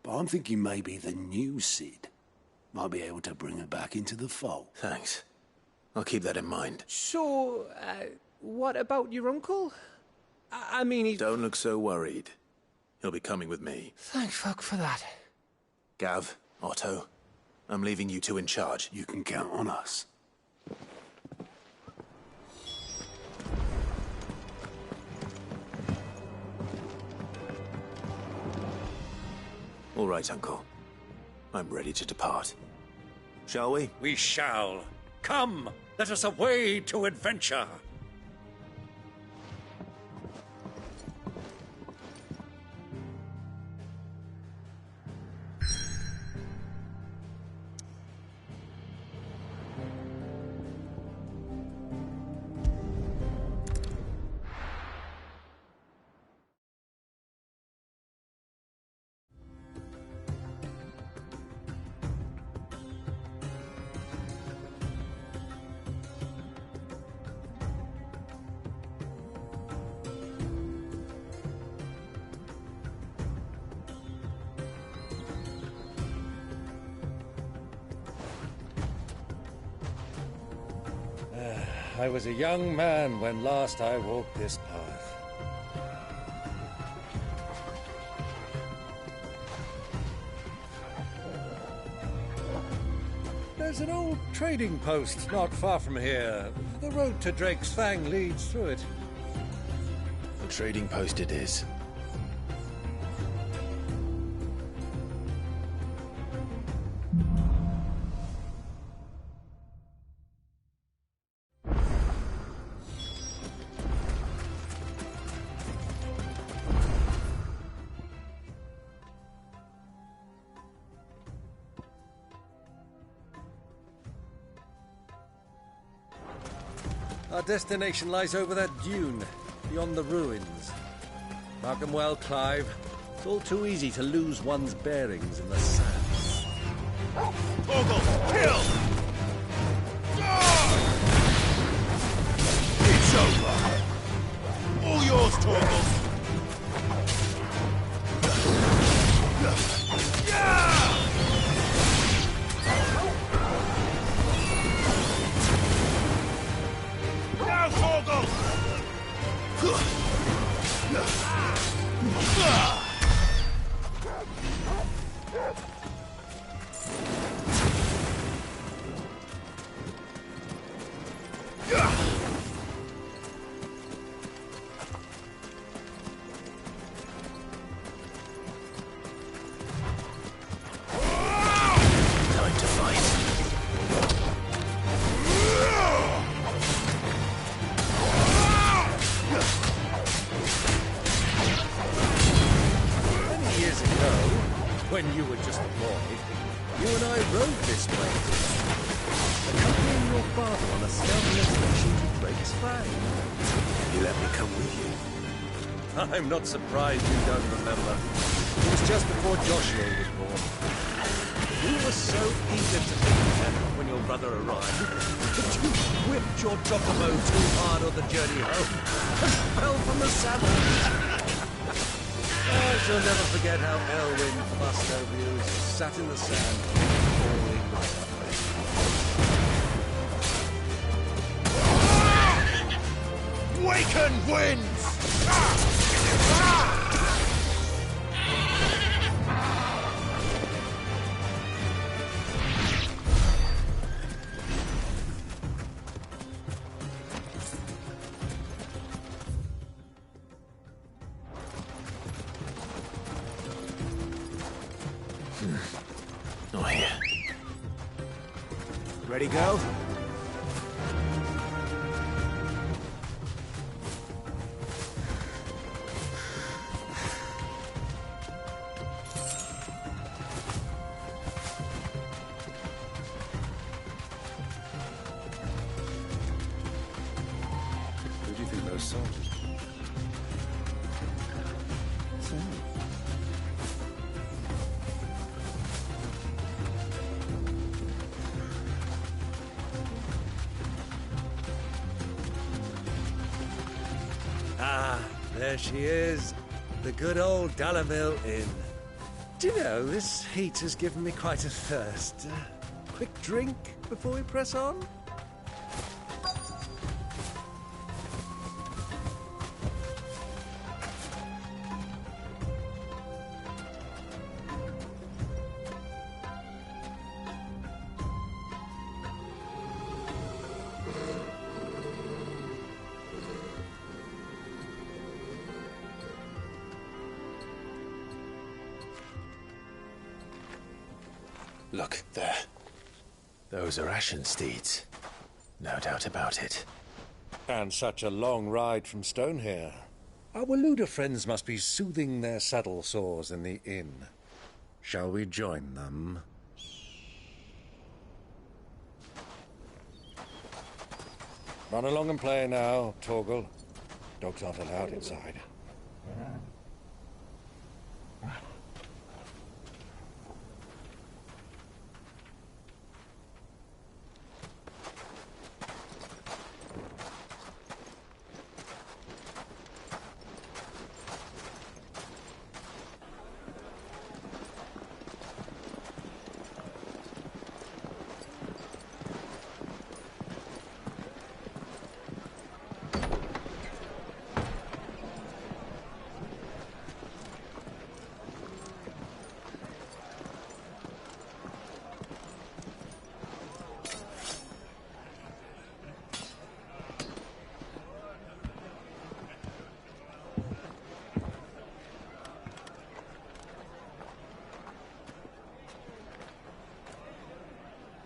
But I'm thinking maybe the new Sid might be able to bring her back into the fold. Thanks. I'll keep that in mind. So, what about your uncle? I mean, he... Don't look so worried. He'll be coming with me. Thank fuck for that. Gav, Otto, I'm leaving you two in charge. You can count on us. All right, Uncle. I'm ready to depart. Shall we? We shall. Come, let us away to adventure. I was a young man when last I walked this path. There's an old trading post not far from here. The road to Drake's Fang leads through it. The trading post it is. Our destination lies over that dune, beyond the ruins. Mark them well, Clive. It's all too easy to lose one's bearings in the sands. Torgal, kill! It's over! All yours, Torgal! Now, Torgal! Time to fight. Many years ago, when you were just a boy, you and I rode this way, accompanying your father on a scouting expedition to Drake's Fang. You let me come with you. I'm not surprised you don't remember. It was just before Joshua was born. You were so eager to meet him when your brother arrived that you whipped your chocobo too hard on the journey home and fell from the saddle. I shall never forget how Elwyn fussed over you as you sat in the sand, falling like a awakened winds! Not here. Ready, go? Who do you think those soldiers? Ah, there she is. The good old Dalamil Inn. Do you know, this heat has given me quite a thirst. Quick drink before we press on? Look, there. Those are Ashen steeds. No doubt about it. And such a long ride from Stonehere. Our Waluda friends must be soothing their saddle sores in the inn. Shall we join them? Run along and play now, Torgal. Dogs aren't allowed inside.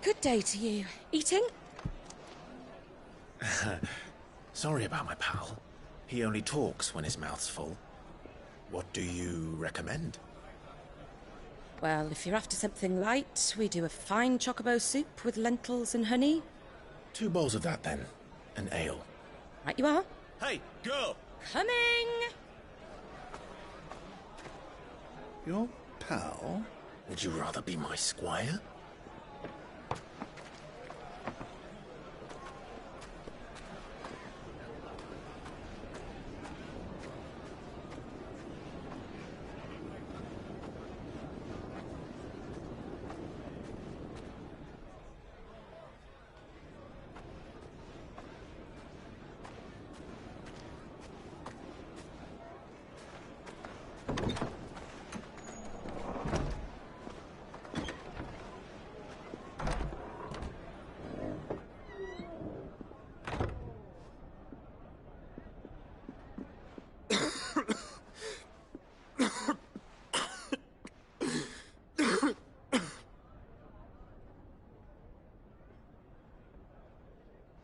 Good day to you. Eating? Sorry about my pal. He only talks when his mouth's full. What do you recommend? Well, if you're after something light, we do a fine chocobo soup with lentils and honey. 2 bowls of that, then. An ale. Right you are. Hey, girl! Coming! Your pal? Would you rather be my squire?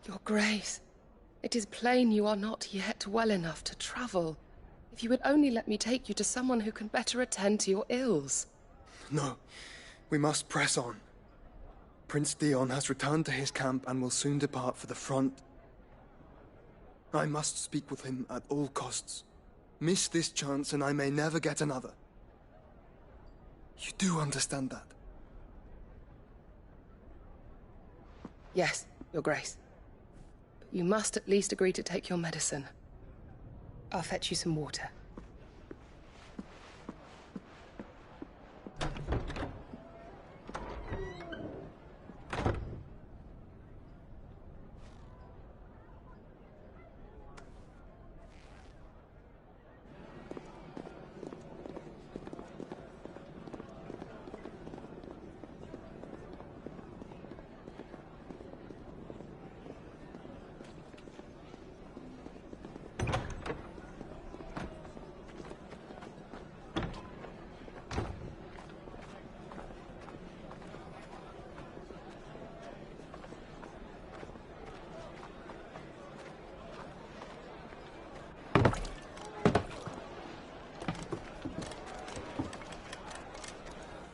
Your Grace, it is plain you are not yet well enough to travel. If you would only let me take you to someone who can better attend to your ills. No, we must press on. Prince Dion has returned to his camp and will soon depart for the front. I must speak with him at all costs. Miss this chance and I may never get another. You do understand that? Yes, Your Grace. But you must at least agree to take your medicine. I'll fetch you some water.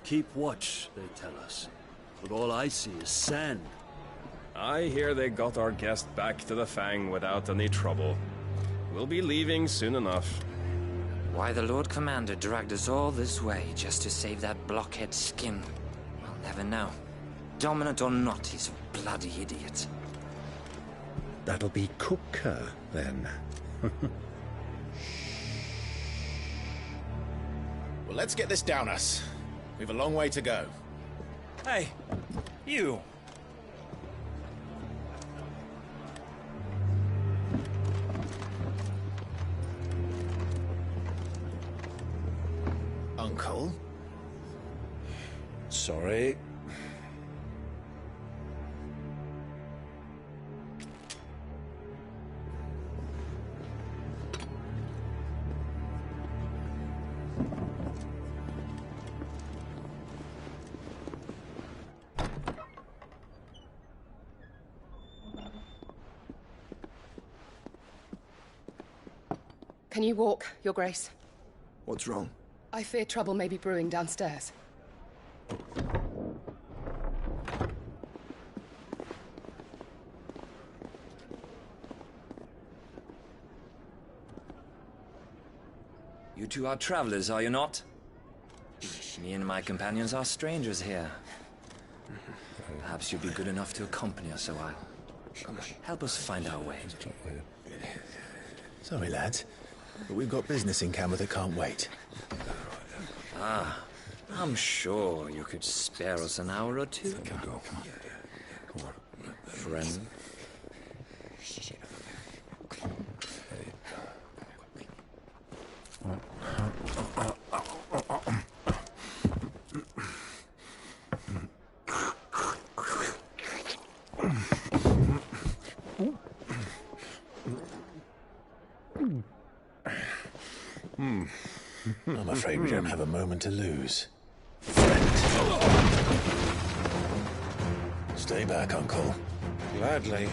Keep watch, they tell us. But all I see is sand. I hear they got our guest back to the Fang without any trouble. We'll be leaving soon enough. Why the Lord Commander dragged us all this way just to save that blockhead skin, I'll never know. Dominant or not, he's a bloody idiot. That'll be Kupka, then. Well, let's get this down us. We've a long way to go. Hey, you. Uncle? Sorry. Can you walk, Your Grace? What's wrong? I fear trouble may be brewing downstairs. You two are travelers, are you not? Me and my companions are strangers here. Perhaps you'd be good enough to accompany us a while. Help us find our way. Sorry, lads, but we've got business in camera that can't wait. Ah, I'm sure you could spare us an hour or two. Come on. Friend. I'm afraid we don't have a moment to lose. Stay back, Uncle. Gladly.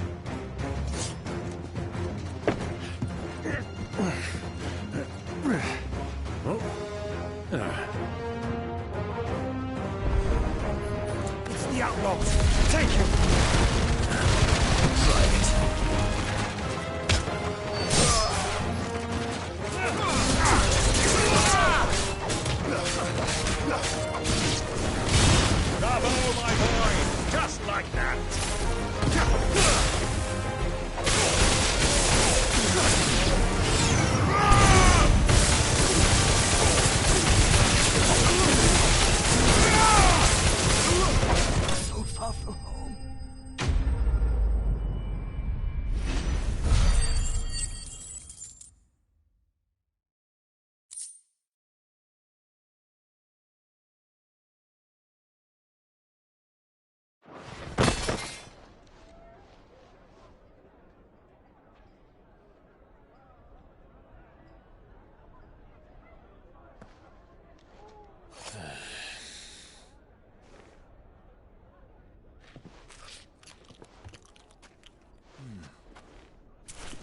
It's the outlaws! Take him! Bravo, my boy! Just like that! So far from home.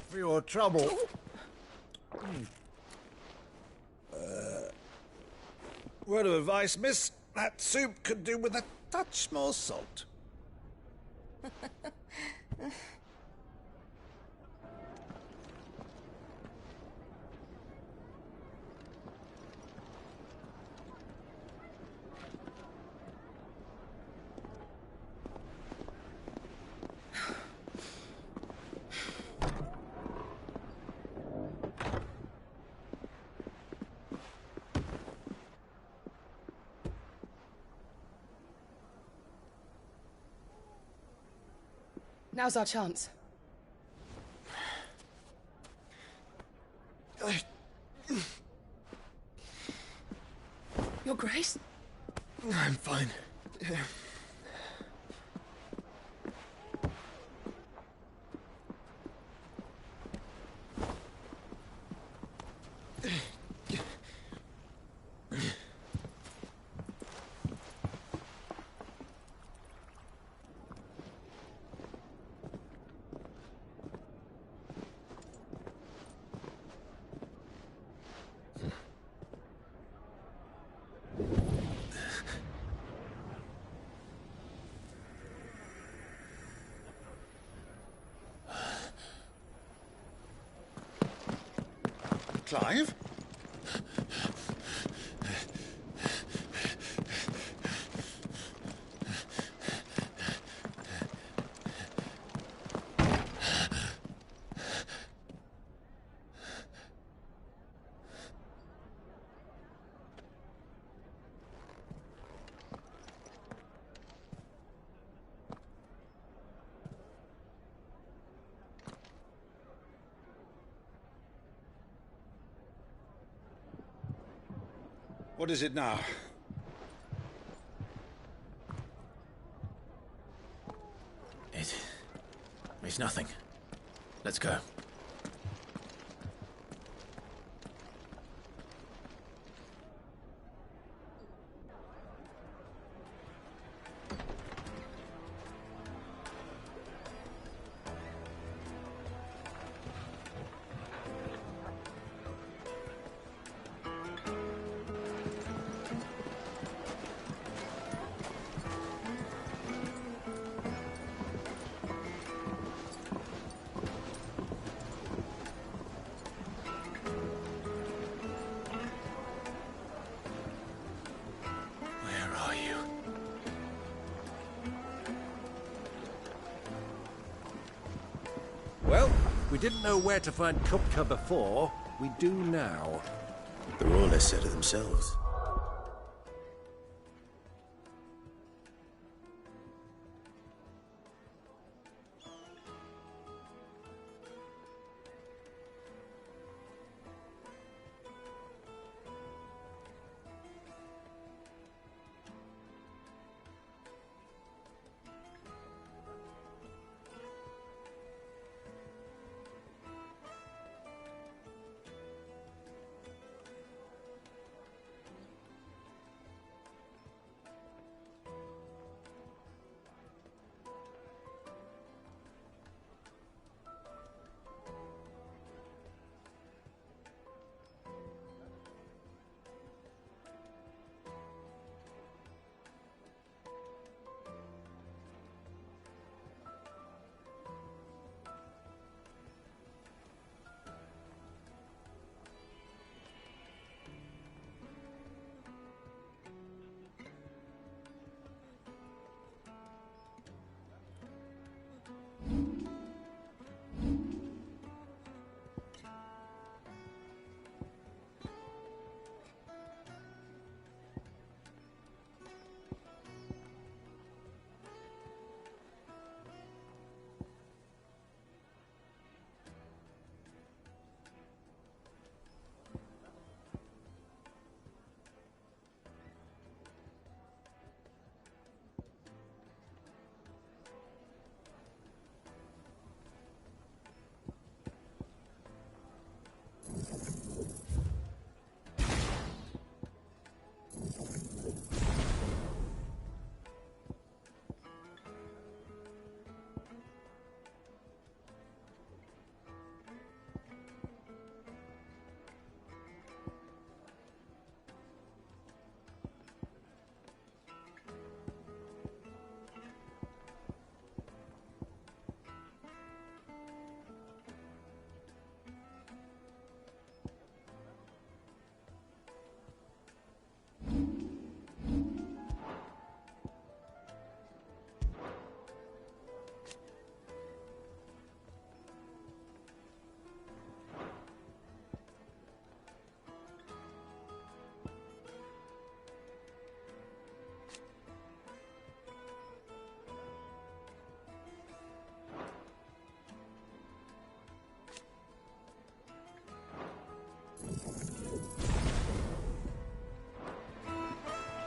For your trouble. Word of advice, miss. That soup could do with a touch more salt. Now's our chance. Your Grace? I'm fine. Clive? What is it now? It's nothing. Let's go. Well, we didn't know where to find Kupka before. We do now. They're all less said of themselves.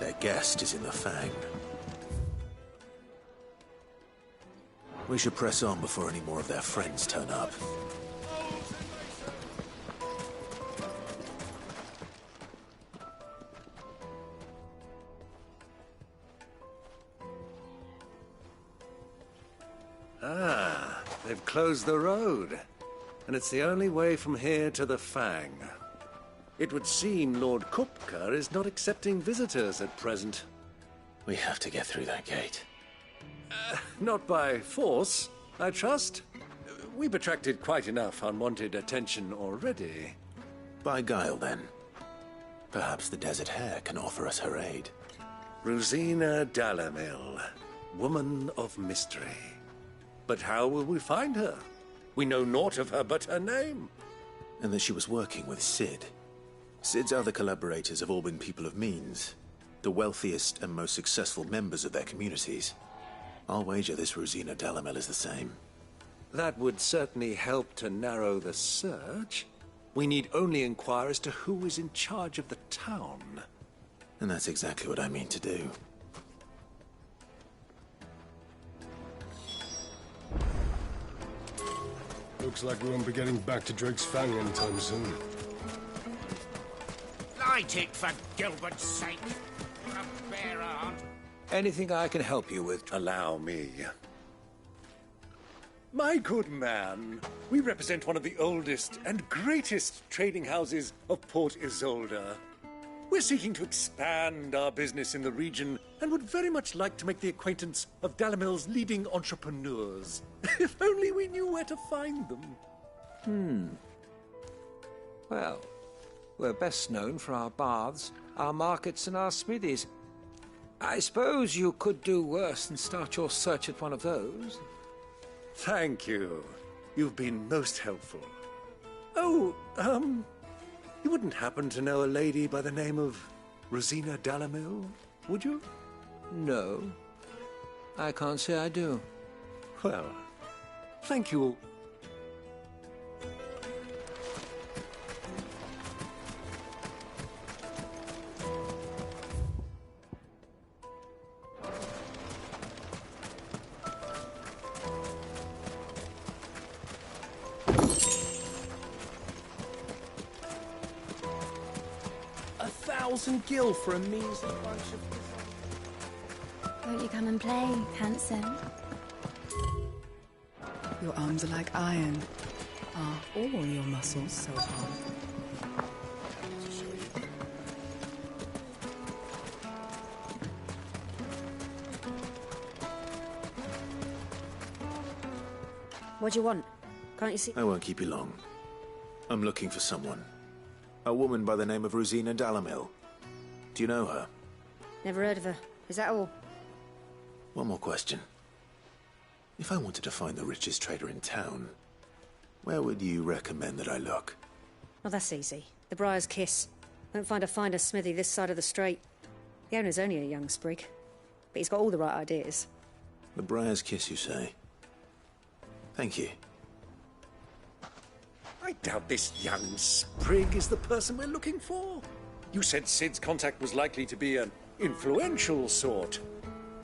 Their guest is in the Fang. We should press on before any more of their friends turn up. Ah, they've closed the road. And it's the only way from here to the Fang. It would seem Lord Kupka is not accepting visitors at present. We have to get through that gate. Not by force, I trust. We've attracted quite enough unwanted attention already. By guile, then. Perhaps the Desert Hare can offer us her aid. Rosina Dalamil, woman of mystery. But how will we find her? We know naught of her but her name. And that she was working with Cid. Cid's other collaborators have all been people of means, the wealthiest and most successful members of their communities. I'll wager this Rosina Dalamil is the same. That would certainly help to narrow the search. We need only inquire as to who is in charge of the town. And that's exactly what I mean to do. Looks like we won't be getting back to Drake's Fang anytime soon. Light it, for Gilbert's sake. You're a bear aunt. Anything I can help you with, allow me. My good man, we represent one of the oldest and greatest trading houses of Port Isolde. We're seeking to expand our business in the region and would very much like to make the acquaintance of Dalamil's leading entrepreneurs. If only we knew where to find them. Well, we're best known for our baths, our markets, and our smithies. I suppose you could do worse than start your search at one of those. Thank you. You've been most helpful. Oh, you wouldn't happen to know a lady by the name of Rosina Dalamil, would you? No. I can't say I do. Well, thank you. $1,000 for a measly bunch of... Won't you come and play, handsome? Your arms are like iron. Are all your muscles so hard? What do you want? Can't you see? I won't keep you long. I'm looking for someone. A woman by the name of Rosina Dalamil. Do you know her? Never heard of her. Is that all? One more question. If I wanted to find the richest trader in town, where would you recommend that I look? Well, that's easy. The Briar's Kiss. Won't find a finer smithy this side of the strait. The owner's only a young sprig, but he's got all the right ideas. The Briar's Kiss, you say? Thank you. I doubt this young sprig is the person we're looking for. You said Cid's contact was likely to be an influential sort.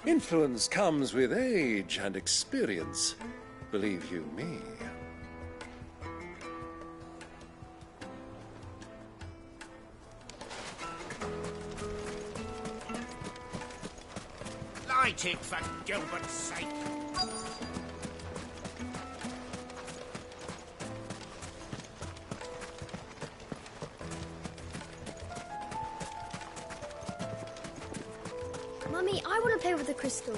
Influence comes with age and experience, believe you me. Light it, for Gilbert's sake. Mummy, I want to play with the crystal.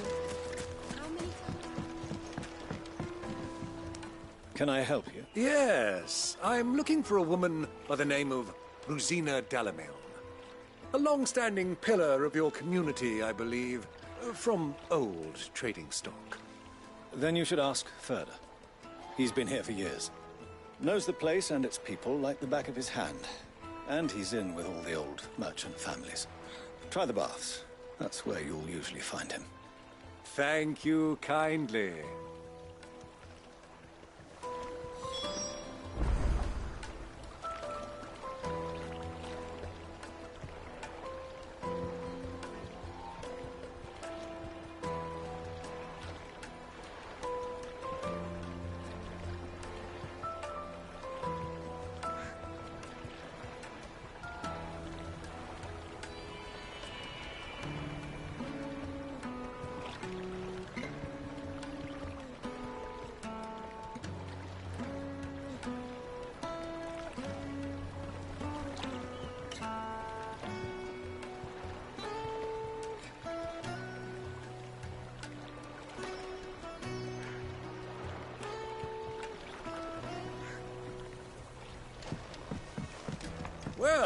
Can I help you? Yes, I'm looking for a woman by the name of Rosina Dalamil. A long-standing pillar of your community, I believe, from old trading stock. Then you should ask further. He's been here for years. Knows the place and its people like the back of his hand. And he's in with all the old merchant families. Try the baths. That's where you'll usually find him. Thank you kindly.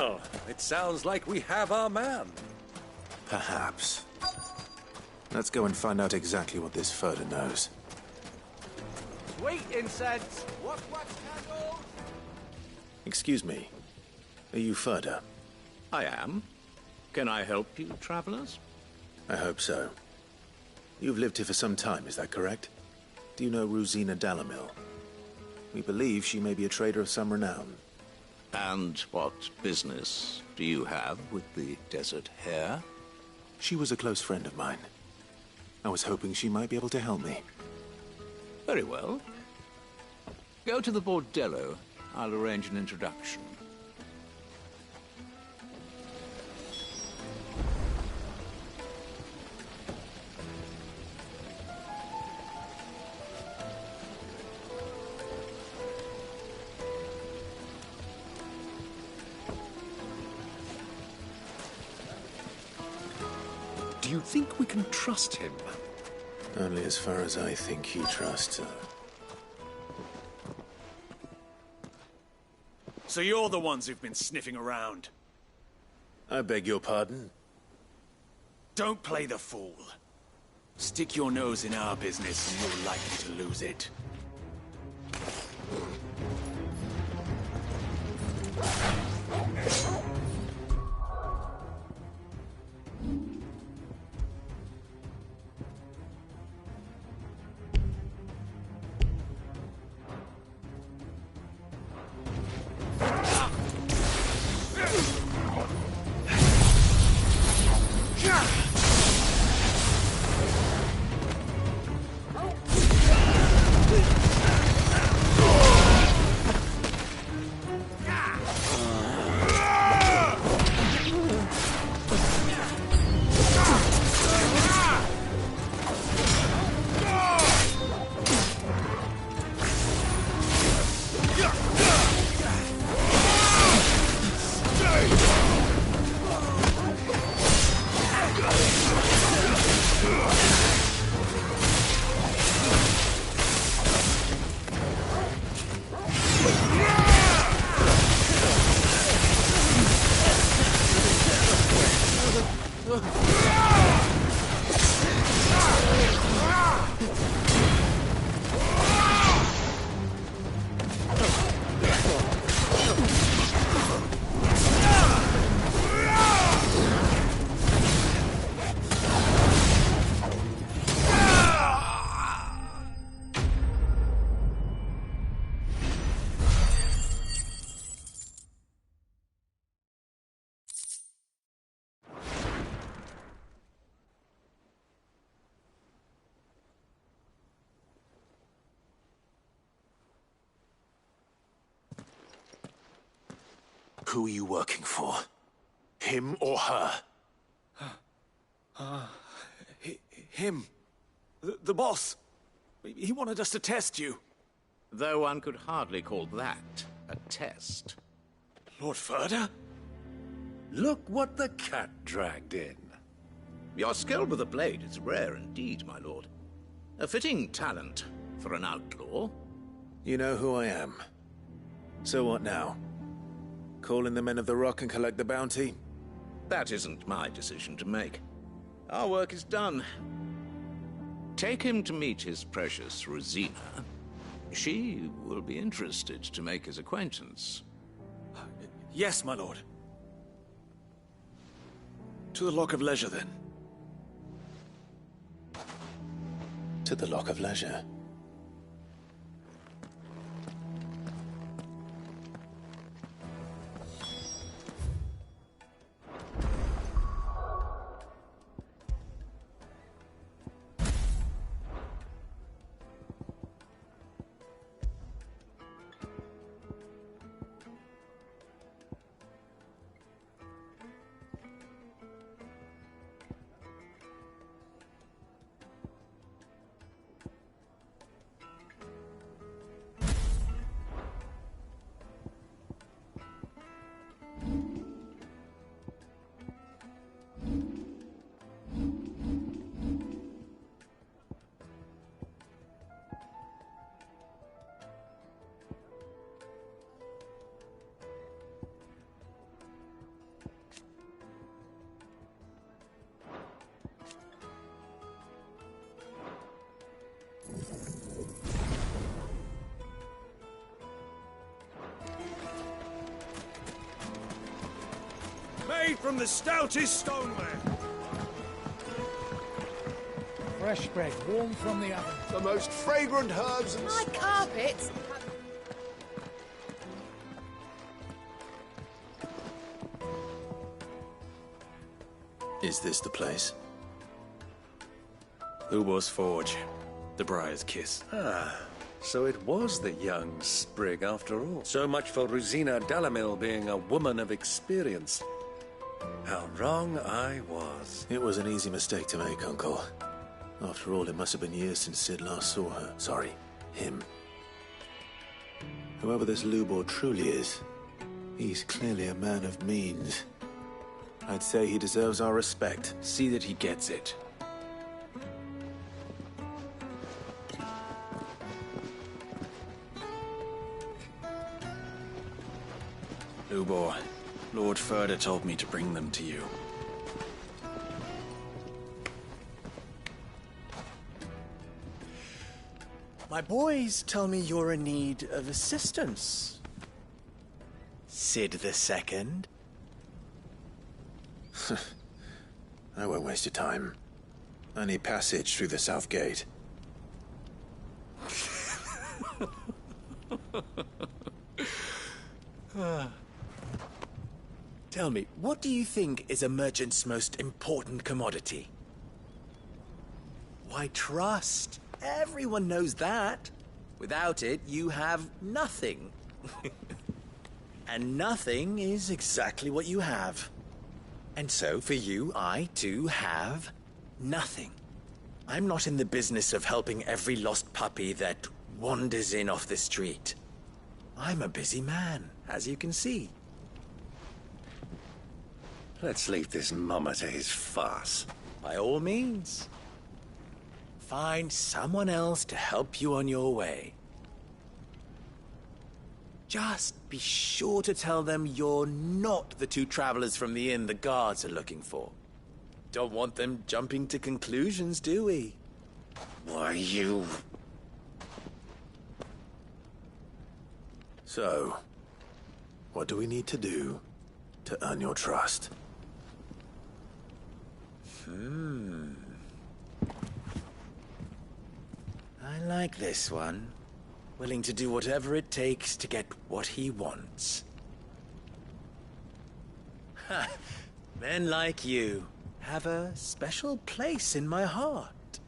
Well, it sounds like we have our man. Perhaps. Let's go and find out exactly what this Furder knows. Sweet incense! What candles? Excuse me. Are you Furder? I am. Can I help you, travelers? I hope so. You've lived here for some time, is that correct? Do you know Rosina Dalamil? We believe she may be a trader of some renown. And what business do you have with the Desert Hare? She was a close friend of mine. I was hoping she might be able to help me. Very well. Go to the bordello. I'll arrange an introduction. Do you think we can trust him? Only as far as I think he trusts her. So you're the ones who've been sniffing around. I beg your pardon? Don't play the fool. Stick your nose in our business and you're likely to lose it. Who are you working for? Him or her? Him. The boss. He wanted us to test you. Though one could hardly call that a test. Lord Furder? Look what the cat dragged in. Your skill with the blade is rare indeed, my lord. A fitting talent for an outlaw. You know who I am. So what now? Call in the Men of the Rock and collect the bounty? That isn't my decision to make. Our work is done. Take him to meet his precious Rosina. She will be interested to make his acquaintance. Yes, my lord. To the Lock of Leisure, then. To the Lock of Leisure. made from the stoutest stoneware. Fresh bread, warm from the oven. The most fragrant herbs and... My carpets! Is this the place? Ubor's Forge. The Briar's Kiss. Ah, so it was the young sprig after all. So much for Rosina Dalamil being a woman of experience. How wrong I was. It was an easy mistake to make, Uncle. After all, it must have been years since Sid last saw her. Sorry, him. Whoever this Lubor truly is, he's clearly a man of means. I'd say he deserves our respect. See that he gets it. Lubor, Lord Furder told me to bring them to you. My boys tell me you're in need of assistance. Sid the Second? I won't waste your time. I need passage through the south gate. Tell me, what do you think is a merchant's most important commodity? Why, trust. Everyone knows that. Without it, you have nothing. And nothing is exactly what you have. And so, for you, I, too, have nothing. I'm not in the business of helping every lost puppy that wanders in off the street. I'm a busy man, as you can see. Let's leave this mummer to his farce. By all means. Find someone else to help you on your way. Just be sure to tell them you're not the two travelers from the inn the guards are looking for. Don't want them jumping to conclusions, do we? Why, you... So, what do we need to do to earn your trust? I like this one. Willing to do whatever it takes to get what he wants. Ha! Men like you have a special place in my heart.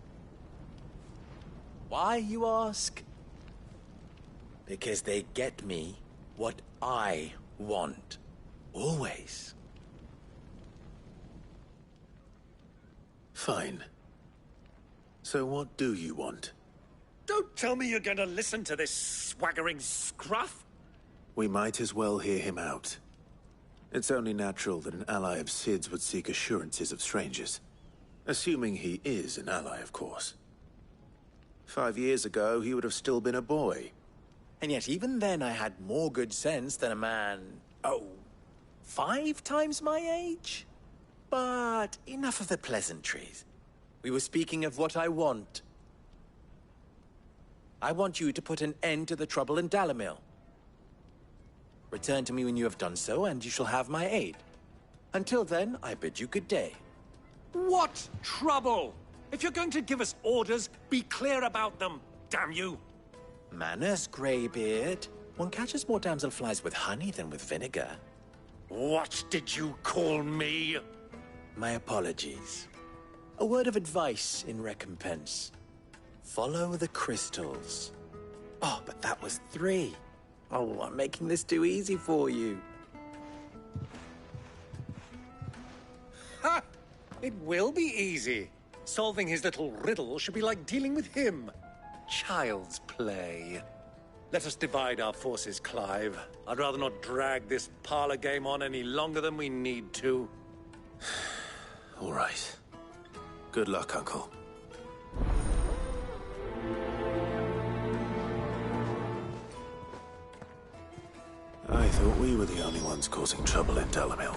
Why, you ask? Because they get me what I want. Always. Fine. So what do you want? Don't tell me you're going to listen to this swaggering scruff! We might as well hear him out. It's only natural that an ally of Sid's would seek assurances of strangers. Assuming he is an ally, of course. 5 years ago, he would have still been a boy. And yet even then I had more good sense than a man, 5 times my age? But enough of the pleasantries. We were speaking of what I want. I want you to put an end to the trouble in Dalamil. Return to me when you have done so, and you shall have my aid. Until then, I bid you good day. What trouble? If you're going to give us orders, be clear about them, damn you! Manners, Greybeard. One catches more damselflies with honey than with vinegar. What did you call me? My apologies. A word of advice in recompense. Follow the crystals. Oh, but that was 3. Oh, I'm making this too easy for you. Ha! It will be easy. Solving his little riddle should be like dealing with him. Child's play. Let us divide our forces, Clive. I'd rather not drag this parlor game on any longer than we need to. All right. Good luck, Uncle. I thought we were the only ones causing trouble in Dalamil.